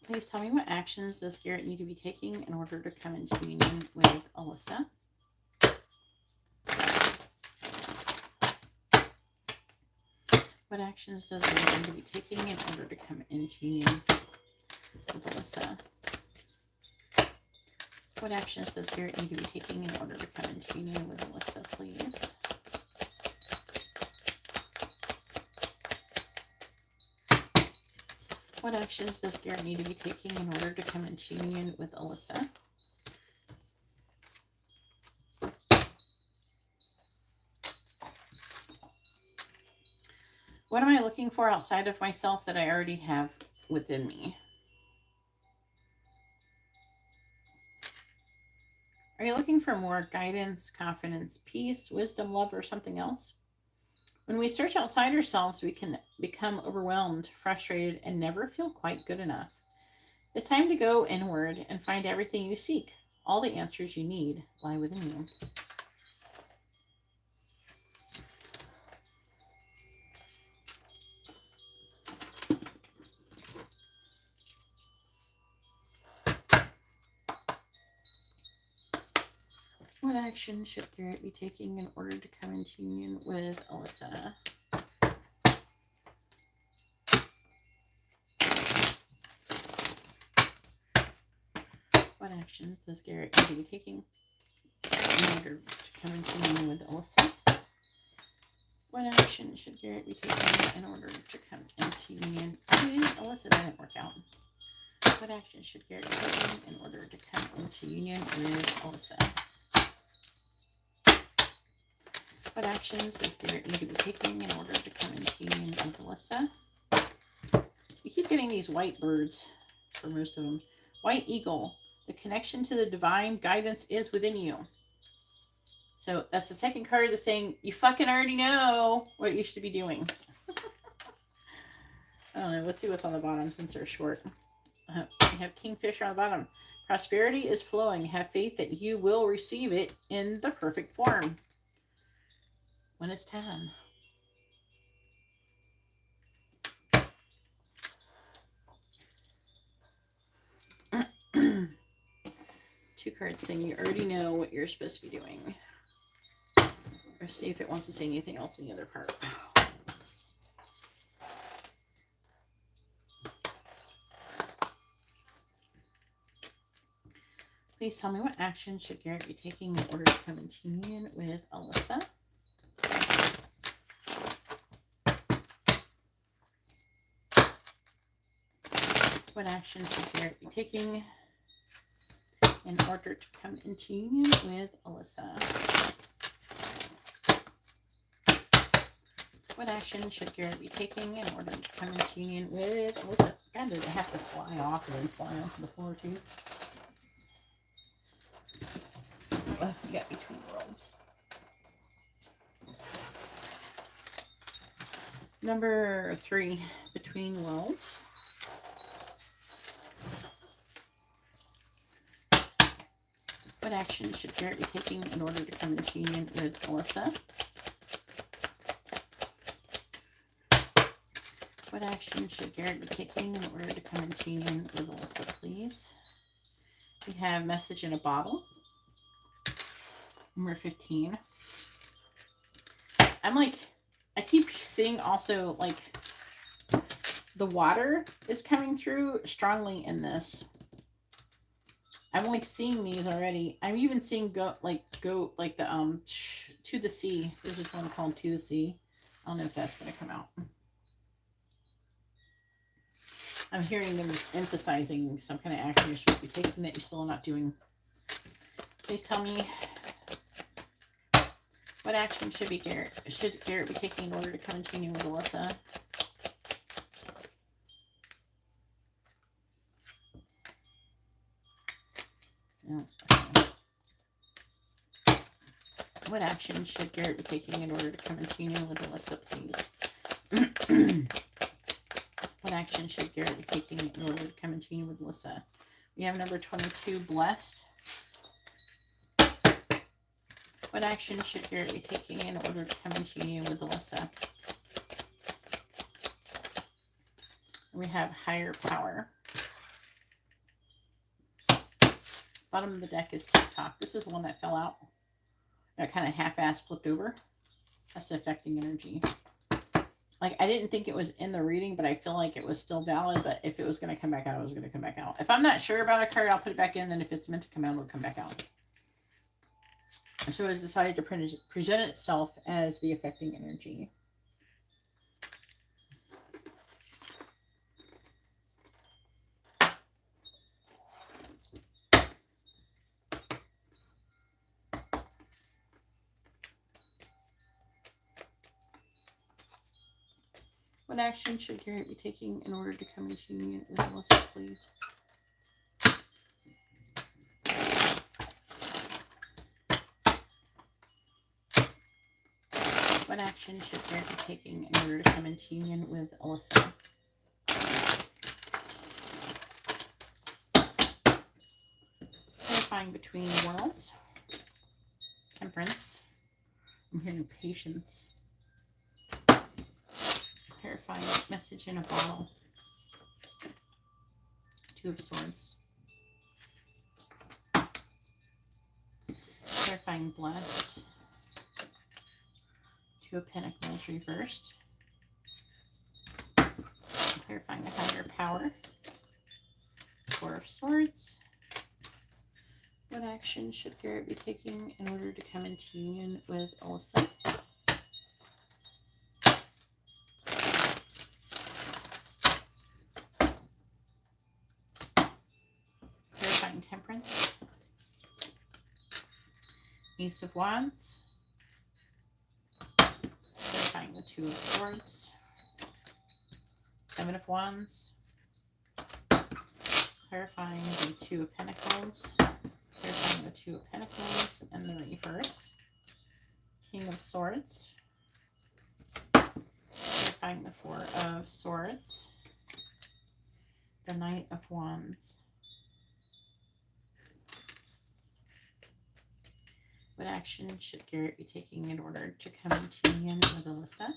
Please tell me what actions does Garrett need to be taking in order to come into union with Alyssa? What actions does Garrett need to be taking in order to come into union with Alyssa? What actions does Garrett need to be taking in order to come into union with Alyssa, please? What actions does Garrett need to be taking in order to come into union with Alyssa? What am I looking for outside of myself that I already have within me? Are you looking for more guidance, confidence, peace, wisdom, love, or something else? When we search outside ourselves, we can become overwhelmed, frustrated, and never feel quite good enough. It's time to go inward and find everything you seek. All the answers you need lie within you. What action should Garrett be taking in order to come into union with Alyssa? What actions does Garrett need to be taking in order to come into union with Alyssa? What action should Garrett be taking in order to come into union? Alyssa, that didn't work out. What action should Garrett be taking in order to come into union with Alyssa? What actions does Garrett need to be taking in order to come into union with Alyssa? You keep getting these white birds for most of them. White eagle. The connection to the divine guidance is within you. So that's the second card that's saying you fucking already know what you should be doing. I don't know. Let's see what's on the bottom since they're short. We have Kingfisher on the bottom. Prosperity is flowing. Have faith that you will receive it in the perfect form when it's time. Two cards saying you already know what you're supposed to be doing. Or see if it wants to say anything else in the other part. Please tell me what action should Garrett be taking in order to come into union with Alyssa? What action should Garrett be taking in order to come into union with Alyssa? What action should Garrett be taking in order to come into union with Alyssa? God, did it have to fly off and then fly onto the floor too? You got Between Worlds. Number 3, Between Worlds. What action should Garrett be taking in order to come into union with Alyssa? What action should Garrett be taking in order to come into union with Alyssa, please? We have Message in a Bottle. Number 15. I keep seeing also, like, the water is coming through strongly in this. I'm, like, seeing these already. I'm even seeing go like the, To the Sea. There's just one called To the Sea. I don't know if that's going to come out. I'm hearing them emphasizing some kind of action you're supposed to be taking that you're still not doing. Please tell me what action should Garrett be taking in order to come into union with Alyssa? No. Okay. What action should Garrett be taking in order to come into union with Alyssa, please? What action should Garrett be taking in order to come into union with Alyssa? We have number 22, Blessed. What action should Garrett be taking in order to come into union with Alyssa? We have Higher Power. Bottom of the deck is TikTok. This is the one that fell out. That kind of half-ass flipped over. That's affecting energy. Like, I didn't think it was in the reading, but I feel like it was still valid. But if it was going to come back out, it was going to come back out. If I'm not sure about a card, I'll put it back in. Then if it's meant to come out, it'll come back out. So it has decided to present itself as the affecting energy. What action should Garrett be taking in order to come into union with Alyssa, please? What action should Garrett be taking in order to come into union with Alyssa? Clarifying Between Worlds. Temperance. I'm hearing Patience. Clarifying Message in a Bottle. Two of Swords. Clarifying Blessed. Two of Pentacles reversed. Clarifying the Higher Power. Four of Swords. What action should Garrett be taking in order to come into union with Alyssa? Clarifying Temperance. Ace of Wands. Clarifying the Two of Swords. Seven of Wands. Clarifying the Two of Pentacles. Clarifying the Two of Pentacles and the reverse. King of Swords. Clarifying the Four of Swords. the Knight of Wands. What action should Garrett be taking in order to come into union with Alyssa?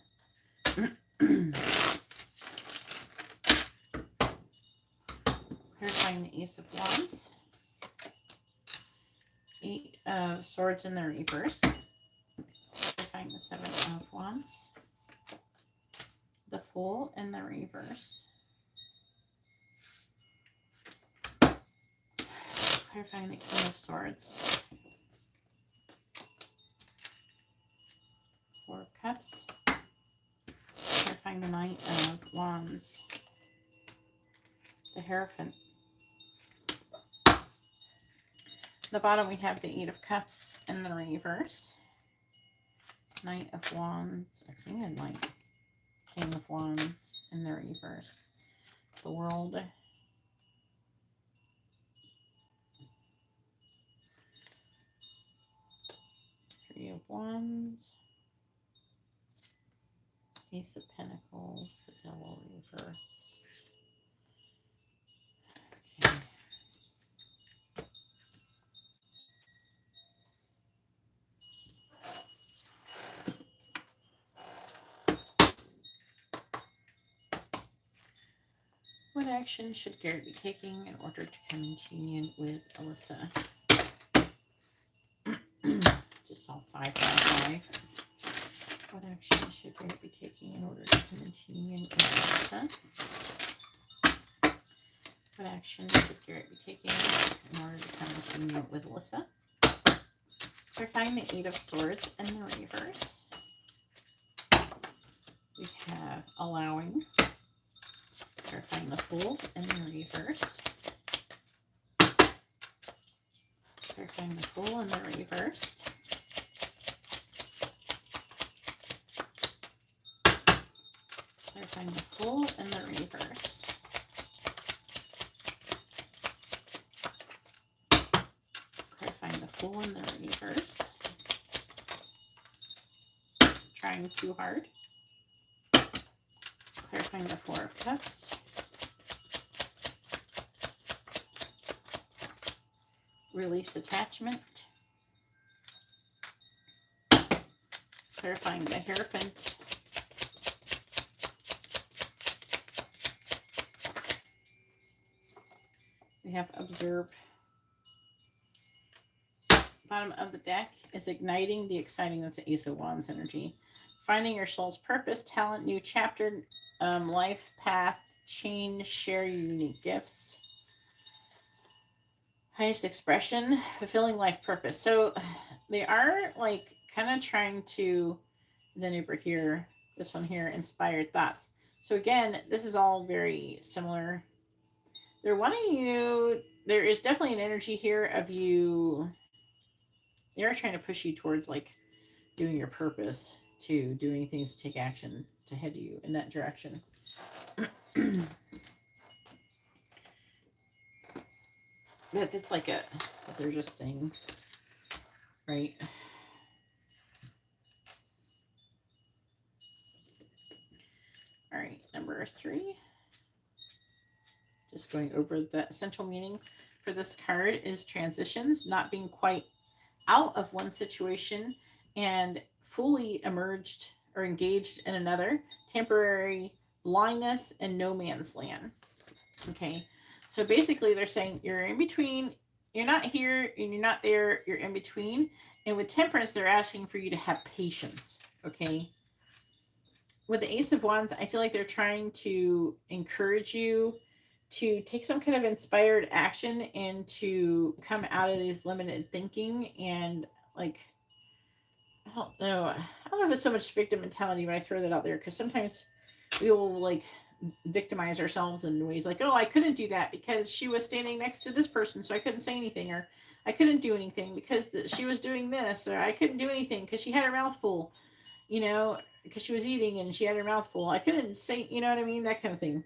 Clarifying the Ace of Wands. 8 of Swords in the reverse. Clarifying the 7 of Wands. The Fool in the reverse. Clarifying the King of Swords. 4 of Cups. Clarifying the Knight of Wands. The Hierophant. The bottom we have the 8 of Cups in the reverse. Knight of Wands. Or King and Knight. King of Wands in the reverse. The World. 3 of Wands. Ace of Pentacles. The Devil reversed. Okay. What action should Garrett be taking in order to come into union with Alyssa? Just all 5, 5, 5. What action should Garrett be taking in order to come into union with Alyssa? What action should Garrett be taking in order to come into union with Alyssa? Clarifying the 8 of Swords in the reverse. We have allowing. Clarifying the Fool in the reverse. Clarifying the Fool in the reverse. Clarifying the Fool in the reverse. Clarifying the Fool in the reverse. Trying too hard. Clarifying the 4 of Cups. Release attachment. Clarifying the Hierophant. We have observe. Bottom of the deck is igniting the exciting. That's the Ace of Wands energy. Finding your soul's purpose, talent, new chapter, life path, change, share your unique gifts. Highest expression, fulfilling life purpose. So they are like kind of trying to, then over here, this one here, inspired thoughts. So again, this is all very similar. They're wanting you, there is definitely an energy here of you, they're trying to push you towards like doing your purpose, to doing things to take action to head you in that direction. But it's like what they're just saying, right? All right, number 3. Just going over the essential meaning for this card is transitions, not being quite out of one situation and fully emerged or engaged in another, temporary blindness and no man's land. Okay. So basically they're saying you're in between, you're not here and you're not there, you're in between. And with temperance, they're asking for you to have patience. Okay. With the Ace of Wands, I feel like they're trying to encourage you to take some kind of inspired action and to come out of these limited thinking and like, I don't know if it's so much victim mentality when I throw that out there, because sometimes we will like victimize ourselves in ways like, oh, I couldn't do that because she was standing next to this person, so I couldn't say anything, or I couldn't do anything because she was doing this, or I couldn't do anything because she had her mouth full, you know, because she was eating and she had her mouth full. I couldn't say, you know what I mean? That kind of thing.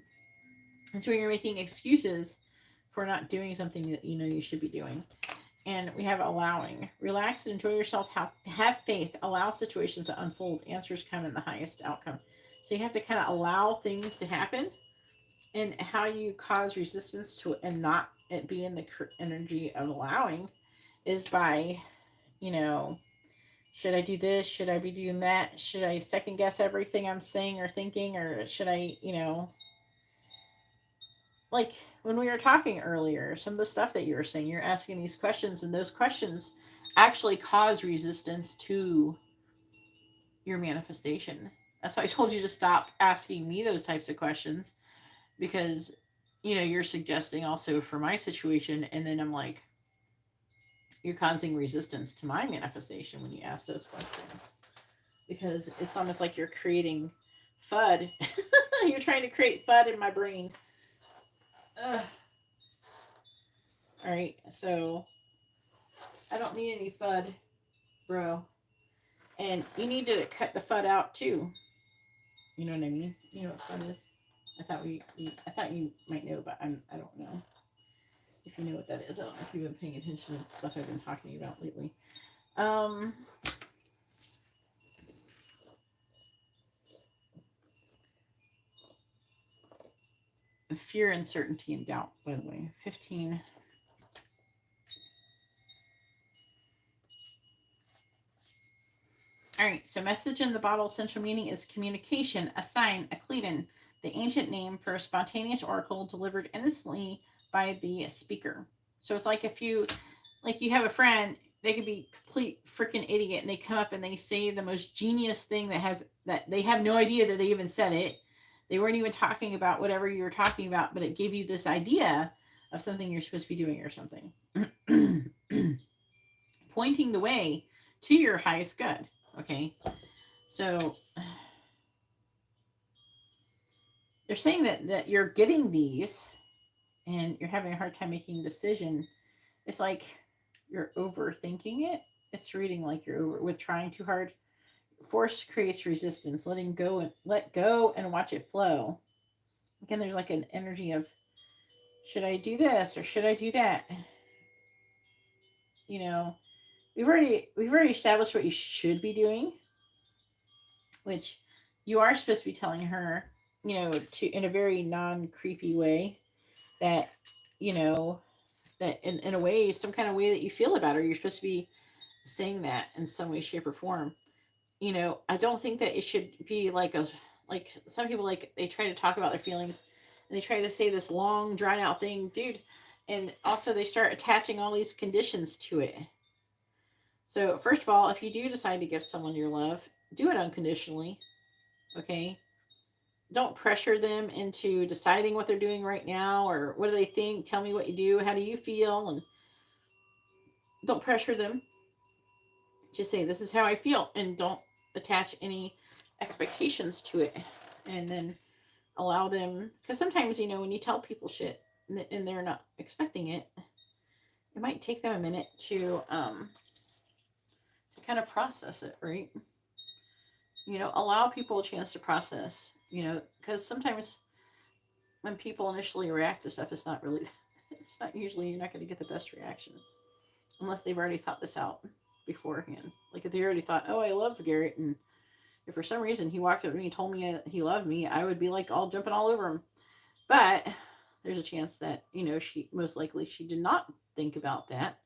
That's where you're making excuses for not doing something that you know you should be doing. And we have allowing. Relax and enjoy yourself. Have faith. Allow situations to unfold. Answers come in the highest outcome. So you have to kind of allow things to happen And how you cause resistance to it and not it be in the energy of allowing is by, you know, should I do this? Should I be doing that? Should I second guess everything I'm saying or thinking? Or should I, you know, like when we were talking earlier, some of the stuff that you were saying, you're asking these questions, and those questions actually cause resistance to your manifestation. That's why I told you to stop asking me those types of questions, because, you know, you're suggesting also for my situation, and then I'm like, you're causing resistance to my manifestation when you ask those questions, because it's almost like you're creating FUD. You're trying to create FUD in my brain. Ugh. All right, so I don't need any FUD, bro. And you need to cut the FUD out too. You know what I mean? You know what FUD is? I thought you might know, but I don't know if you know what that is. I don't know if you've been paying attention to the stuff I've been talking about lately. Fear, uncertainty, and doubt, by the way. 15. All right, so message in the bottle essential meaning is communication, a sign, a cleton, the ancient name for a spontaneous oracle delivered innocently by the speaker. So it's like if you, like you have a friend, they could be complete freaking idiot, and they come up and they say the most genius thing that they have no idea that they even said it. They weren't even talking about whatever you were talking about, but it gave you this idea of something you're supposed to be doing or something. Pointing the way to your highest good. Okay. So they're saying that you're getting these and you're having a hard time making a decision. It's like you're overthinking it. It's reading like you're over with trying too hard. Force creates resistance. Letting go and let go and watch it flow. Again, there's like an energy of, should I do this or should I do that? You know, we've already established what you should be doing, which you are supposed to be telling her, you know, to in a very non-creepy way, that, you know, that in a way, some kind of way that you feel about her, you're supposed to be saying that in some way, shape, or form. You know, I don't think that it should be like some people, like, they try to talk about their feelings and they try to say this long drawn out thing, dude, and also they start attaching all these conditions to it. So first of all, if you do decide to give someone your love, do it unconditionally. Okay, don't pressure them into deciding what they're doing right now, or what do they think, tell me what you do, how do you feel, and don't pressure them. Just say, this is how I feel, and don't attach any expectations to it. And then allow them, because sometimes, you know, when you tell people shit and they're not expecting it, it might take them a minute to kind of process it, right? You know, allow people a chance to process, you know, because sometimes when people initially react to stuff, it's not usually, you're not going to get the best reaction unless they've already thought this out beforehand. Like if they already thought, oh, I love Garrett, and if for some reason he walked up to me and told me he loved me, I would be like all jumping all over him. But there's a chance that, you know, she did not think about that,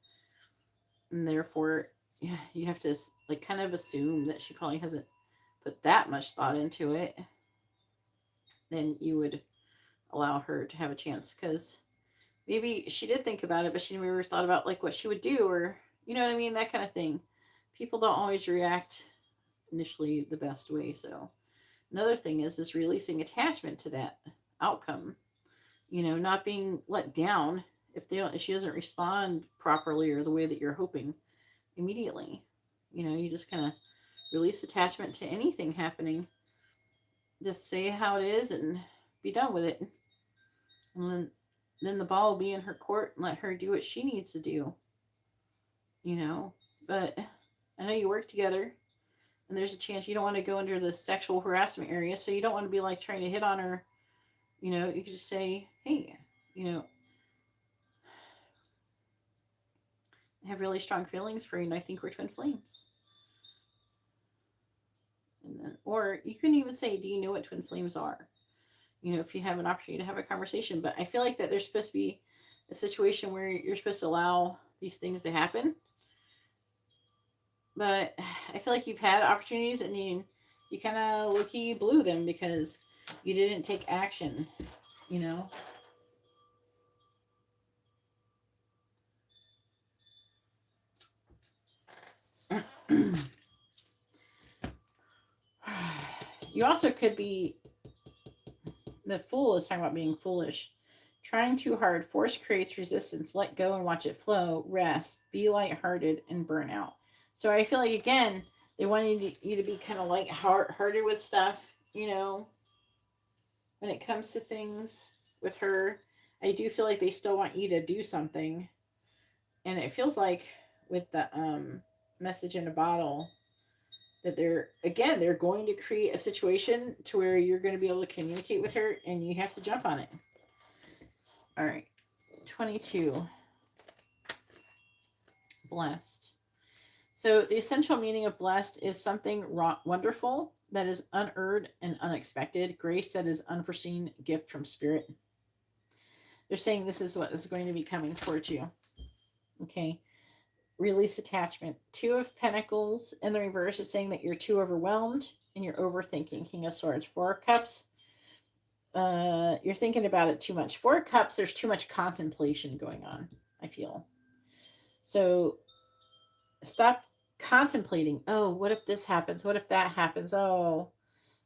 and therefore, yeah, you have to like kind of assume that she probably hasn't put that much thought into it. Then you would allow her to have a chance, because maybe she did think about it, but she never thought about like what she would do, or, you know what I mean, that kind of thing. People don't always react initially the best way. So another thing is releasing attachment to that outcome. You know, not being let down if she doesn't respond properly or the way that you're hoping immediately. You know, you just kind of release attachment to anything happening. Just say how it is and be done with it. And then the ball will be in her court, and let her do what she needs to do. You know, but I know you work together, and there's a chance you don't want to go into the sexual harassment area, so you don't want to be like trying to hit on her. You know, you could just say, hey, you know, I have really strong feelings for you, and I think we're twin flames. And then, or you can even say, do you know what twin flames are? you know, if you have an opportunity to have a conversation. But I feel like that there's supposed to be a situation where you're supposed to allow these things to happen. But I feel like you've had opportunities and you kind of low-key blew them because you didn't take action, you know. You also could be, the Fool is talking about being foolish. Trying too hard. Force creates resistance. Let go and watch it flow. Rest. Be lighthearted and burn out. So I feel like, again, they want you to be kind of lighthearted with stuff, you know, when it comes to things with her. I do feel like they still want you to do something. And it feels like with the message in a bottle, that they're going to create a situation to where you're going to be able to communicate with her and you have to jump on it. All right. 22. Blessed. So the essential meaning of blessed is something wonderful that is unearned and unexpected. Grace that is unforeseen, gift from spirit. They're saying this is what is going to be coming towards you. Okay. Release attachment. 2 of Pentacles in the reverse is saying that you're too overwhelmed and you're overthinking. King of Swords. 4 of Cups. You're thinking about it too much. 4 of Cups, there's too much contemplation going on, I feel. So stop contemplating. Oh, what if this happens? What if that happens? Oh,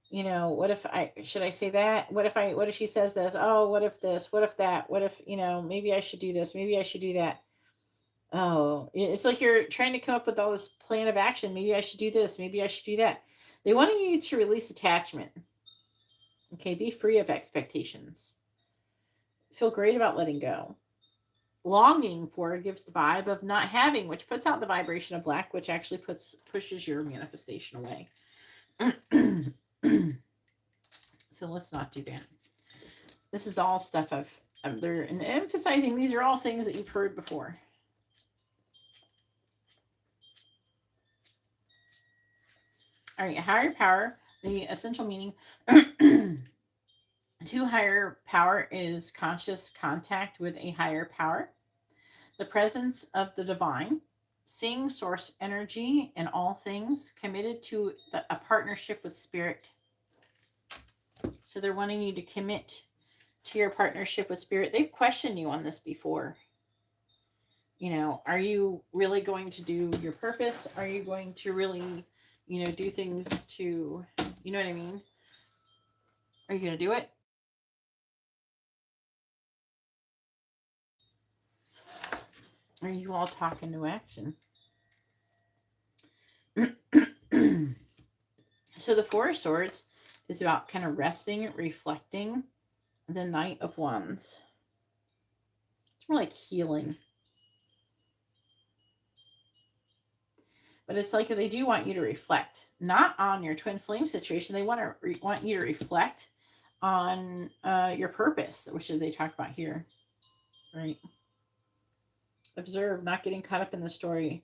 you know, what if should I say that? What if she says this? Oh, what if this? What if that? What if, you know, maybe I should do this. Maybe I should do that. Oh, it's like you're trying to come up with all this plan of action. Maybe I should do this. Maybe I should do that. They want you to release attachment. Okay, be free of expectations. Feel great about letting go. Longing for gives the vibe of not having, which puts out the vibration of lack, which actually pushes your manifestation away. So let's not do that. This is all stuff they're emphasizing. These are all things that you've heard before. All right, higher power, the essential meaning to higher power is conscious contact with a higher power, the presence of the divine, seeing source energy in all things, committed to a partnership with spirit. So they're wanting you to commit to your partnership with spirit. They've questioned you on this before. You know, are you really going to do your purpose? Are you going to really, you know, do things to, you know what I mean? Are you going to do it? Are you all talking to action? So the 4 of Swords is about kind of resting, reflecting. The Knight of Wands. It's more like healing. But it's like they do want you to reflect, not on your twin flame situation. They want you to reflect on your purpose, which they talk about here, right? Observe, not getting caught up in the story.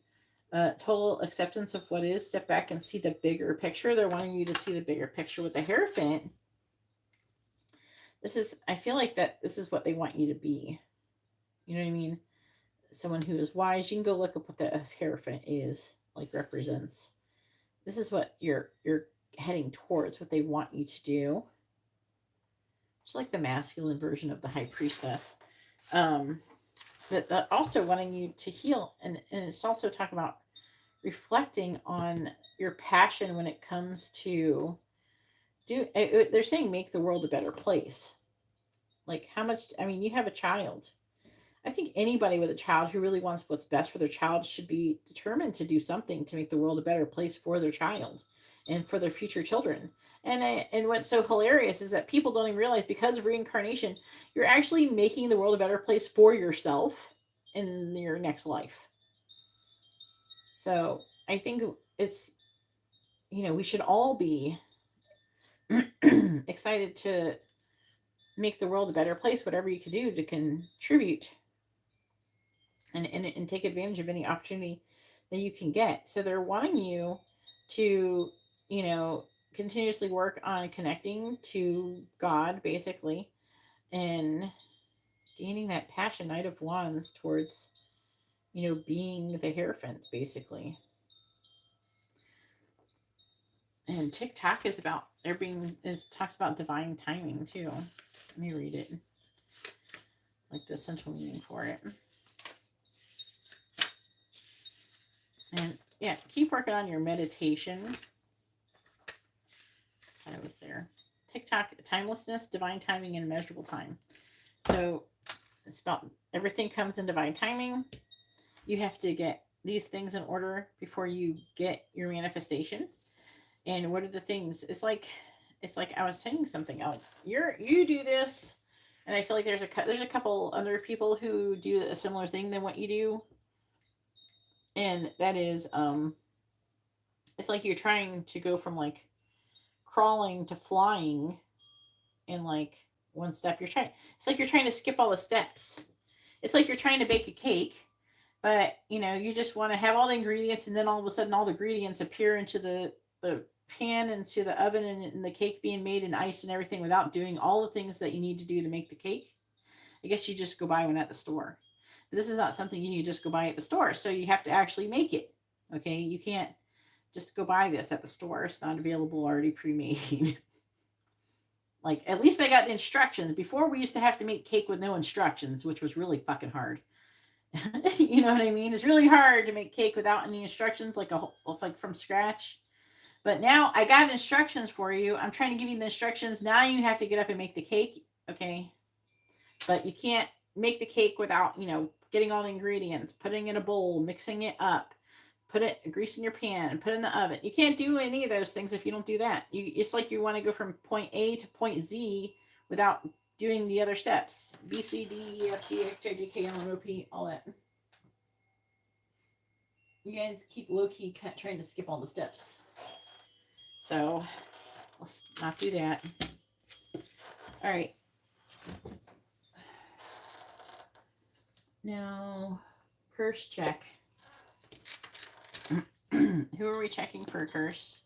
Total acceptance of what is. Step back and see the bigger picture. They're wanting you to see the bigger picture with the Hierophant. I feel like that this is what they want you to be. You know what I mean? Someone who is wise. You can go look up what the Hierophant is, like, represents. This is what you're heading towards, what they want you to do. It's like the masculine version of the High Priestess. But also wanting you to heal. And it's also talking about reflecting on your passion when it comes to they're saying make the world a better place. Like, how much, I mean, you have a child. I think anybody with a child who really wants what's best for their child should be determined to do something to make the world a better place for their child and for their future children. And what's so hilarious is that people don't even realize, because of reincarnation, you're actually making the world a better place for yourself in your next life. So I think it's, you know, we should all be excited to make the world a better place, whatever you can do to contribute and take advantage of any opportunity that you can get. So they're wanting you to, you know, continuously work on connecting to God, basically, and gaining that passion, Knight of Wands, towards, you know, being the Hierophant, basically. And TikTok is about talks about divine timing too. Let me read it, like the essential meaning for it. And yeah, keep working on your meditation. I was there. TikTok, timelessness, divine timing, and immeasurable time. So it's about everything comes in divine timing. You have to get these things in order before you get your manifestation. And what are the things? It's like I was saying something else. You do this, and I feel like there's a couple other people who do a similar thing than what you do. And that is it's like you're trying to go from like crawling to flying in like one step. It's like you're trying to skip all the steps. It's like you're trying to bake a cake, but you know, you just want to have all the ingredients, and then all of a sudden all the ingredients appear into the pan, into the oven, and the cake being made and ice and everything without doing all the things that you need to do to make the cake. I guess you just go buy one at the store. But this is not something you can just go buy at the store, so you have to actually make it. Okay, you can't just go buy this at the store. It's not available already pre-made. Like, at least I got the instructions. Before, we used to have to make cake with no instructions, which was really fucking hard. You know what I mean? It's really hard to make cake without any instructions, like from scratch. But now I got instructions for you. I'm trying to give you the instructions. Now you have to get up and make the cake. Okay. But you can't make the cake without, you know, getting all the ingredients, putting it in a bowl, mixing it up, greasing your pan, and put it in the oven. You can't do any of those things if you don't do that. It's like you want to go from point A to point Z without doing the other steps. B, C, D, E, F, G, H, I, J, K, L, M, O, P, all that. You guys keep low-key trying to skip all the steps. So, let's not do that. All right. Now, curse check. Who are we checking for a curse?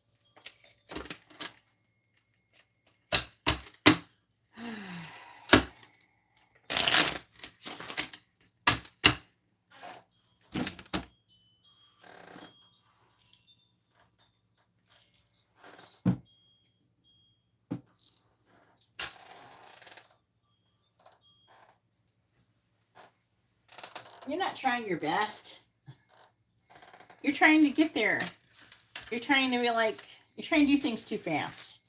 You're not trying your best. You're trying to get there. You're trying to you're trying to do things too fast.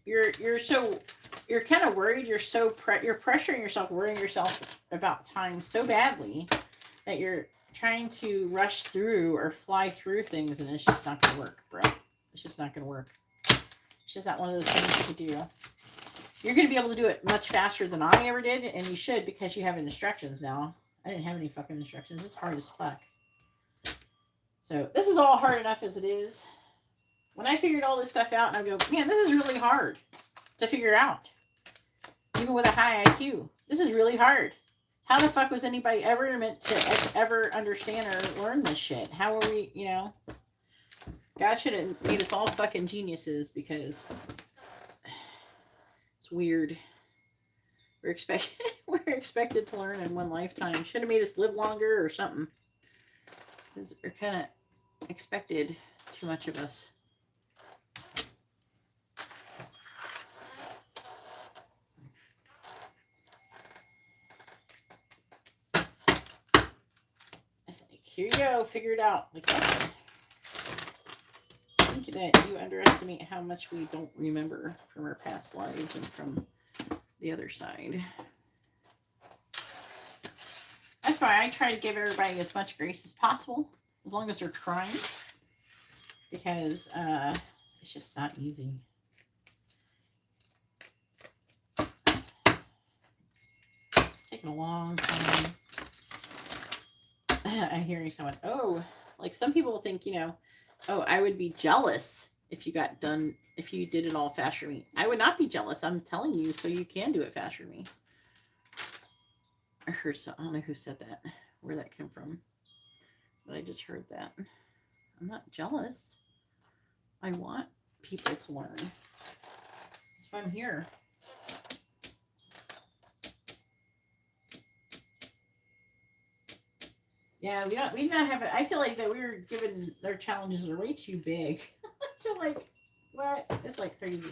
You're kind of worried. You're pressuring yourself, worrying yourself about time so badly that you're trying to rush through or fly through things, and it's just not going to work, bro. It's just not going to work. It's just not one of those things you could do. You're going to be able to do it much faster than I ever did, and you should, because you have instructions now. I didn't have any fucking instructions. It's hard as fuck. So this is all hard enough as it is. When I figured all this stuff out, and I go, man, this is really hard to figure out. Even with a high IQ. This is really hard. How the fuck was anybody ever meant to ever understand or learn this shit? How are we, you know? God should have made us all fucking geniuses, because it's weird. We're expected to learn in one lifetime. Should have made us live longer or something. We're kind of expected too much of us. It's like, here you go, figure it out. Like that. I think that you underestimate how much we don't remember from our past lives and from the other side. That's why I try to give everybody as much grace as possible, as long as they're trying, because it's just not easy. It's taking a long time. I'm hearing someone, oh, like some people think, you know, oh, I would be jealous if you did it all faster than me. I would not be jealous. I'm telling you, so you can do it faster than me. I don't know who said that, where that came from, but I just heard that. I'm not jealous. I want people to learn. That's why I'm here. Yeah, we did not have it. I feel like that we were given their challenges are way too big to like, what? It's like crazy.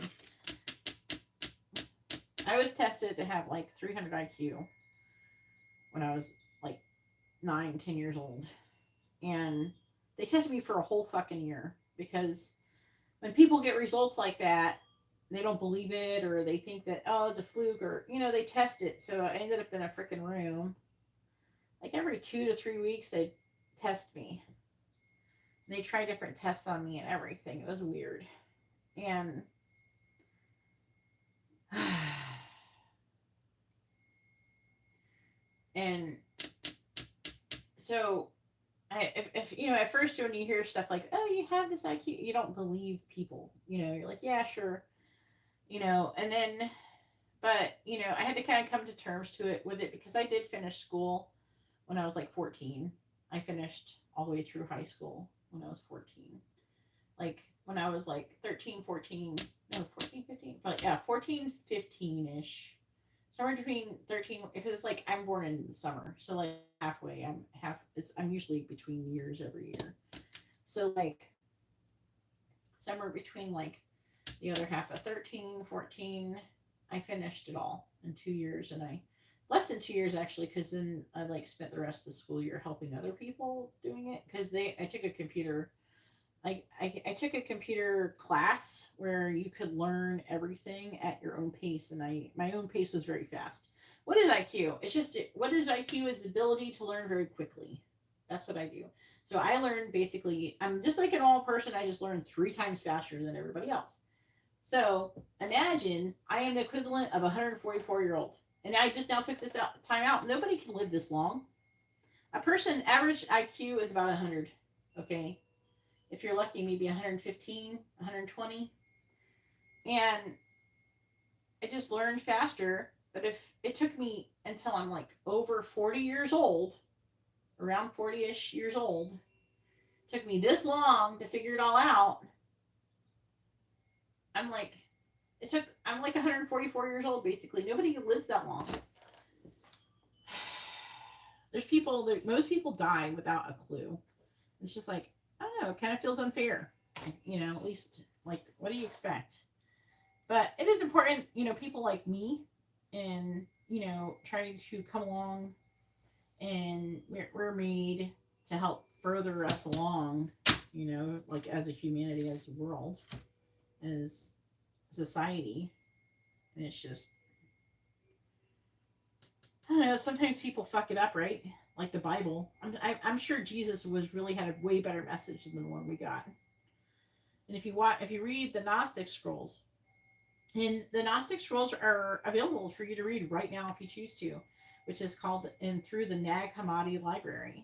I was tested to have like 300 IQ when I was like 9, 10 years old. And they tested me for a whole fucking year because when people get results like that, they don't believe it or they think that, oh, it's a fluke or, you know, they test it. So I ended up in a freaking room. Like every 2 to 3 weeks, they'd test me. They try different tests on me and everything. It was weird. And and so if you know, at first when you hear stuff like, oh, you have this IQ, you don't believe people. You know, you're like, yeah, sure. You know, and then, but, you know, I had to kind of come to terms with it because I did finish school when I was like 14. I finished all the way through high school when I was 14. Like when I was like 13, 14, no, 14, 15, but yeah, 14, 15-ish. Somewhere between 13, because it's like I'm born in summer. So like halfway, I'm usually between years every year. So like somewhere between like the other half of 13, 14, I finished it all in 2 years. And less than 2 years actually, because then I like spent the rest of the school year helping other people doing it. Because I took a computer, I took a computer class where you could learn everything at your own pace. And my own pace was very fast. What is IQ? It's just, what is IQ is the ability to learn very quickly. That's what I do. So I learned basically, I'm just like an normal person. I just learned 3 times faster than everybody else. So imagine I am the equivalent of a 144-year-old. And I just now took this time out. Nobody can live this long. A person, average IQ is about 100. Okay. If you're lucky, maybe 115, 120. And I just learned faster. But if it took me until I'm like over 40 years old, around 40-ish years old, it took me this long to figure it all out. I'm like 144 years old, basically. Nobody lives that long. There's people, most people die without a clue. It's just like, I don't know, it kind of feels unfair. You know, at least, like, what do you expect? But it is important, you know, people like me and, you know, trying to come along, and we're made to help further us along, you know, like as a humanity, as a world, as society. And it's just, I don't know, sometimes people fuck it up, right? Like the Bible. I'm sure Jesus had a way better message than the one we got. And if you read the Gnostic scrolls, and the Gnostic scrolls are available for you to read right now if you choose to, which is called through the Nag Hammadi Library.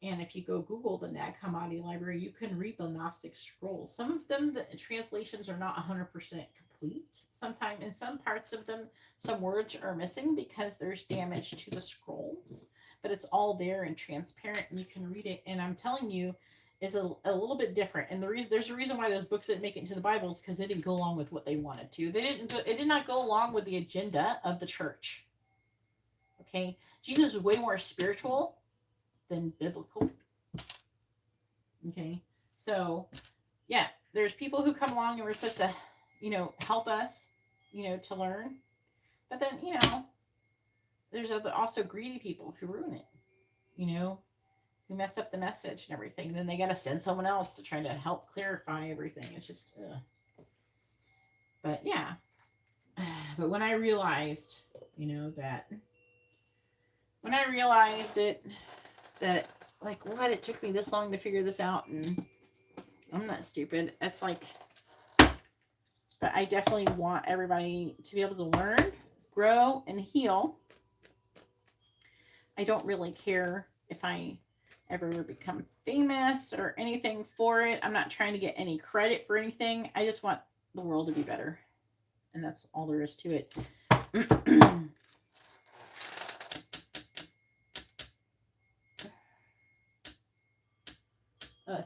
And if you go Google the Nag Hammadi Library, you can read the Gnostic scrolls. Some of them, the translations are not 100% complete. Sometimes in some parts of them, some words are missing because there's damage to the scrolls. But it's all there and transparent, and you can read it. And I'm telling you, it's a little bit different. And there's a reason why those books didn't make it into the Bible is because they didn't go along with what they wanted to. It did not go along with the agenda of the church. Okay, Jesus is way more spiritual than biblical. Okay, so yeah, there's people who come along and we're supposed to, you know, help us, you know, to learn. But then, you know, there's also greedy people who ruin it, you know, who mess up the message and everything. Then they got to send someone else to try to help clarify everything. It's just, but yeah. But when I realized, you know, that like, what, it took me this long to figure this out, and I'm not stupid. It's like, but I definitely want everybody to be able to learn, grow, and heal. I don't really care if I ever become famous or anything for it. I'm not trying to get any credit for anything. I just want the world to be better. And that's all there is to it.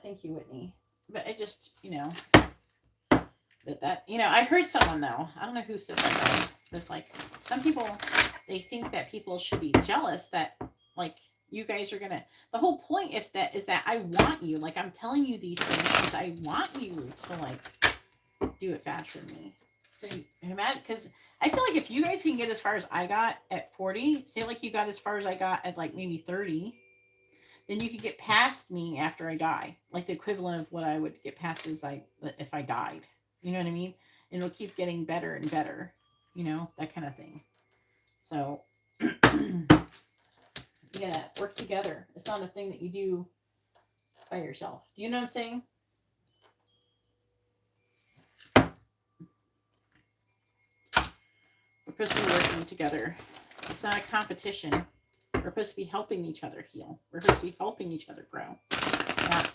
Thank you, Whitney. But I just, you know, but that, you know, I heard someone though, I don't know who said that, but it's like, some people, they think that people should be jealous that, like, you guys are gonna, the whole point if that is that I want you, like, I'm telling you these things because I want you to, like, do it faster than me. So you imagine, because I feel like if you guys can get as far as I got at 40, say like you got as far as I got at like maybe 30, then you could get past me after I die, like the equivalent of what I would get past is if I died. You know what I mean? And it'll keep getting better and better, you know, that kind of thing. So you gotta work together. It's not a thing that you do by yourself. Do you know what I'm saying? We're supposed to be working together. It's not a competition. We're supposed to be helping each other heal. We're supposed to be helping each other grow. Not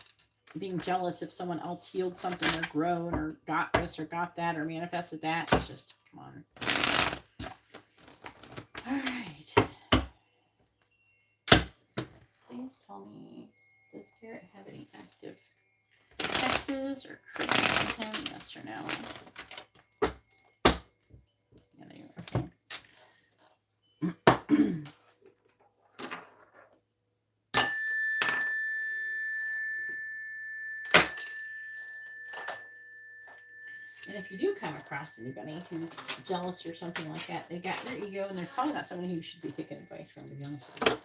being jealous if someone else healed something or grown or got this or got that or manifested that. It's just, come on. All right. Please tell me, does Garrett have any active hexes or crystals on him? Yes or no? Yeah, they are. Okay. And if you do come across anybody who's jealous or something like that, they got their ego, and they're probably not someone who you should be taking advice from, to be honest with you.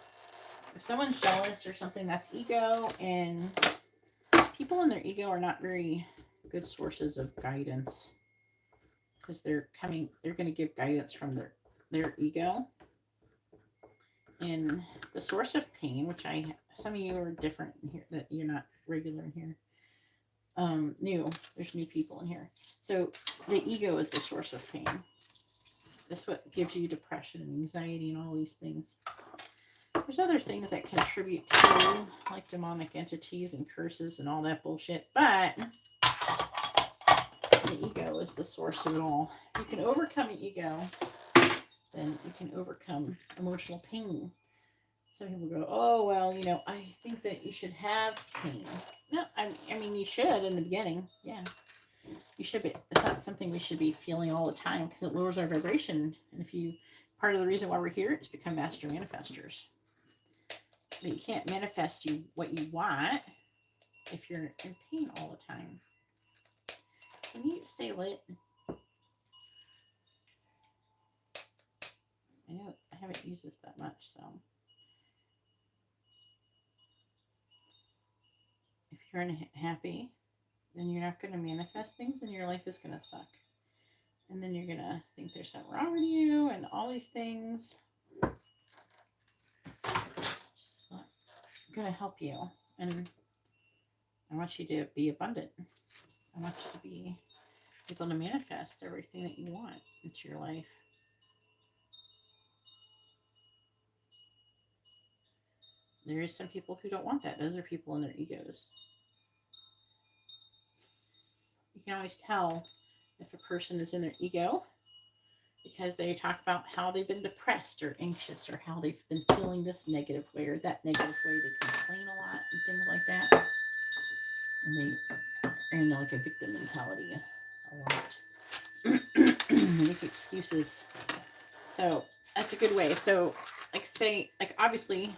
If someone's jealous or something, that's ego, and people in their ego are not very good sources of guidance because they're going to give guidance from their ego. And the source of pain, which some of you are different in here, that you're not regular in here. There's new people in here. So the ego is the source of pain. That's what gives you depression and anxiety and all these things. There's other things that contribute to, like demonic entities and curses and all that bullshit, but the ego is the source of it all. If you can overcome an ego, then you can overcome emotional pain. Some people go, oh, well, you know, I think that you should have pain. No, I mean, you should in the beginning. Yeah, you should be. It's not something we should be feeling all the time because it lowers our vibration. And part of the reason why we're here is to become master manifestors. But you can't manifest what you want if you're in pain all the time. Can you stay lit? I know I haven't used this that much, so. If you're unhappy, then you're not going to manifest things and your life is going to suck. And then you're going to think there's something wrong with you and all these things. It's just not going to help you. And I want you to be abundant. I want you to be able to manifest everything that you want into your life. There is some people who don't want that. Those are people in their egos. You can always tell if a person is in their ego because they talk about how they've been depressed or anxious or how they've been feeling this negative way or that negative way. They complain a lot and things like that. And they are in like a victim mentality a lot. They make excuses. So that's a good way. So obviously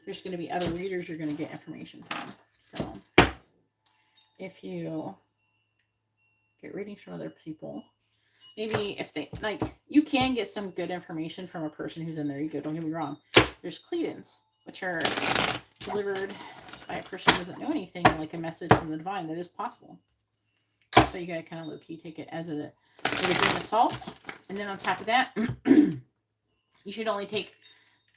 there's going to be other readers you're going to get information from. So if you get readings from other people, maybe if they you can get some good information from a person who's in their ego. Don't get me wrong. There's cleans, which are delivered by a person who doesn't know anything, like a message from the divine. That is possible. So you got to kind of low-key take it with a grain of salt. And then on top of that, you should only take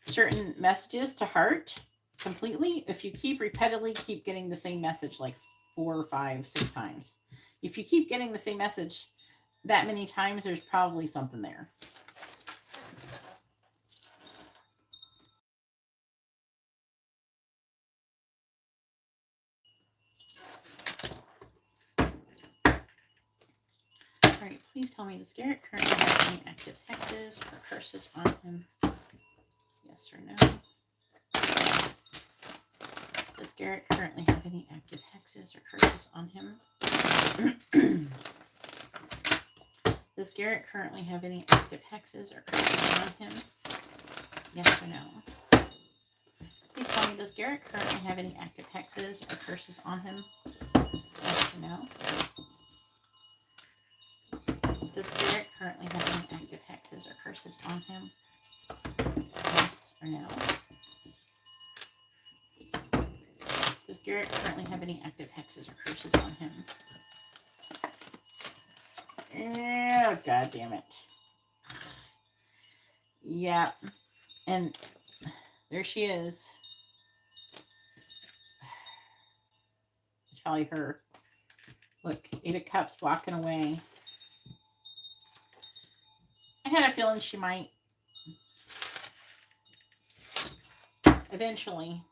certain messages to heart completely if you repeatedly keep getting the same message like 4, 5, 6 times. If you keep getting the same message that many times, there's probably something there. All right, please tell me, does Garrett currently have any active hexes or curses on him? Yes or no? Does Garrett currently have any active hexes or curses on him? Does Garrett currently have any active hexes or curses on him? Yes or no? Please tell me, does Garrett currently have any active hexes or curses on him? Yes or no? Does Garrett currently have any active hexes or curses on him? Yes or no? Does Garrett currently have any active hexes or curses on him? Oh, God damn it. Yeah. And there she is. It's probably her. Look, 8 of Cups walking away. I had a feeling she might eventually.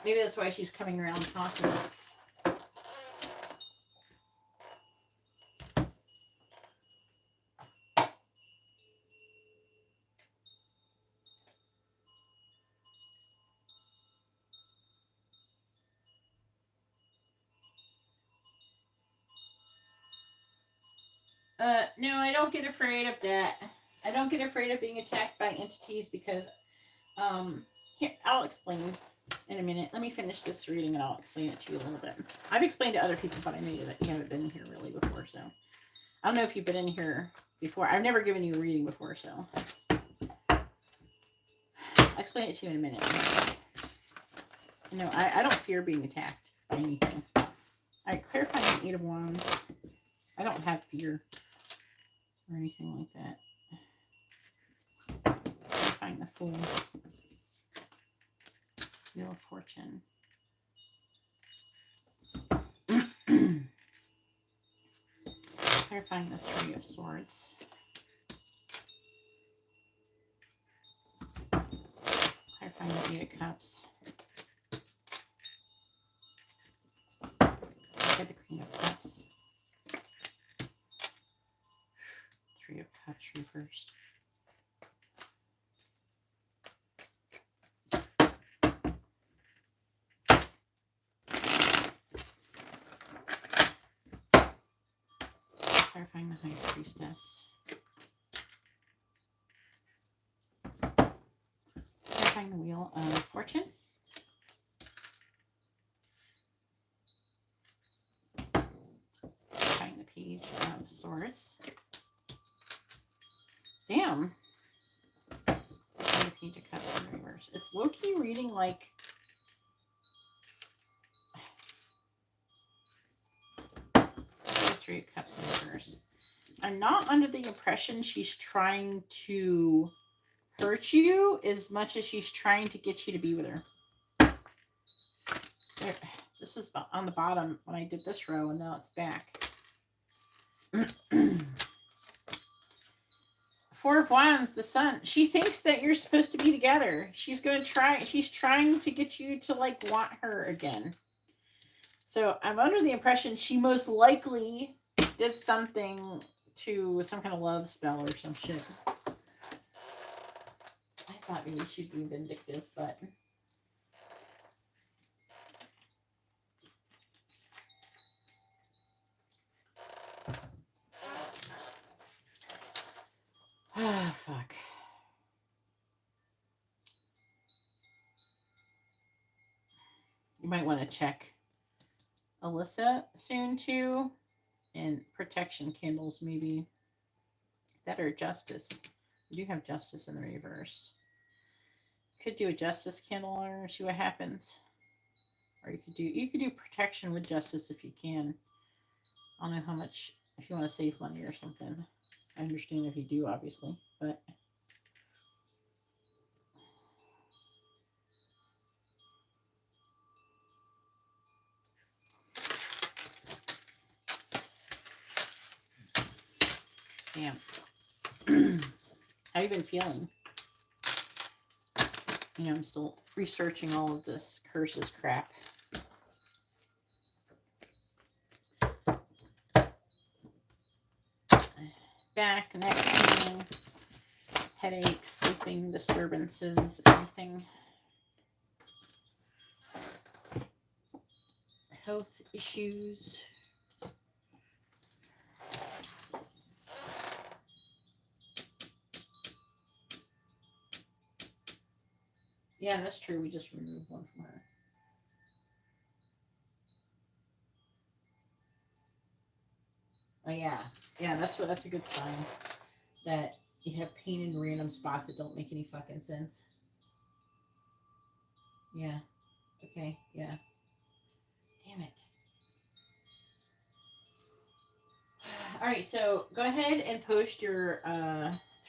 Maybe that's why she's coming around talking. No, I don't get afraid of that. I don't get afraid of being attacked by entities because, here, I'll explain in a minute. Let me finish this reading and I'll explain it to you a little bit. I've explained to other people, but I know that you haven't been in here really before, so. I don't know if you've been in here before. I've never given you a reading before, so. I'll explain it to you in a minute. No, I don't fear being attacked by anything. Alright, clarifying 8 of Wands. I don't have fear or anything like that. Clarifying the Fool. Wheel of Fortune. Clarifying the 3 of Swords. Clarifying the 8 of Cups. Get the Queen of Cups. 3 of Cups reversed. Clarifying the High Priestess. Clarifying the Wheel of Fortune. Clarifying the Page of Swords. Damn. The Page of Cups in reverse. It's low-key reading like... Three of Cups in reverse. I'm not under the impression she's trying to hurt you as much as she's trying to get you to be with her. There, this was on the bottom when I did this row, and now it's back. 4 of Wands, the Sun. She thinks that you're supposed to be together. She's going to try. She's trying to get you to, like, want her again. So I'm under the impression she most likely did something to some kind of love spell or some shit. I thought maybe she'd be vindictive, but... Ah, fuck. You might want to check Alyssa soon too, and protection candles maybe. That or Justice. You do have Justice in the reverse. Could do a Justice candle on her, see what happens. Or you could do protection with Justice if you can. I don't know how much, if you want to save money or something. I understand if you do, obviously, but damn. How you been feeling? You know, I'm still researching all of this curses crap. Back, neck pain, headaches, sleeping disturbances, anything. Health issues. Yeah, that's true. We just removed one from her. Oh yeah. Yeah, that's a good sign. That you have pain in random spots that don't make any fucking sense. Yeah. Okay, yeah. Damn it. All right, so go ahead and post your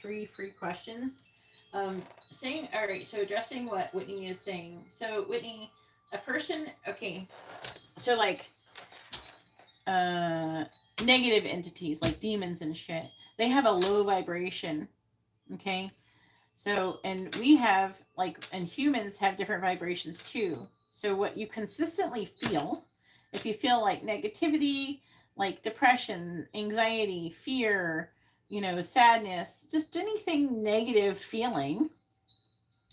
3 free questions. All right, so addressing what Whitney is saying. So Whitney, a person, okay, so like negative entities like demons and shit, they have a low vibration, okay? So, and we have and humans have different vibrations too. So what you consistently feel, if you feel like negativity, like depression, anxiety, fear, sadness, just anything negative feeling,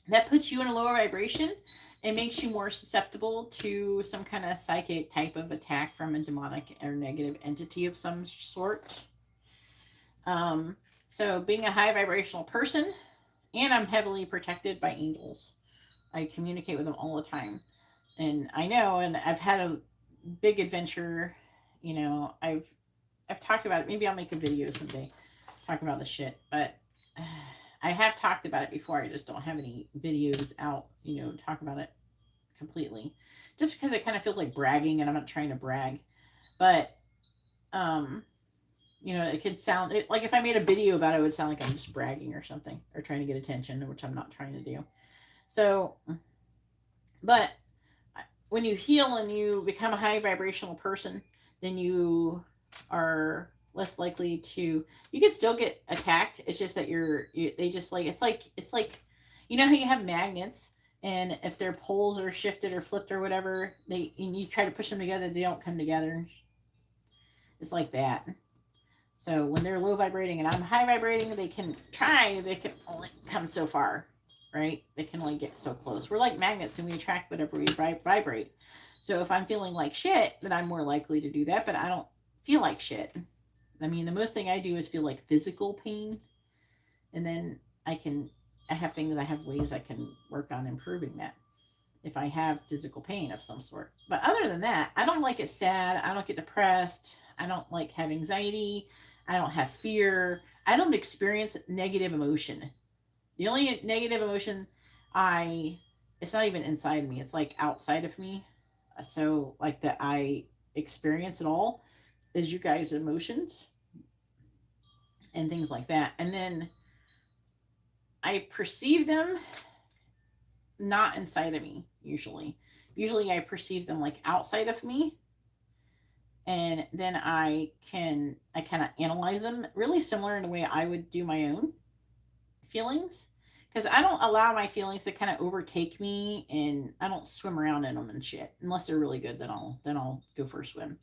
that puts you in a lower vibration. It makes you more susceptible to some kind of psychic type of attack from a demonic or negative entity of some sort. So being a high vibrational person, and I'm heavily protected by angels. I communicate with them all the time. And I know, and I've had a big adventure, I've talked about it. Maybe I'll make a video someday talking about the shit. But I have talked about it before. I just don't have any videos out, talk about it completely. Just because it kind of feels like bragging, and I'm not trying to brag. But it could sound like if I made a video about it, it would sound like I'm just bragging or something, or trying to get attention, which I'm not trying to do. So, but when you heal and you become a high vibrational person, then you are less likely to, you can still get attacked. It's just that they just it's like, how you have magnets, and if their poles are shifted or flipped or whatever, and you try to push them together, they don't come together. It's like that. So when they're low vibrating and I'm high vibrating, they can only come so far, right? They can only get so close. We're like magnets, and we attract whatever we vibrate. So if I'm feeling like shit, then I'm more likely to do that, but I don't feel like shit. I mean, the most thing I do is feel like physical pain. And then I have ways I can work on improving that if I have physical pain of some sort. But other than that, I don't like it sad. I don't get depressed. I don't have anxiety. I don't have fear. I don't experience negative emotion. The only negative emotion it's not even inside me. It's outside of me. So that I experience it all is you guys' emotions and things like that. And then I perceive them not inside of me usually. Usually I perceive them outside of me. And then I kind of analyze them really similar in the way I would do my own feelings. Because I don't allow my feelings to kind of overtake me, and I don't swim around in them and shit. Unless they're really good, then I'll go for a swim.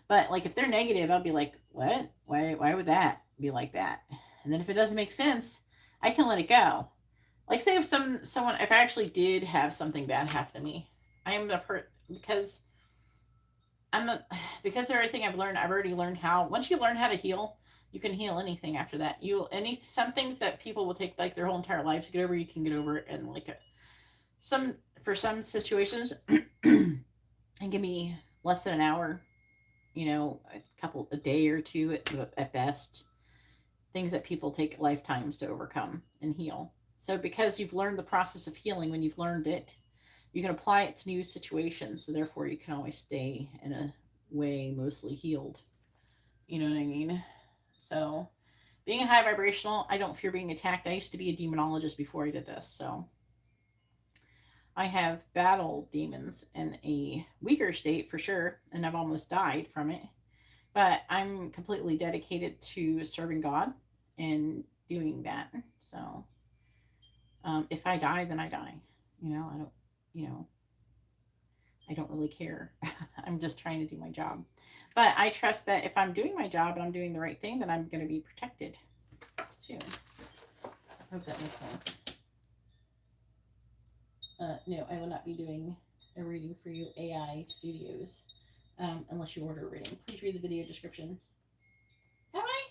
But if they're negative, I'll be like, what? Why would that be like that? And then if it doesn't make sense, I can let it go. Say if someone, if I actually did have something bad happen to me, I am because because of everything I've already learned how. Once you learn how to heal, you can heal anything after that. Some things that people will take their whole entire lives to get over, you can get over it in for some situations, it can be less than an hour, a day or two at best. Things that people take lifetimes to overcome and heal. So because you've learned the process of healing, when you've learned it, you can apply it to new situations. So therefore you can always stay in a way mostly healed. You know what I mean? So being a high vibrational, I don't fear being attacked. I used to be a demonologist before I did this. So I have battled demons in a weaker state for sure. And I've almost died from it. But I'm completely dedicated to serving God and doing that. So if I die, then I die. I don't really care. I'm just trying to do my job. But I trust that if I'm doing my job and I'm doing the right thing, then I'm going to be protected too. Hope that makes sense. No, I will not be doing a reading for you, AI Studios, unless you order a reading. Please read the video description. Have I?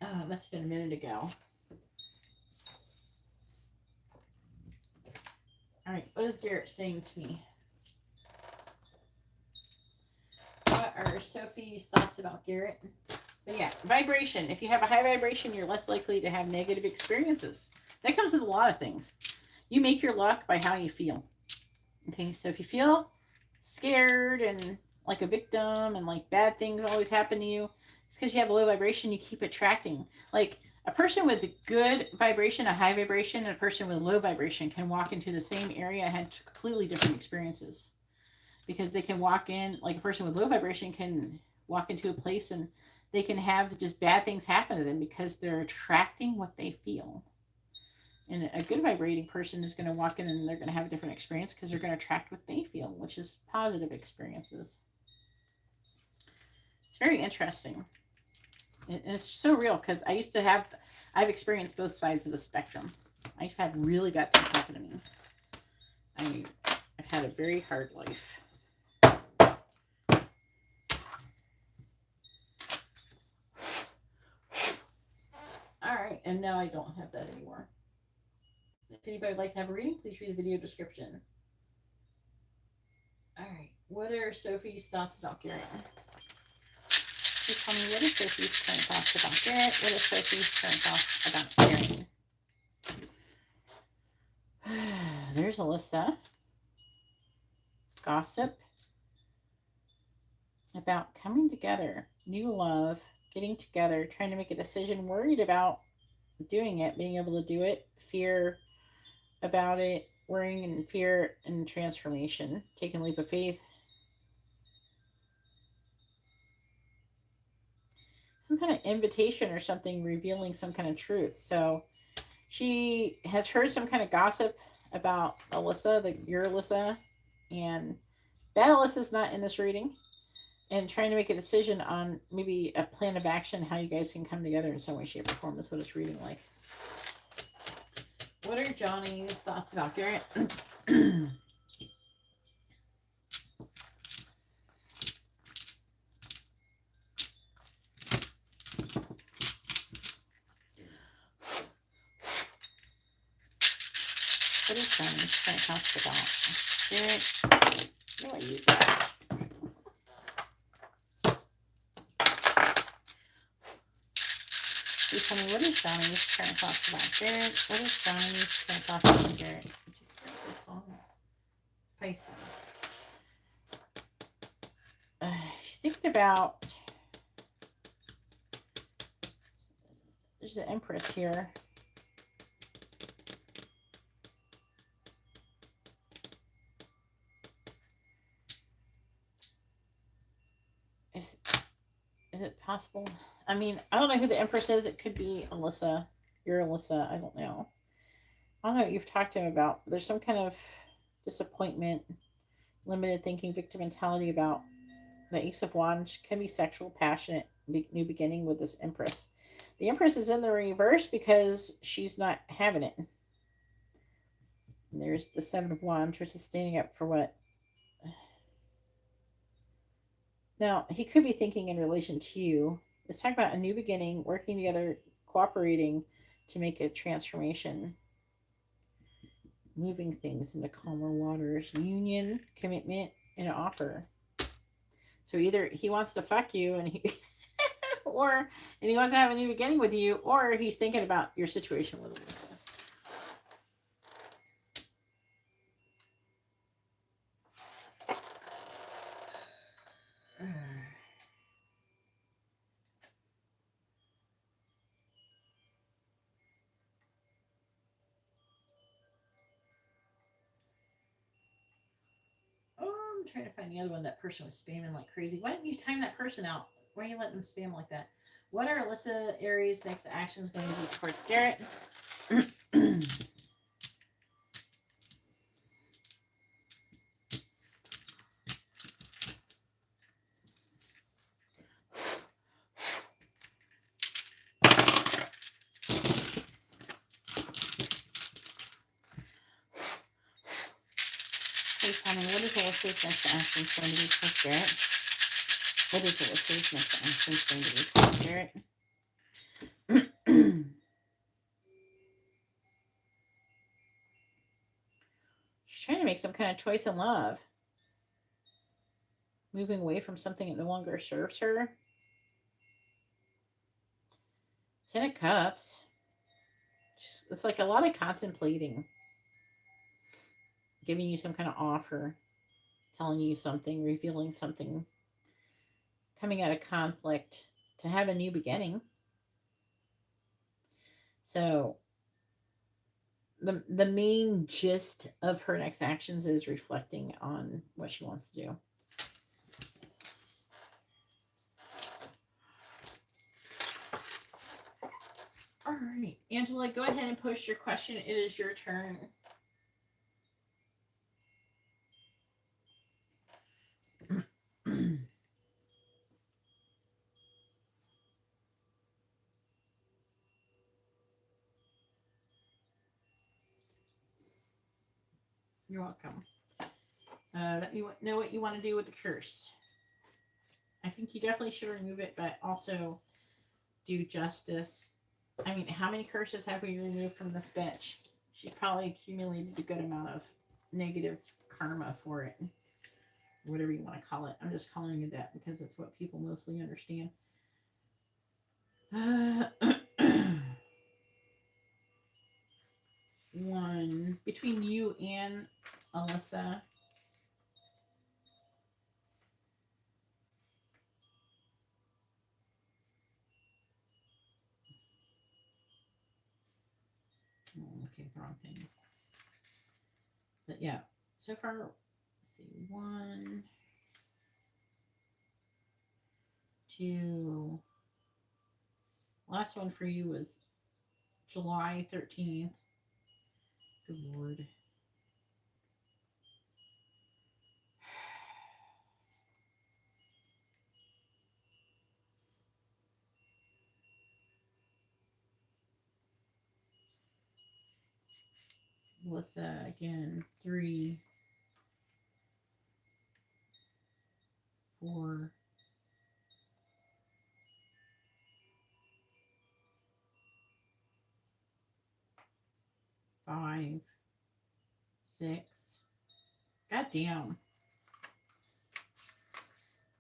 Oh, it must have been a minute ago. All right, what is Garrett saying to me? What are Sophie's thoughts about Garrett? But yeah, vibration. If you have a high vibration, you're less likely to have negative experiences. That comes with a lot of things. You make your luck by how you feel. Okay, so if you feel scared and like a victim and like bad things always happen to you, it's because you have a low vibration. You keep attracting. Like a person with a good vibration, a high vibration, and a person with low vibration can walk into the same area and have completely different experiences. Because they can walk in, like a person with low vibration can walk into a place and they can have just bad things happen to them because they're attracting what they feel. And a good vibrating person is going to walk in and they're going to have a different experience because they're going to attract what they feel, which is positive experiences. It's very interesting. And it's so real because I've experienced both sides of the spectrum. I used to have really bad things happen to me. I've had a very hard life. All right, and now I don't have that anymore. If anybody would like to have a reading, please read the video description. All right, what are Sophie's thoughts about Garrett? Please tell me, what is Sophie's current thoughts about Garrett? What is Sophie's current thoughts about Garrett? There's Alyssa. Gossip. About coming together. New love. Getting together. Trying to make a decision. Worried about doing it. Being able to do it. Fear about it. Worrying and fear and transformation. Taking a leap of faith. Some kind of invitation or something revealing some kind of truth. So she has heard some kind of gossip about Alyssa, your Alyssa, and that Alyssa's not in this reading, and trying to make a decision on maybe a plan of action, how you guys can come together in some way, shape, or form is what it's reading like. What are Johnny's thoughts about Garrett? What is Johnny's current thoughts about Garrett? What are you got? Please tell me, what is Johnny's current thoughts about Garrett? What is Johnny's current thoughts about Garrett? Did you hear this song? Pisces. She's thinking about. There's the Empress here. Is it possible? I mean, I don't know who the Empress is. It could be Alyssa. You're Alyssa. I don't know. I don't know what you've talked to him about. There's some kind of disappointment, limited thinking, victim mentality about the Ace of Wands. Can be sexual, passionate, new beginning with this Empress. The Empress is in the reverse because she's not having it. And there's the Seven of Wands, which is standing up for what? Now, he could be thinking in relation to you. Let's talk about a new beginning, working together, cooperating to make a transformation. Moving things into calmer waters. Union, commitment, and an offer. So either he wants to fuck you and he he wants to have a new beginning with you, or he's thinking about your situation with Alyssa. I'm trying to find the other one. That person was spamming like crazy. Why didn't you time that person out? Why are you letting them spam like that? What are Alyssa Aries' next actions going to be towards Garrett? please tell me, what is Alyssa's next action going to be towards Garrett? What is Alyssa's next action going to be towards Garrett? She's trying to make some kind of choice in love. Moving away from something that no longer serves her. 10 of Cups. It's like a lot of contemplating. Giving you some kind of offer. Telling you something. Revealing something. Coming out of conflict to have a new beginning. So the main gist of her next actions is reflecting on what she wants to do. All right, Angela, go ahead and post your question. It is your turn. You're welcome. Let me know what you want to do with the curse. I think you definitely should remove it, but also do justice. I mean, how many curses have we removed from this bitch? She probably accumulated a good amount of negative karma for it. Whatever you want to call it. I'm just calling it that because it's what people mostly understand. One between you and Alyssa. Oh, okay, the wrong thing. But yeah, so far, let's see, 1, 2. Last one for you was July 13th. Good Lord. Alyssa, again, 3, 4, 5, 6. God damn.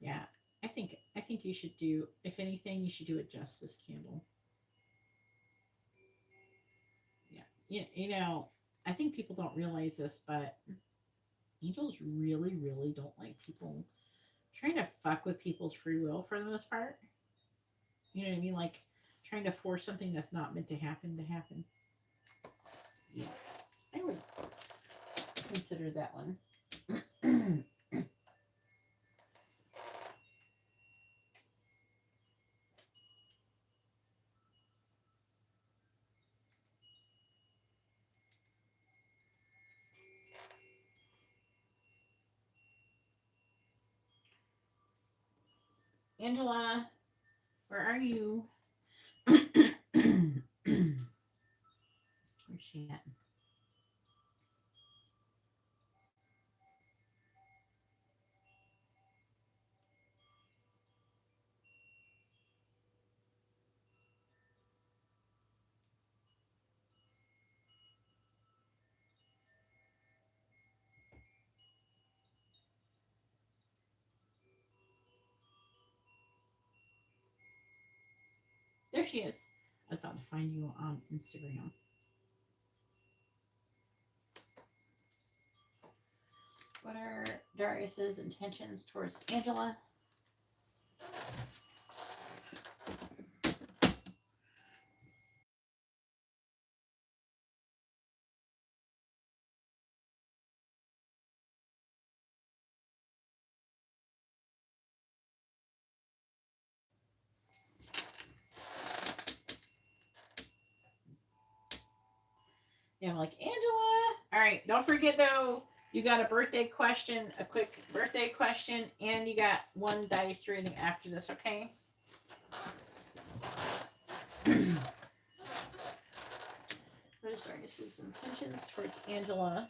Yeah, I think you should do, if anything, you should do a justice candle. Yeah, you know, I think people don't realize this, but angels really, really don't like people trying to fuck with people's free will for the most part. You know what I mean? Like trying to force something that's not meant to happen. Yeah, I would consider that one. Angela, where are you? Where's she at? There she is. I thought to find you on Instagram. What are Darius's intentions towards Angela? Yeah, I'm like, Angela. All right, don't forget though, you got a birthday question, a quick birthday question, and you got one dice reading after this, okay? What is Darius's intentions towards Angela?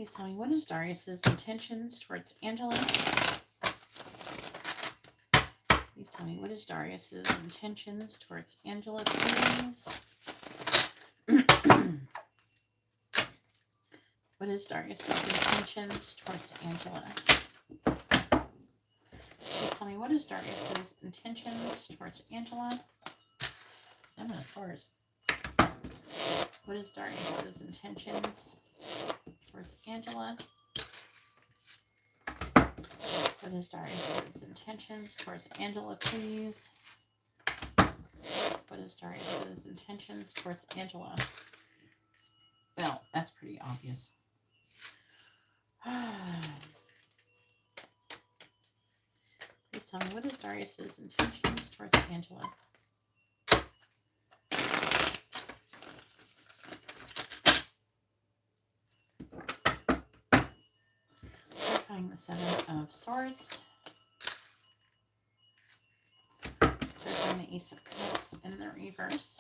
Please tell me, what is Darius's intentions towards Angela? Please tell me, what is Darius's intentions towards Angela, please? What is Darius's intentions towards Angela? Please tell me, what is Darius's intentions towards Angela? 7 of Swords. What is Darius's intentions towards Angela? What is Darius's intentions towards Angela, please? What is Darius's intentions towards Angela? Well, that's pretty obvious. Please tell me, what is Darius's intentions towards Angela? Clarifying the 7 of Swords. Clarifying the Ace of Cups in the reverse.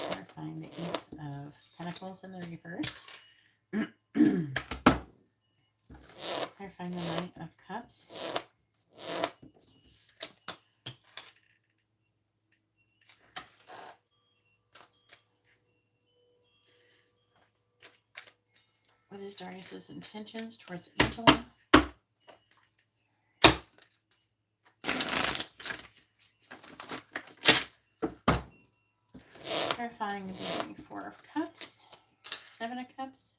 Clarifying the Ace of Pentacles in the reverse. Clarifying the Knight of Cups. What is Darius's intentions towards Angela? Clarifying the 4 of Cups, 7 of Cups.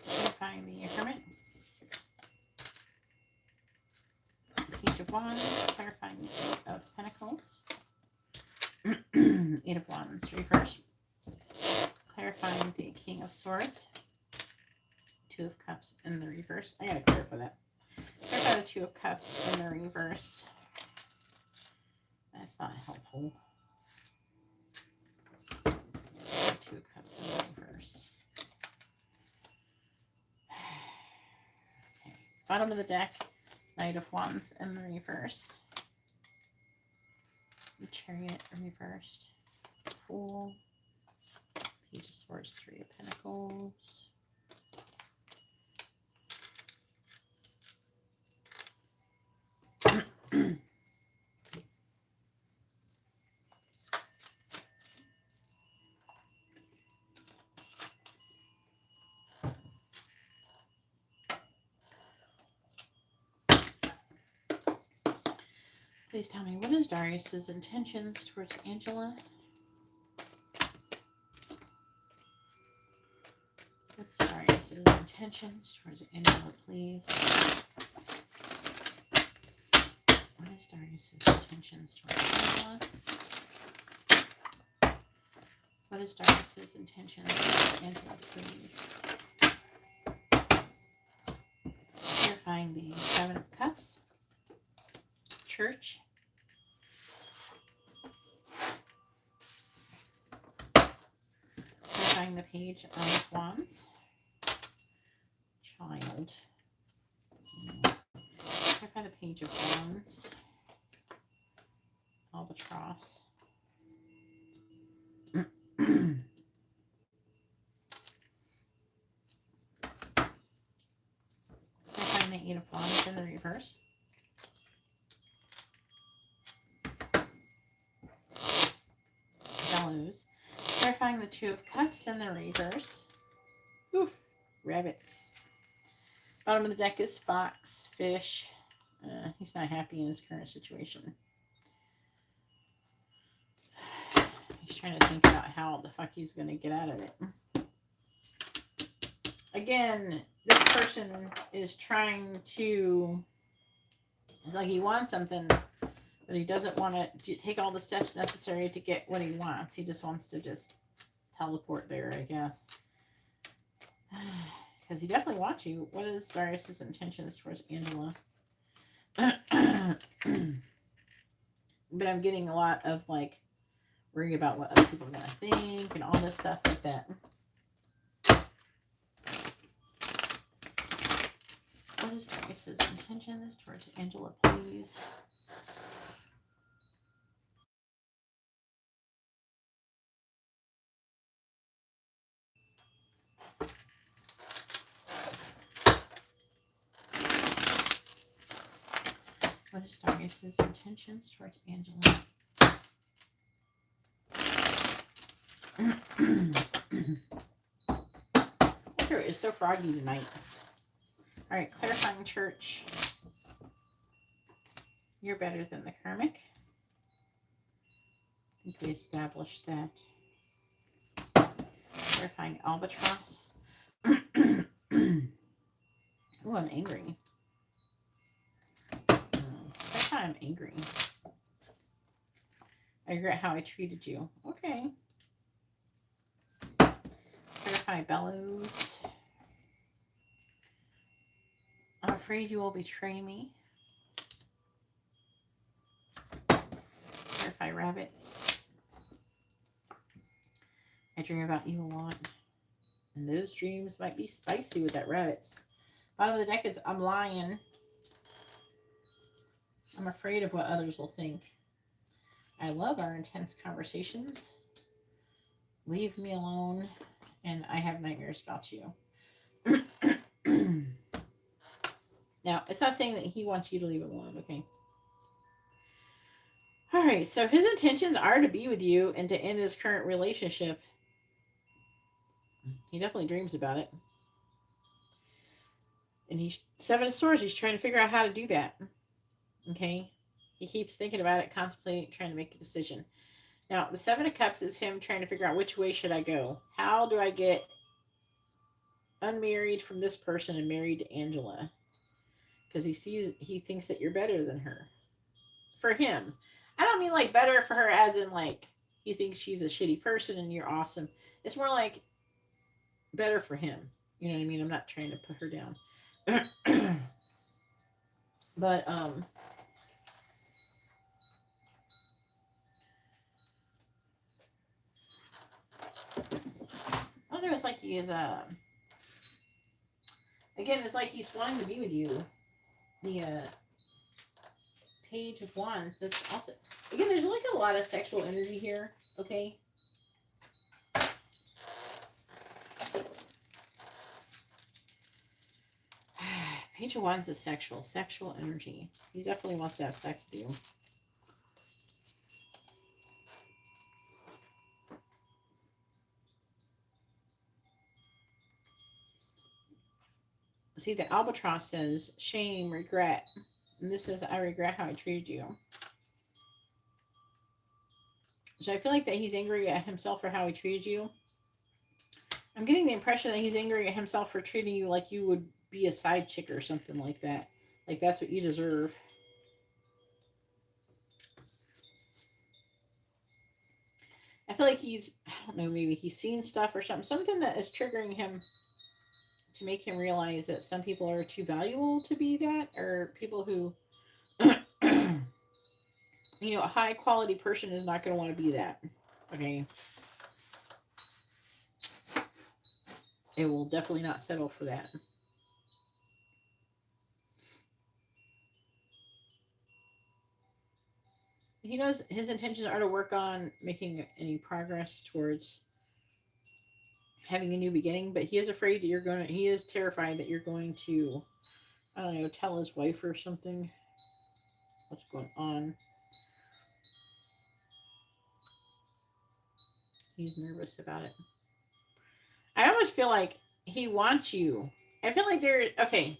Clarifying the Hermit. Page of Wands. Clarifying the 8 of Pentacles. 8 of Wands, reverse. Clarifying the King of Swords. 2 of Cups in the reverse. I gotta clarify that. Clarify the 2 of Cups in the reverse. That's not helpful. 2 of Cups in the reverse. Okay. Bottom of the deck, Knight of Wands in the reverse. The Chariot reversed. Fool. Page of Swords, 3 of Pentacles. Please tell me, what is Darius's intentions towards Angela? What's Darius's intentions towards Angela, please? What is Darius's intentions towards Angela? What is Darius's intentions towards Angela, please? Clarifying the 7 of Cups. Church. Clarifying the Page of Wands. Child. Clarify the Page of Wands. Albatross. Clarifying the 8 of Wands in the reverse. Gallows. Clarifying the 2 of Cups in the reverse. Oof, rabbits. Bottom of the deck is Fox, Fish. He's not happy in his current situation. He's trying to think about how the fuck he's going to get out of it. Again, this person is trying to... It's like he wants something, but he doesn't want to take all the steps necessary to get what he wants. He just wants to just teleport there, I guess. Because he definitely wants you. What is Darius's intentions towards Angela? But I'm getting a lot of, like, worry about what other people are going to think and all this stuff like that. What is Darius's intentions towards Angela, please? is Darius's intentions towards Angela? Winter is so froggy tonight. All right, clarifying church. You're better than the karmic. I think we established that. Clarifying albatross. Ooh, I'm angry. That's how I'm angry. I regret how I treated you. Okay. Clarify bellows. I'm afraid you will betray me. Clarify rabbits. I dream about you a lot. And those dreams might be spicy with that rabbits. Bottom of the deck is I'm lying. I'm afraid of what others will think. I love our intense conversations. Leave me alone. And I have nightmares about you. Now, it's not saying that he wants you to leave him alone, okay? Alright, so his intentions are to be with you and to end his current relationship. He definitely dreams about it. And he's 7 of Swords. He's trying to figure out how to do that. Okay? He keeps thinking about it, contemplating, trying to make a decision. Now, the 7 of Cups is him trying to figure out which way should I go. How do I get unmarried from this person and married to Angela? Because he thinks that you're better than her. For him. I don't mean like better for her as in like he thinks she's a shitty person and you're awesome. It's more like better for him. You know what I mean? I'm not trying to put her down. But I don't know, it's like he is again, it's like he's wanting to be with you. The Page of Wands, that's also again, there's like a lot of sexual energy here, okay? Page of Wands is sexual energy. He definitely wants to have sex with you. See, the albatross says shame, regret. And this says, I regret how I treated you. So I feel like that he's angry at himself for how he treated you. I'm getting the impression that he's angry at himself for treating you like you would be a side chick or something like that. Like that's what you deserve. I feel like he's, I don't know, maybe he's seen stuff or something. Something that is triggering him to make him realize that some people are too valuable to be that. Or people who, you know, a high quality person is not going to want to be that. Okay. It will definitely not settle for that. He knows his intentions are to work on making any progress towards having a new beginning, but he is afraid that he is terrified that you're going to, I don't know, tell his wife or something what's going on. He's nervous about it. I almost feel like he wants you. I feel like okay.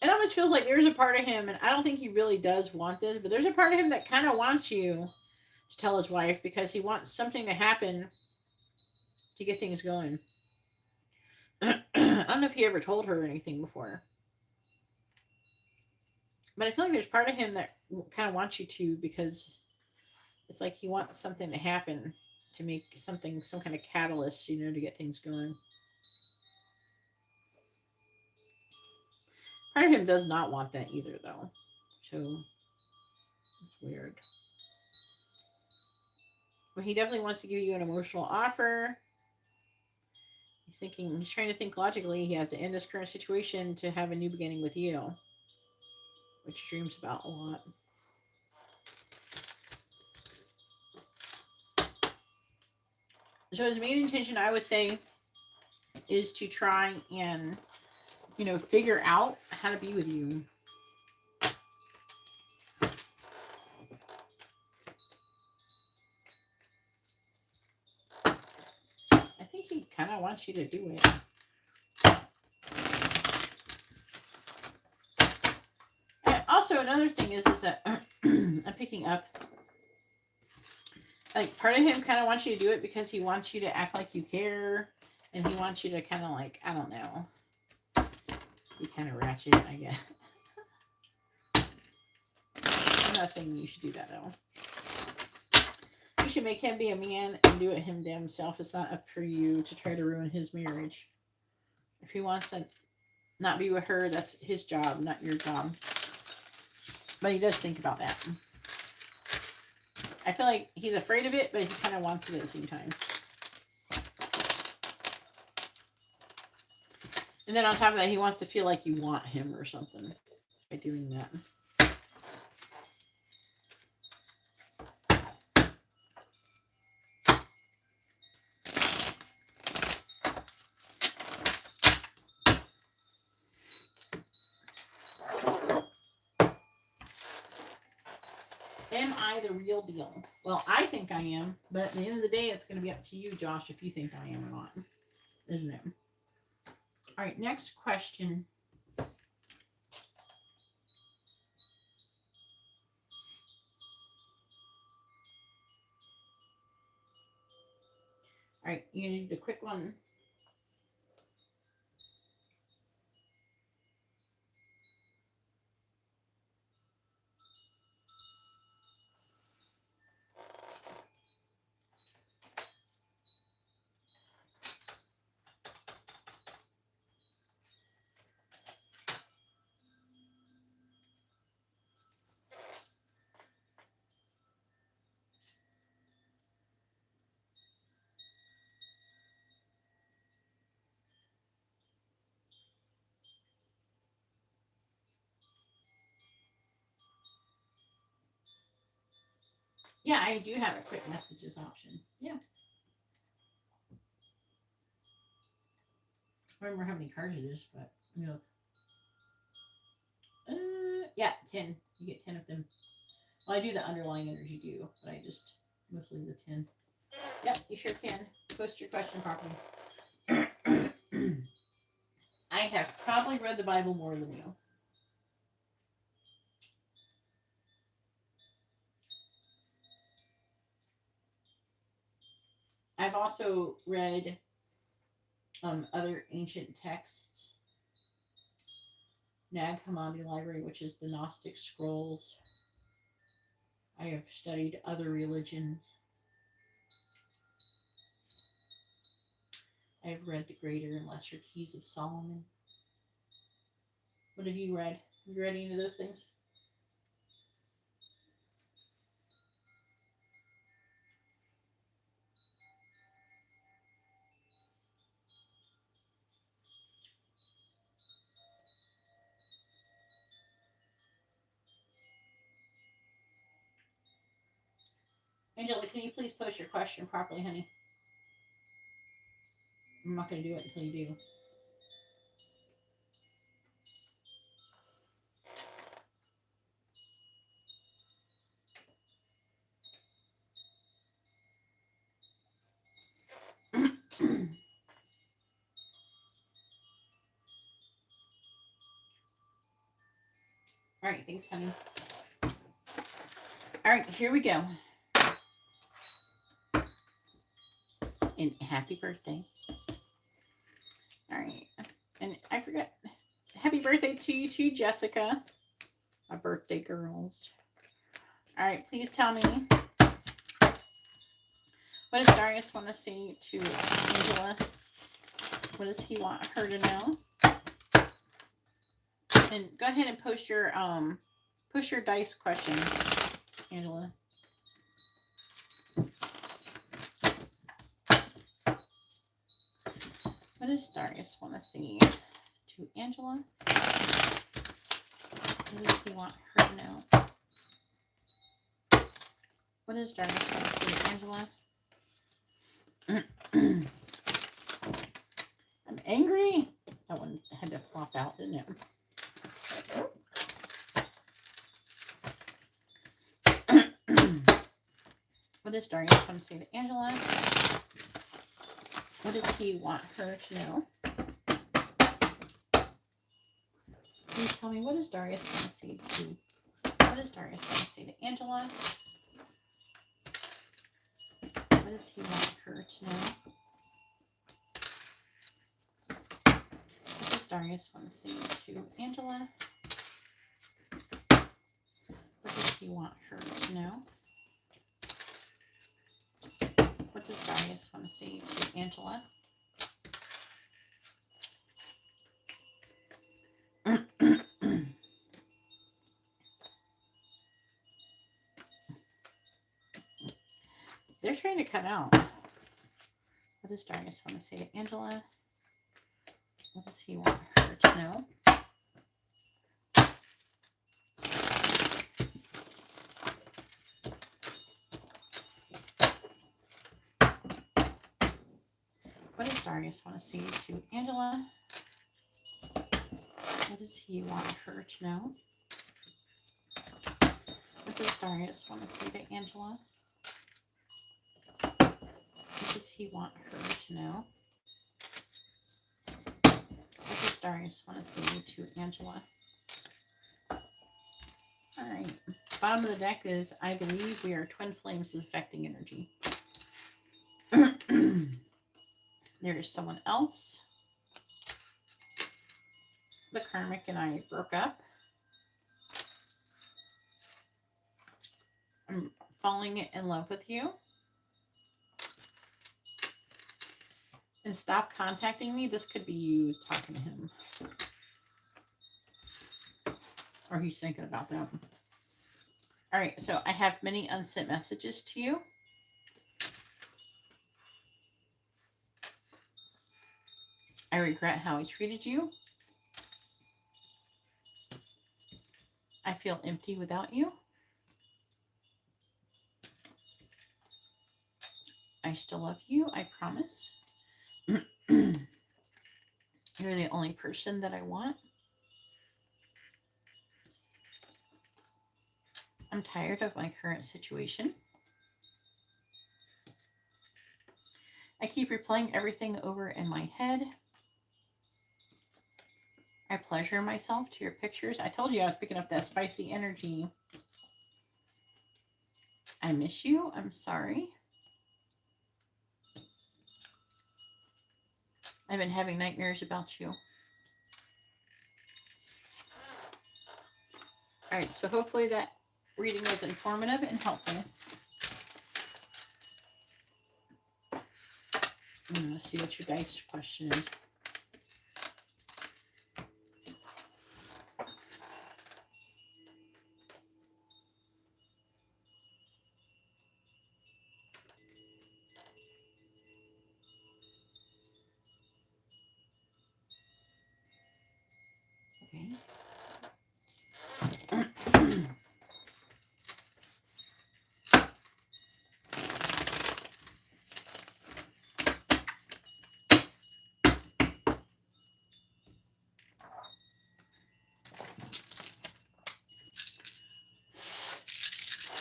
It almost feels like there's a part of him, and I don't think he really does want this, but there's a part of him that kind of wants you to tell his wife because he wants something to happen to get things going. I don't know if he ever told her anything before. But I feel like there's part of him that kind of wants you to, because it's like he wants something to happen to make some kind of catalyst, you know, to get things going. Part of him does not want that either, though. So, it's weird. But he definitely wants to give you an emotional offer. He's trying to think logically. He has to end his current situation to have a new beginning with you, which he dreams about a lot. So his main intention, I would say, is to try and you know, figure out how to be with you. I think he kind of wants you to do it. And also, another thing is that I'm picking up, like, part of him kind of wants you to do it because he wants you to act like you care, and he wants you to kind of, like, I don't know, be kind of ratchet, I guess. I'm not saying you should do that, though. You should make him be a man and do it him damn self. It's not up for you to try to ruin his marriage. If he wants to not be with her, that's his job, not your job. But he does think about that. I feel like he's afraid of it, but he kind of wants it at the same time. And then on top of that, he wants to feel like you want him or something by doing that. Am I the real deal? Well, I think I am, but at the end of the day, it's going to be up to you, Josh, if you think I am or not. Isn't it? All right, next question. All right, you need a quick one. Yeah, I do have a quick messages option. Yeah. I don't remember how many cards it is, but you know. Yeah, 10. You get 10 of them. Well, I do the underlying energy too, but I just mostly the 10. Yep, you sure can. Post your question properly. I have probably read the Bible more than you. I've also read other ancient texts. Nag Hammadi Library, which is the Gnostic Scrolls. I have studied other religions. I have read the Greater and Lesser Keys of Solomon. What have you read? Have you read any of those things? Angela, can you please post your question properly, honey? I'm not going to do it until you do. All right, thanks, honey. All right, here we go. And happy birthday. All right. And I forgot. Happy birthday to you too, Jessica. My birthday girls. All right, please tell me. What does Darius want to say to Angela? What does he want her to know? And go ahead and post your dice question, Angela. What does Darius want to say to Angela? What does he want her to know? What does Darius want to say to Angela? I'm angry. That one had to flop out, didn't it? What does Darius want to say to Angela? What does he want her to know? Please tell me, what does Darius want to say to? What does Darius want to say to Angela? What does he want her to know? What does Darius want to say to Angela? What does he want her to know? What does Darius want to say to Angela? They're trying to cut out. What does Darius want to say to Angela? What does he want her to know? What does Darius want to say to Angela? What does he want her to know? What does Darius want to say to Angela? What does he want her to know? What does Darius want to say to Angela? All right. Bottom of the deck is, I believe we are twin flames of affecting energy. There is someone else. The karmic and I broke up. I'm falling in love with you. And stop contacting me. This could be you talking to him. Or he's thinking about that. All right, so I have many unsent messages to you. I regret how I treated you. I feel empty without you. I still love you, I promise. You're the only person that I want. I'm tired of my current situation. I keep replaying everything over in my head. I pleasure myself to your pictures. I told you I was picking up that spicy energy. I miss you. I'm sorry. I've been having nightmares about you. All right, so hopefully that reading was informative and helpful. Let's see what your dice question is. Okay.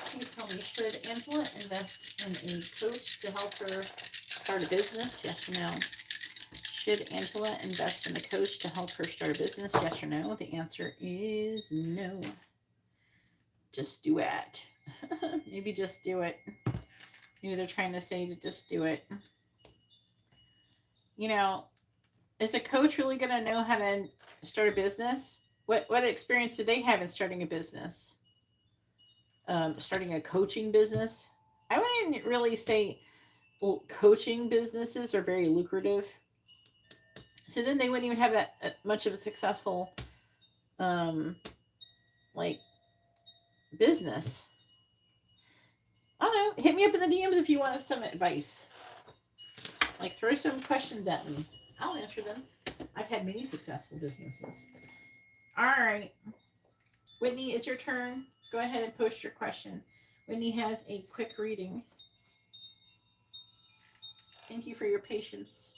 Please tell me, should Angela invest in a coach to help her start a business? Yes or no? Should Angela invest in a coach to help her start a business? Yes or no? The answer is no. Just do it. Maybe just do it. Maybe they're trying to say to just do it. You know, is a coach really going to know how to start a business? What experience do they have in starting a business? Starting a coaching business? I wouldn't really say coaching businesses are very lucrative. So then they wouldn't even have that much of a successful, like, business. I don't know. Hit me up in the DMs if you want some advice. Like, throw some questions at me. I'll answer them. I've had many successful businesses. All right. Whitney, it's your turn. Go ahead and post your question. Whitney has a quick reading. Thank you for your patience.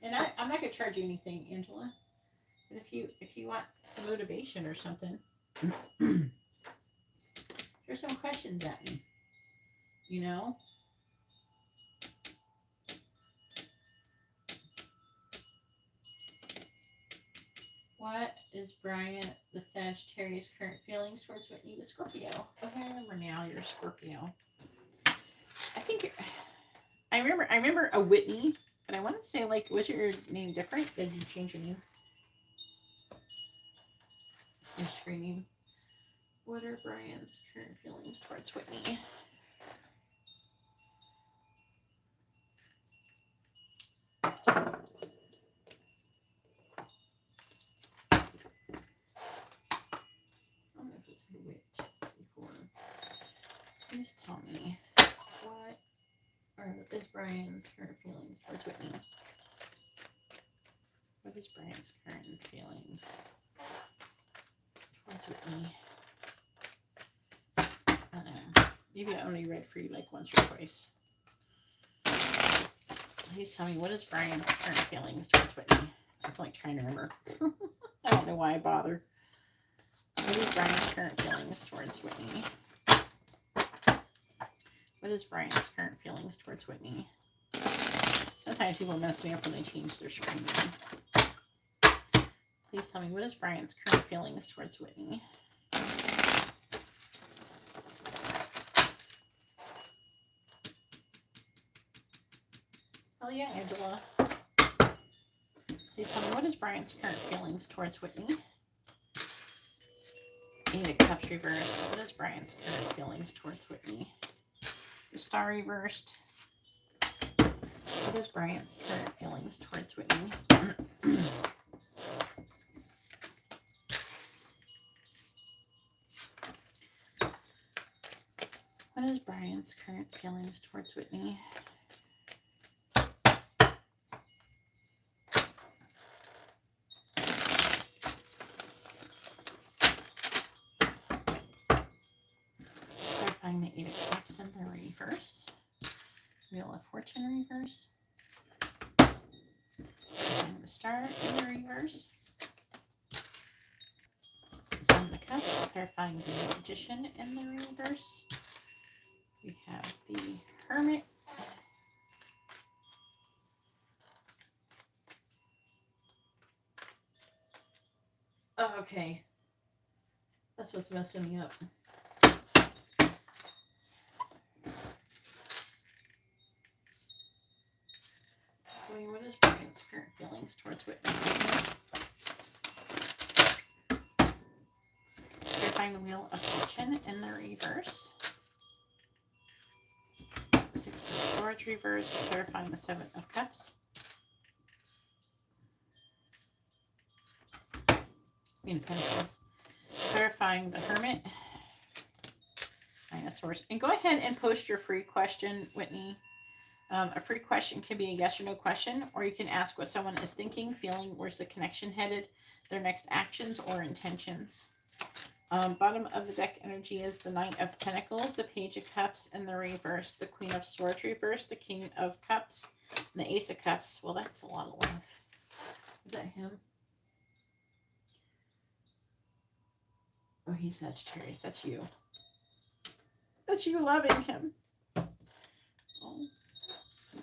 And I'm not gonna charge you anything, Angela. But if you want some motivation or something, there's some questions at me. You know? What is Brian the Sagittarius' current feelings towards Whitney the Scorpio? Okay, I remember now you're a Scorpio. I think I remember a Whitney, but I want to say, like, was your name different? Did you change your name? I'm screaming. What are Brian's current feelings towards Whitney? Please tell me, what is Brian's current feelings towards Whitney? What is Brian's current feelings towards Whitney? I don't know. Maybe I only read for you like once or twice. Please tell me, what is Brian's current feelings towards Whitney? I'm like trying to remember. I don't know why I bother. What is Brian's current feelings towards Whitney? What is Brian's current feelings towards Whitney? Sometimes people mess me up when they change their screen name. Please tell me, what is Brian's current feelings towards Whitney? Oh yeah, Angela. Please tell me, what is Brian's current feelings towards Whitney? Eight of Cups reversed. What is Brian's current feelings towards Whitney? The Star reversed. What is Brian's current feelings towards Whitney? What is Brian's current feelings towards Whitney? Clarifying the Eight of Cups in the reverse. Wheel of Fortune reverse. And the Star in the reverse. Seven of Cups, clarifying the Magician in the reverse. We have the Hermit. Oh, okay. That's what's messing me up. So what is Brian's current feelings towards Whitney? Clarifying the Wheel of Fortune in the reverse. Six of Swords reversed, clarifying the Seven of Cups. Queen of Pentacles. Clarifying the Hermit. Nine of Swords. And go ahead and post your free question, Whitney. A free question can be a yes or no question, or you can ask what someone is thinking, feeling, where's the connection headed, their next actions or intentions. Bottom of the deck energy is the Knight of Pentacles, the Page of Cups in the reverse, the Queen of Swords reverse, the King of Cups, and the Ace of Cups. Well, that's a lot of love. Is that him? Oh, he's Sagittarius. That's you. That's you loving him. Oh.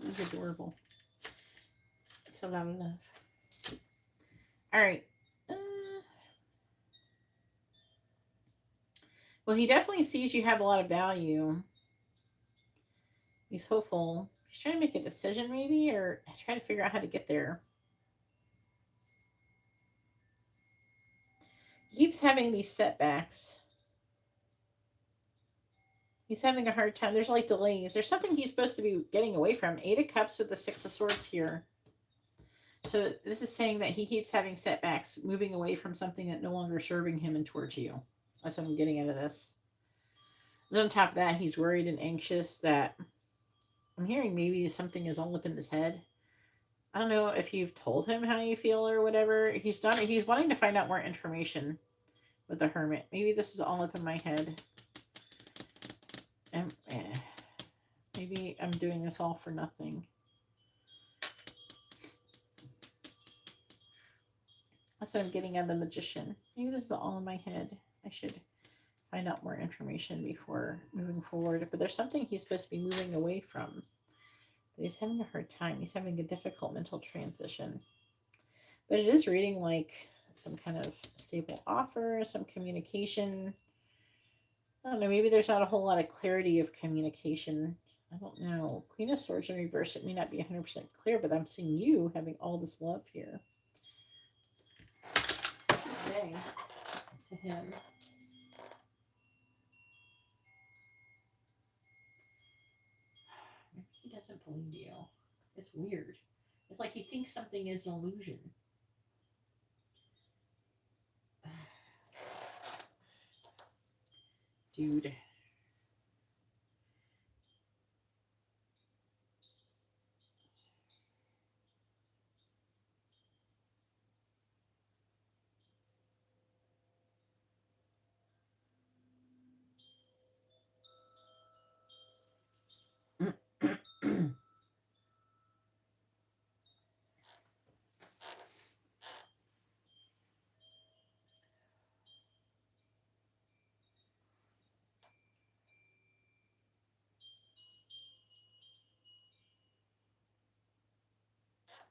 He's adorable. It's a lot of love. All right. Well, he definitely sees you have a lot of value. He's hopeful. He's trying to make a decision maybe, or try to figure out how to get there. He keeps having these setbacks. He's having a hard time. There's like delays. There's something he's supposed to be getting away from. Eight of Cups with the Six of Swords here. So this is saying that he keeps having setbacks, moving away from something that no longer is serving him and towards you. That's what I'm getting out of this. And on top of that, he's worried and anxious that I'm hearing maybe something is all up in his head. I don't know if you've told him how you feel or whatever. He's done it. He's wanting to find out more information with the Hermit. Maybe this is all up in my head. And maybe I'm doing this all for nothing. That's what I'm getting on the Magician. Maybe this is all in my head. I should find out more information before moving forward. But there's something he's supposed to be moving away from. But he's having a hard time. He's having a difficult mental transition. But it is reading like some kind of stable offer, some communication. I don't know. Maybe there's not a whole lot of clarity of communication. I don't know. Queen of Swords in reverse. It may not be 100% clear, but I'm seeing you having all this love here. What do you say to him? Maybe he doesn't believe you. It's weird. It's like he thinks something is an illusion. Dude.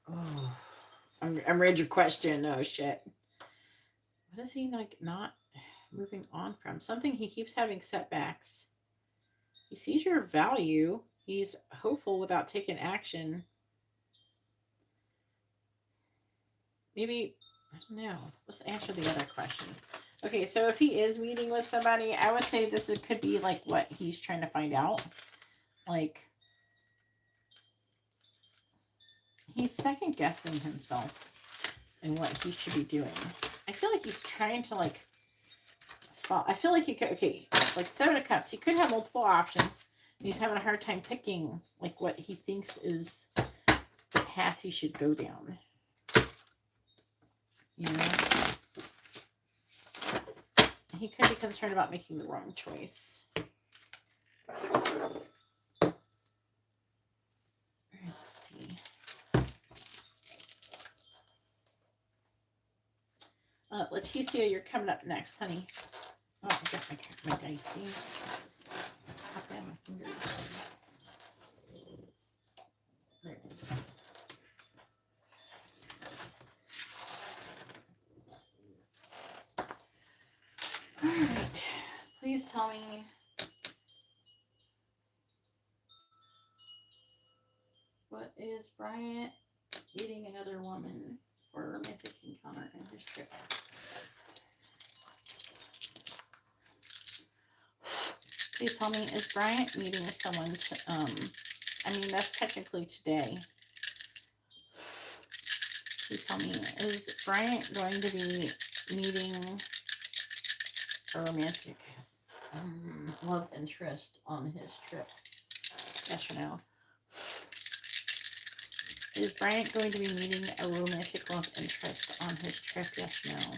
Oh, I'm read your question. Oh shit. What is he like not moving on from? Something he keeps having setbacks. He sees your value. He's hopeful without taking action. Maybe, I don't know. Let's answer the other question. Okay, so if he is meeting with somebody, I would say this could be like what he's trying to find out. Like, he's second guessing himself and what he should be doing. I feel like he's trying to like, I feel like he could, okay, like 7 of Cups, he could have multiple options. And he's having a hard time picking like what he thinks is the path he should go down. You know? He could be concerned about making the wrong choice. All right, let's see. Leticia, you're coming up next, honey. Oh, I got my dice. Pop down my fingers. There it is. All right. Please tell me what is Bryant meeting another woman for a romantic encounter in his trip? Please tell me, is Bryant meeting with someone to, I mean, that's technically today. Please tell me, is Bryant going to be meeting a romantic love interest on his trip? Yes or no? Is Bryant going to be meeting a romantic love interest on his trip? Yes or no?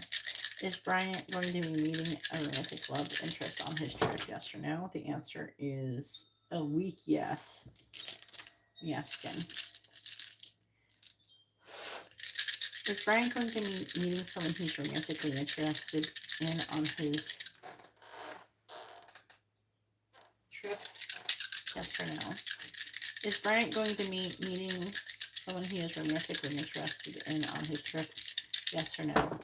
Is Bryant going to be meeting a romantic love interest on his trip? Yes or no? The answer is a weak yes. Yes, again. Is Bryant going to be meeting someone he's romantically interested in on his trip? Yes or no? Is Bryant going to be meeting someone he is romantically interested in on his trip? Yes or no?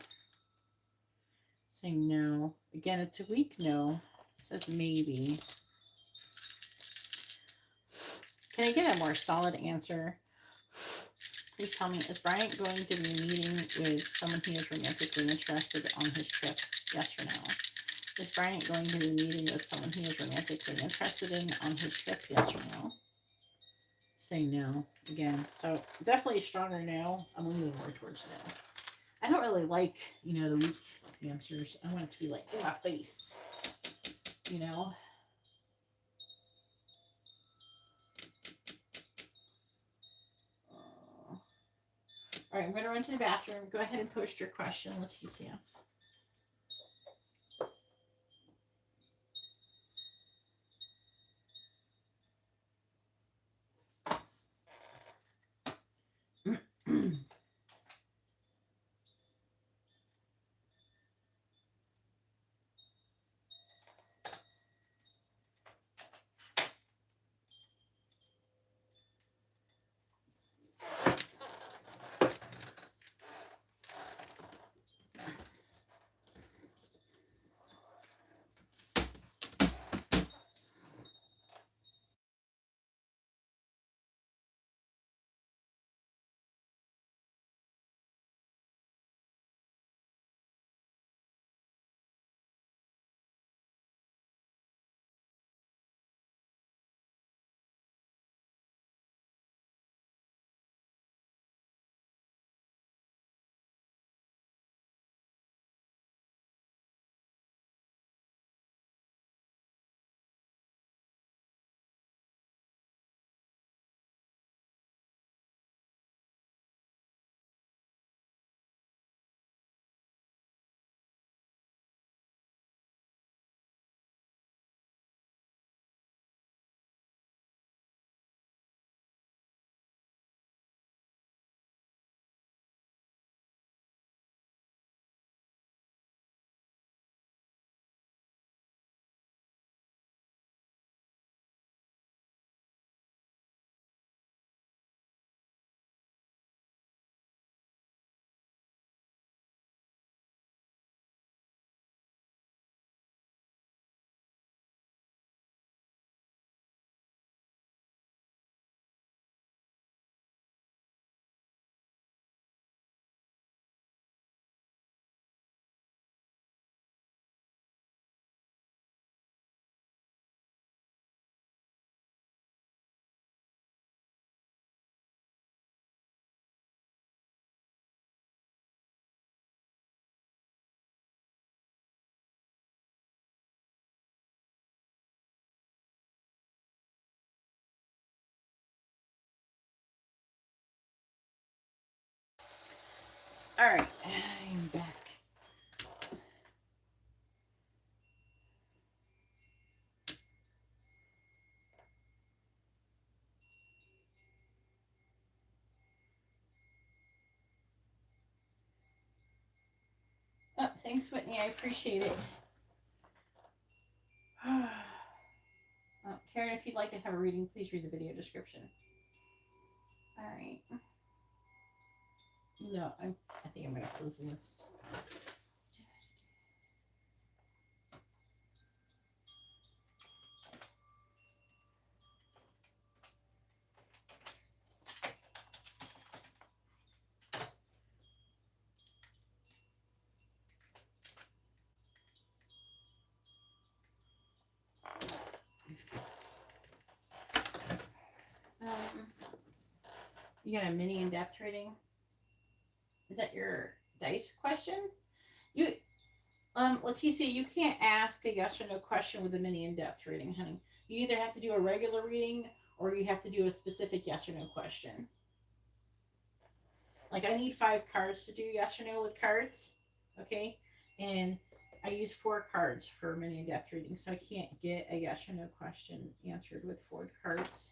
Saying no. Again, it's a weak no. It says maybe. Can I get a more solid answer? Please tell me, is Bryant going to be meeting with someone he is romantically interested on his trip? Yes or no? Is Bryant going to be meeting with someone he is romantically interested in on his trip? Yes or no? Say no again. So definitely a stronger no. I'm leaning more towards no. I don't really like, you know, the weak answers. I want it to be like in my face, you know. All right, I'm going to run to the bathroom. Go ahead and post your question, Leticia. All right, I'm back. Oh, thanks, Whitney. I appreciate it. Karen, if you'd like to have a reading, please read the video description. All right. No, I think I'm going to close the list. You got a mini in-depth reading? Is that your dice question? Leticia, you can't ask a yes or no question with a mini in-depth reading, honey. You either have to do a regular reading or you have to do a specific yes or no question. Like, I need 5 cards to do yes or no with cards, okay? And I use 4 cards for mini in-depth reading, so I can't get a yes or no question answered with 4 cards.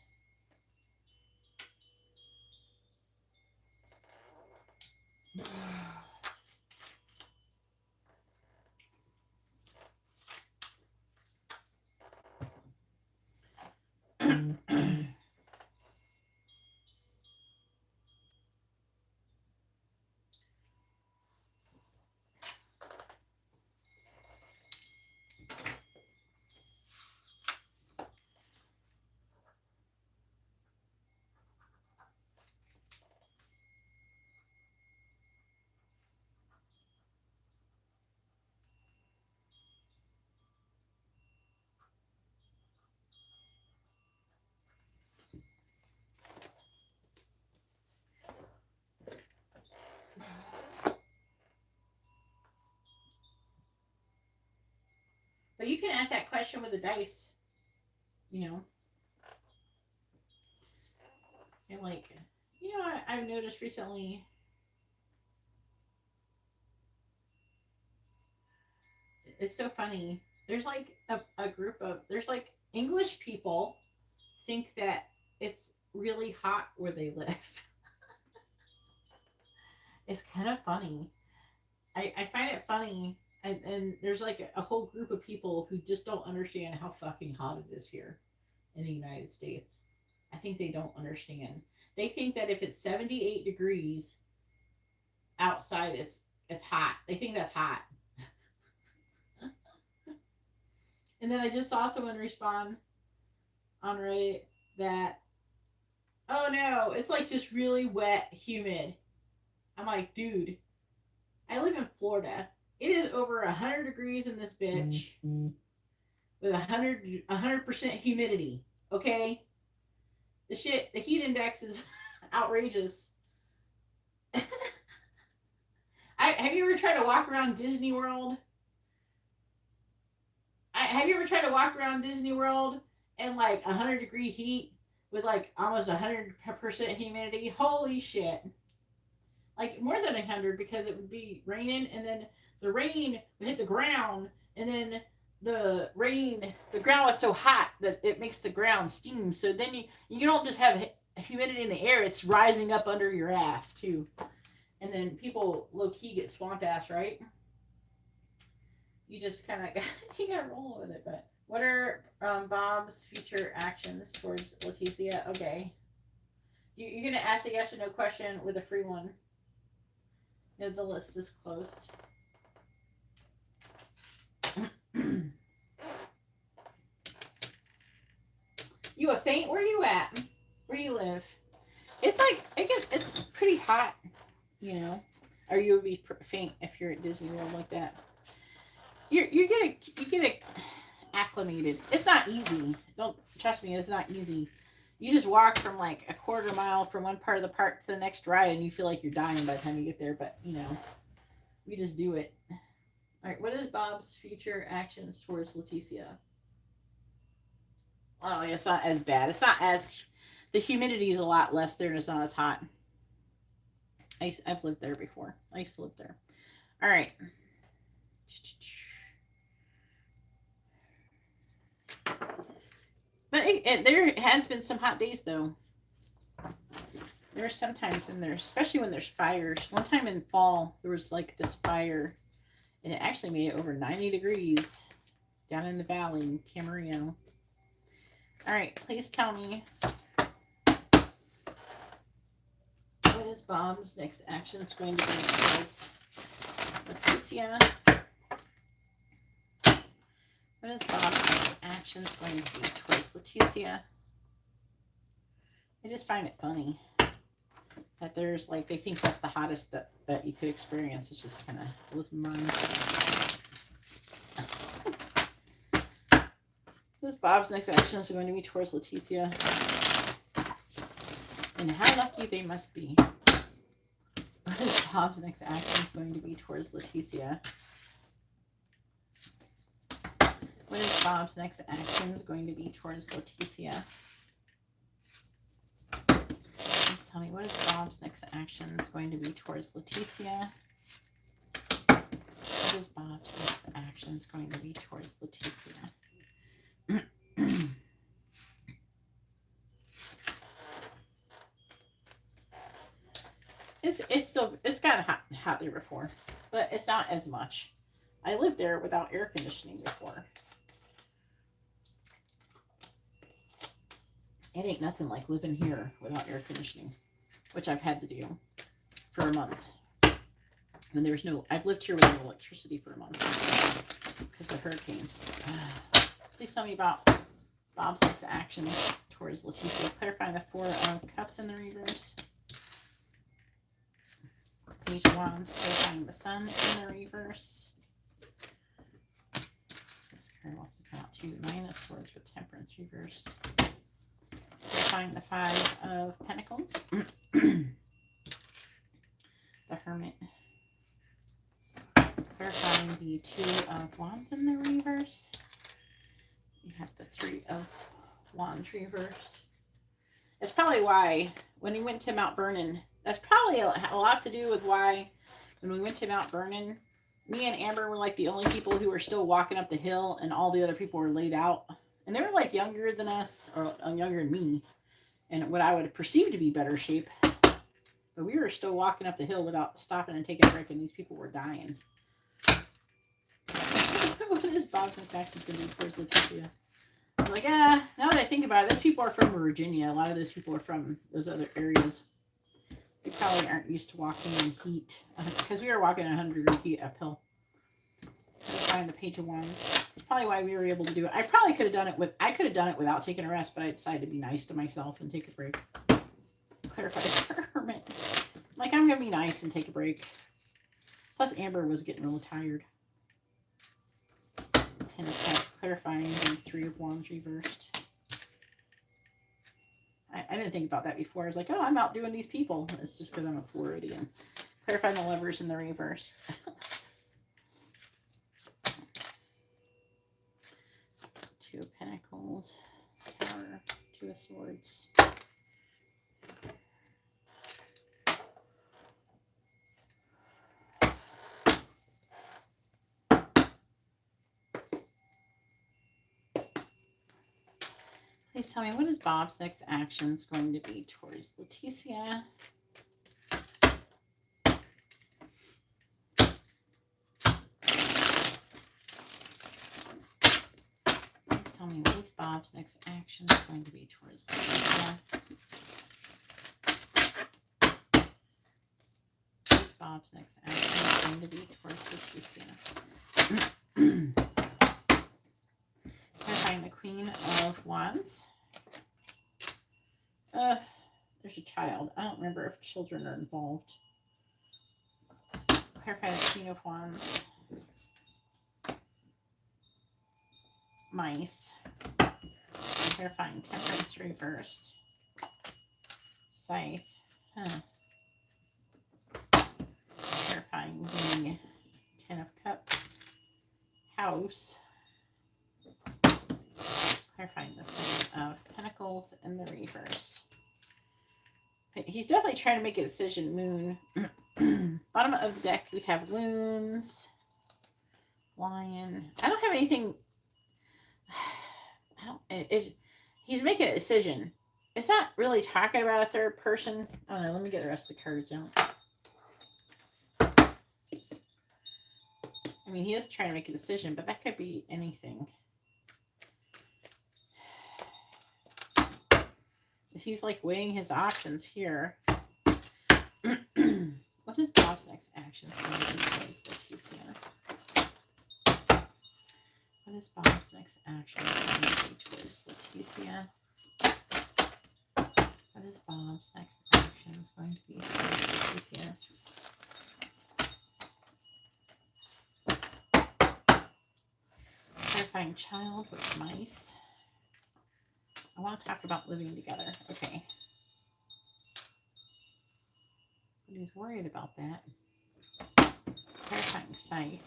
But you can ask that question with the dice, you know. And like, you know, I've noticed recently, it's so funny. There's like a group of, there's like English people think that it's really hot where they live. It's kind of funny. I find it funny. And there's like a whole group of people who just don't understand how fucking hot it is here in the United States. I think they don't understand. They think that if it's 78 degrees outside, it's hot. They think that's hot. And then I just saw someone respond on Reddit that, oh no, it's like just really wet, humid. I'm like, dude, I live in Florida. It is over 100 degrees in this bitch with 100% humidity. Okay, the heat index is outrageous. Have you ever tried to walk around Disney World? Have you ever tried to walk around Disney World in like 100-degree heat with like almost 100% humidity? Holy shit! Like more than 100 because it would be raining and then the rain would hit the ground and then the ground was so hot that it makes the ground steam. So then you don't just have humidity in the air; it's rising up under your ass too. And then people low key get swamp ass, right? You just kind of you gotta roll with it. But what are Bob's future actions towards Leticia? Okay, you're gonna ask a yes or no question with a free one. No, the list is closed. You a faint? Where are you at? Where do you live? It's like it's pretty hot, you know. Or you would be faint if you're at Disney World like that. You get acclimated. It's not easy. Don't trust me. It's not easy. You just walk from like a quarter mile from one part of the park to the next ride, and you feel like you're dying by the time you get there. But you know, we just do it. All right. What is Bob's future actions towards Leticia? Oh, it's not as bad. It's not as the humidity is a lot less there, and it's not as hot. I've lived there before. I used to live there. All right. But there has been some hot days, though. There's sometimes in there, especially when there's fires. One time in fall, there was like this fire, and it actually made it over 90 degrees down in the valley in Camarillo. All right, please tell me, what is Bob's next action going to be towards Leticia? What is Bob's next action going to be towards Leticia? I just find it funny that there's like, they think that's the hottest that you could experience. It's just kind of blows my mind. This Bob's next action is going to be towards Leticia. And how lucky they must be. What is Bob's next action is going to be towards Leticia? What is Bob's next action is going to be towards Leticia? Please tell me, what is Bob's next action is going to be towards Leticia? What is Bob's next action is going to be towards Leticia? It's got hot there before, but it's not as much. I lived there without air conditioning before. It ain't nothing like living here without air conditioning, which I've had to do for a month. When there's no, I've lived here without electricity for a month because of hurricanes. Please tell me about Bob's next action towards Leticia. Clarifying the Four of Cups in the reverse. Page of Wands, clarifying the Sun in the reverse. This card wants to come out too. Nine of Swords with Temperance reversed. Clarifying the Five of Pentacles. The Hermit. Clarifying the Two of Wands in the reverse. You have the Three of Wands reversed. It's probably why when he went to Mount Vernon, that's probably a lot to do with why when we went to Mount Vernon, me and Amber were like the only people who were still walking up the hill, and all the other people were laid out. And they were like younger than us, or younger than me, and what I would perceive to be better shape. But we were still walking up the hill without stopping and taking a break, and these people were dying. What is Bob's impact going to be towards Leticia? I'm like, now that I think about it, those people are from Virginia. A lot of those people are from those other areas. They probably aren't used to walking in heat, because we were walking 100-degree heat uphill. Find the Page of Wands. That's probably why we were able to do it. I probably could have done it without taking a rest, but I decided to be nice to myself and take a break. Clarify the Hermit. Like, I'm gonna be nice and take a break. Plus, Amber was getting really tired. Ten of Cups, clarifying the Three of Wands reversed. I didn't think about that before. I was like, oh, I'm out doing these people. It's just because I'm a Floridian. Clarifying the Lovers in the reverse. Two of Pentacles, Tower, Two of Swords. Please tell me, what is Bob's next actions going to be towards Leticia? Please tell me, what is Bob's next actions going to be towards Leticia? What is Bob's next action going to be towards Leticia? Clarifying the Queen of Wands. There's a child. I don't remember if children are involved. Clarifying the Queen of Wands. Mice. Clarifying Temperance reversed. Scythe. Clarifying the Ten of Cups. House. Clarifying the Six of Pentacles in the reverse. He's definitely trying to make a decision. Moon. Bottom of the deck, we have Loons, Lion. I don't have anything. He's making a decision. It's not really talking about a third person. I don't know. Let me get the rest of the cards out. I mean, he is trying to make a decision, but that could be anything. He's like weighing his options here. What is Bob's next action? What is Bob's next action towards Leticia? What is Bob's next action going to be towards Leticia? Terrifying child with mice. I want to talk about living together. Okay. But he's worried about that. Terrifying scythe.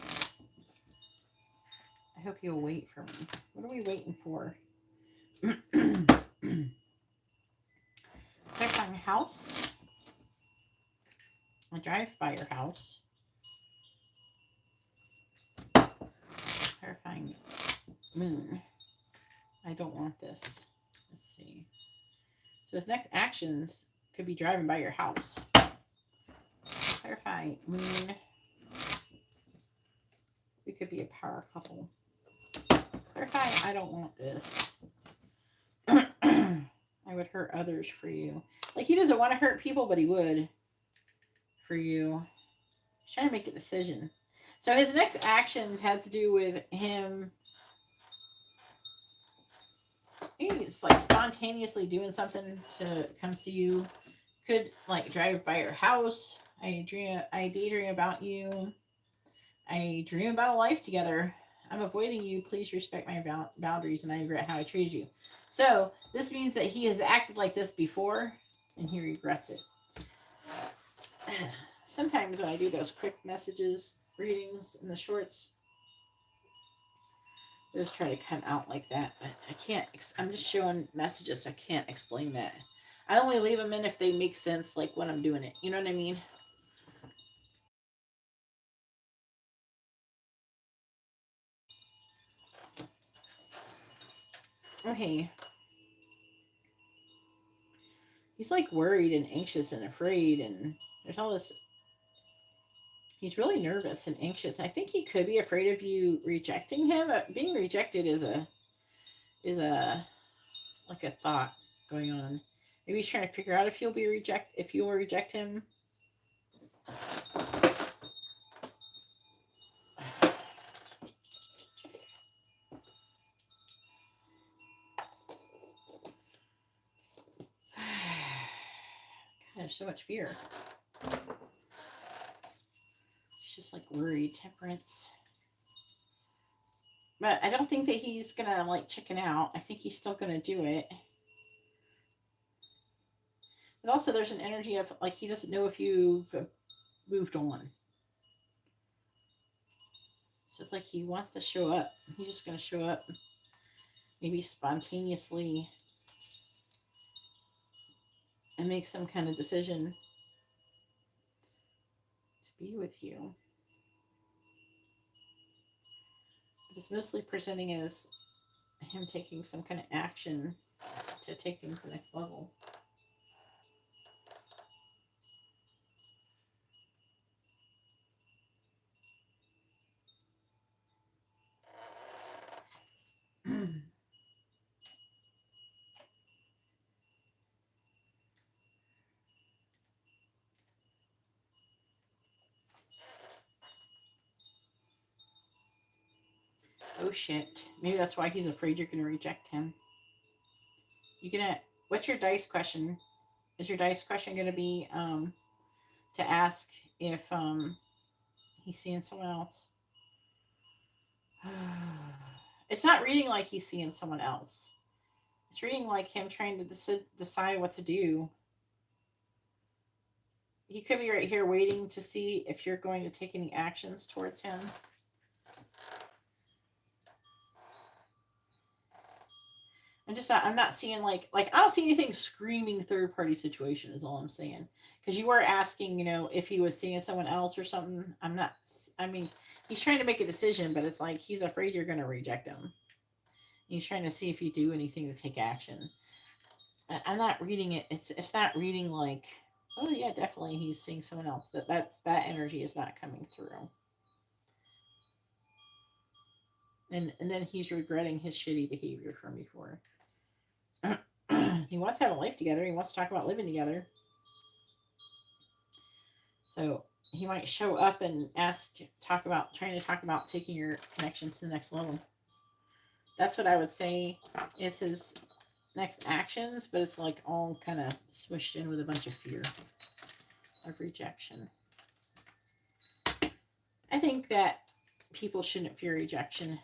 I hope you'll wait for me. What are we waiting for? Terrifying house. I drive by your house. Terrifying moon. I don't want this. Let's see. So his next actions could be driving by your house. Terrifying moon. We could be a power couple. Terrifying, I don't want this. I would hurt others for you. Like, he doesn't want to hurt people, but he would for you. He's trying to make a decision. So his next actions has to do with him. He's like spontaneously doing something to come see you. Could like drive by your house. I daydream about you. I dream about a life together. I'm avoiding you. Please respect my boundaries, and I regret how I treated you. So this means that he has acted like this before, and he regrets it. Sometimes when I do those quick messages readings in the shorts, those try to come out like that, but I can't. I'm just showing messages. So I can't explain that. I only leave them in if they make sense, like when I'm doing it. You know what I mean? Okay. He's like worried and anxious and afraid, and there's all this. He's really nervous and anxious. I think he could be afraid of you rejecting him. Being rejected is a like a thought going on. Maybe he's trying to figure out if you'll reject him. God, there's so much fear. It's just like worried, temperance. But I don't think that he's gonna like chicken out. I think he's still gonna do it. But also there's an energy of like he doesn't know if you've moved on. So it's like he wants to show up. He's just gonna show up. Maybe spontaneously and make some kind of decision to be with you. But it's mostly presenting as him taking some kind of action to take things to the next level. Oh shit. Maybe that's why he's afraid you're going to reject him. What's your dice question? Is your dice question going to be to ask if he's seeing someone else? It's not reading like he's seeing someone else. It's reading like him trying to decide what to do. He could be right here waiting to see if you're going to take any actions towards him. I'm not seeing like I don't see anything screaming third party situation is all I'm saying. Because you were asking, if he was seeing someone else or something. I mean, he's trying to make a decision, but it's like he's afraid you're going to reject him. He's trying to see if you do anything to take action. I'm not reading it. It's not reading like, oh yeah, definitely he's seeing someone else. That energy is not coming through. And then he's regretting his shitty behavior from before. He wants to have a life together. He wants to talk about living together. So he might show up and trying to talk about taking your connection to the next level. That's what I would say is his next actions, but it's like all kind of swished in with a bunch of fear of rejection. I think that people shouldn't fear rejection.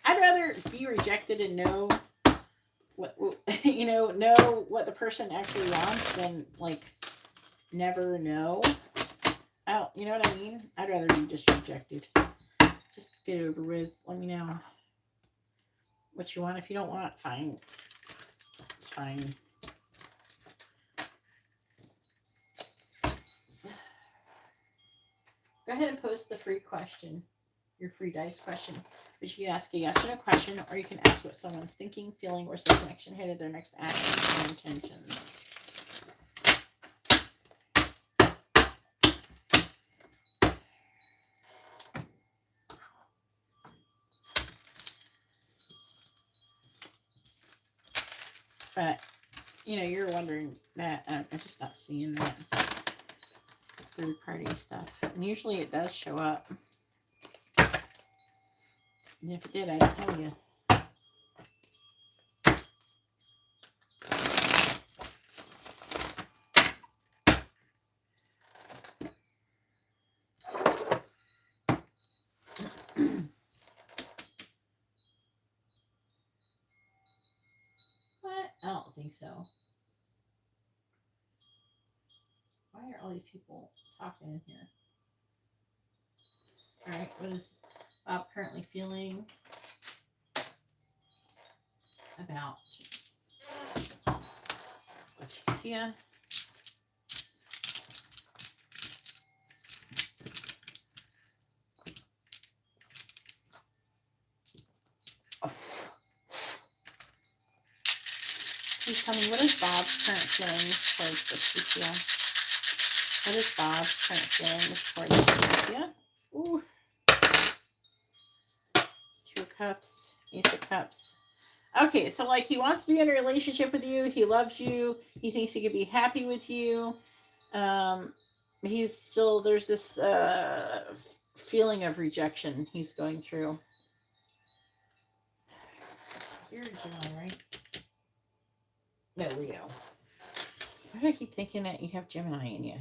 I'd rather be rejected and know what know what the person actually wants than like never know. You know what I mean? I'd rather be just rejected. Just get it over with. Let me know what you want. If you don't want it, fine. It's fine. Go ahead and post the free question, your free dice question. But you can ask a yes or no question, or you can ask what someone's thinking, feeling, where's the connection headed, their next actions and intentions. But, you're wondering that. I'm just not seeing that third-party stuff. And usually it does show up. And if it did, I'd tell you. What? I don't think so. Why are all these people talking in here? All right, what is Bob currently feeling about Leticia? Please tell me, what is Bob's current feeling towards Leticia? What is Bob's current feeling towards Leticia? Ooh. Two of Cups, Ace of Cups. Okay, so like he wants to be in a relationship with you. He loves you. He thinks he could be happy with you. There's this feeling of rejection he's going through. You're Gemini, right? No, Leo. Why do I keep thinking that you have Gemini in you?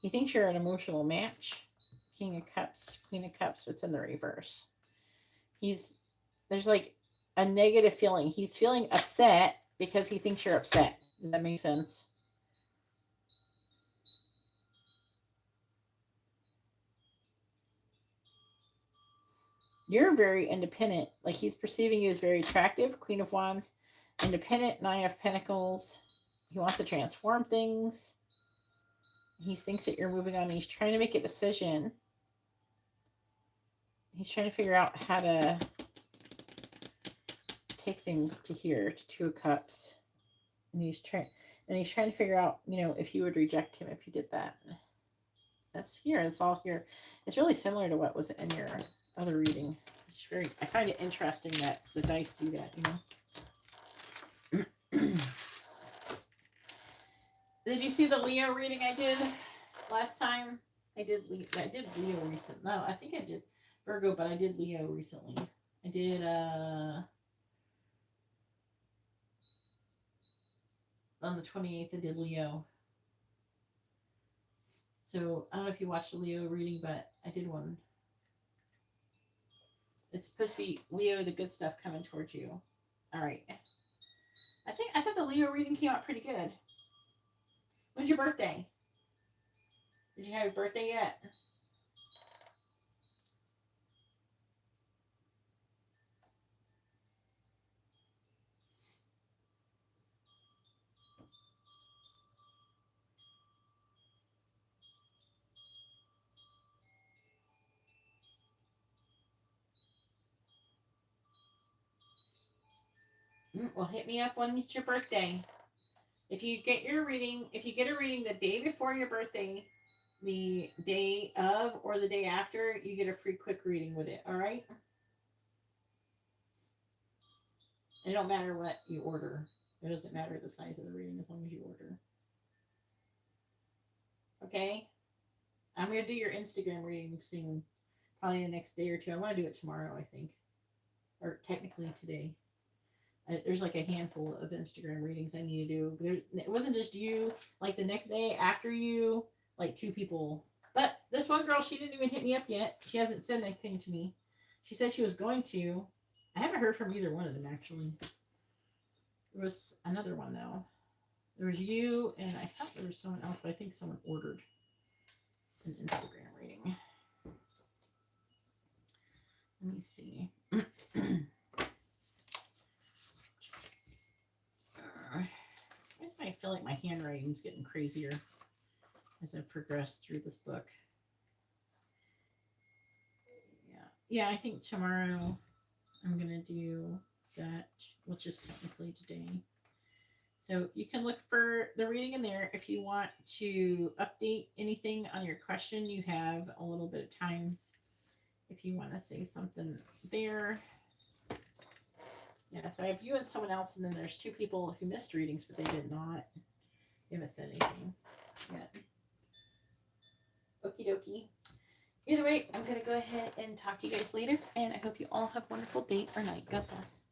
He thinks you're an emotional match. King of Cups, Queen of Cups, what's in the reverse? There's like a negative feeling. He's feeling upset because he thinks you're upset. Does that make sense? You're very independent. Like he's perceiving you as very attractive. Queen of Wands, independent, Nine of Pentacles. He wants to transform things. He thinks that you're moving on. He's trying to make a decision. He's trying to figure out how to take things to here, to Two of Cups. And he's trying to figure out, if you would reject him if you did that. That's here. It's all here. It's really similar to what was in your other reading. I find it interesting that the dice do that, Did you see the Leo reading I did last time? I did Leo recently. No, I think I did Virgo, but I did Leo recently. I did on the 28th I did Leo. So I don't know if you watched the Leo reading, but I did one. It's supposed to be Leo, the good stuff coming towards you. All right. I thought the Leo reading came out pretty good. When's your birthday? Did you have your birthday yet? Well, hit me up when it's your birthday. If you get a reading the day before your birthday, the day of or the day after, you get a free quick reading with it. All right. It don't matter what you order. It doesn't matter the size of the reading as long as you order. Okay. I'm gonna do your Instagram reading soon, probably the next day or two. I want to do it tomorrow, I think, or technically today. There's like a handful of Instagram readings I need to do. It wasn't just you. Like the next day after you, like 2 people. But this one girl, she didn't even hit me up yet. She hasn't said anything to me. She said she was going to. I haven't heard from either one of them, actually. There was another one, though. There was you, and I thought there was someone else, but I think someone ordered an Instagram reading. Let me see. I feel like my handwriting's getting crazier as I progress through this book. Yeah, I think tomorrow I'm gonna do that, which is technically today. So you can look for the reading in there. If you want to update anything on your question, you have a little bit of time. If you want to say something there. Yeah, so I have you and someone else, and then there's 2 people who missed readings, but they did not. They haven't said anything yet. Okie dokie. Either way, I'm going to go ahead and talk to you guys later, and I hope you all have a wonderful day or night. God bless.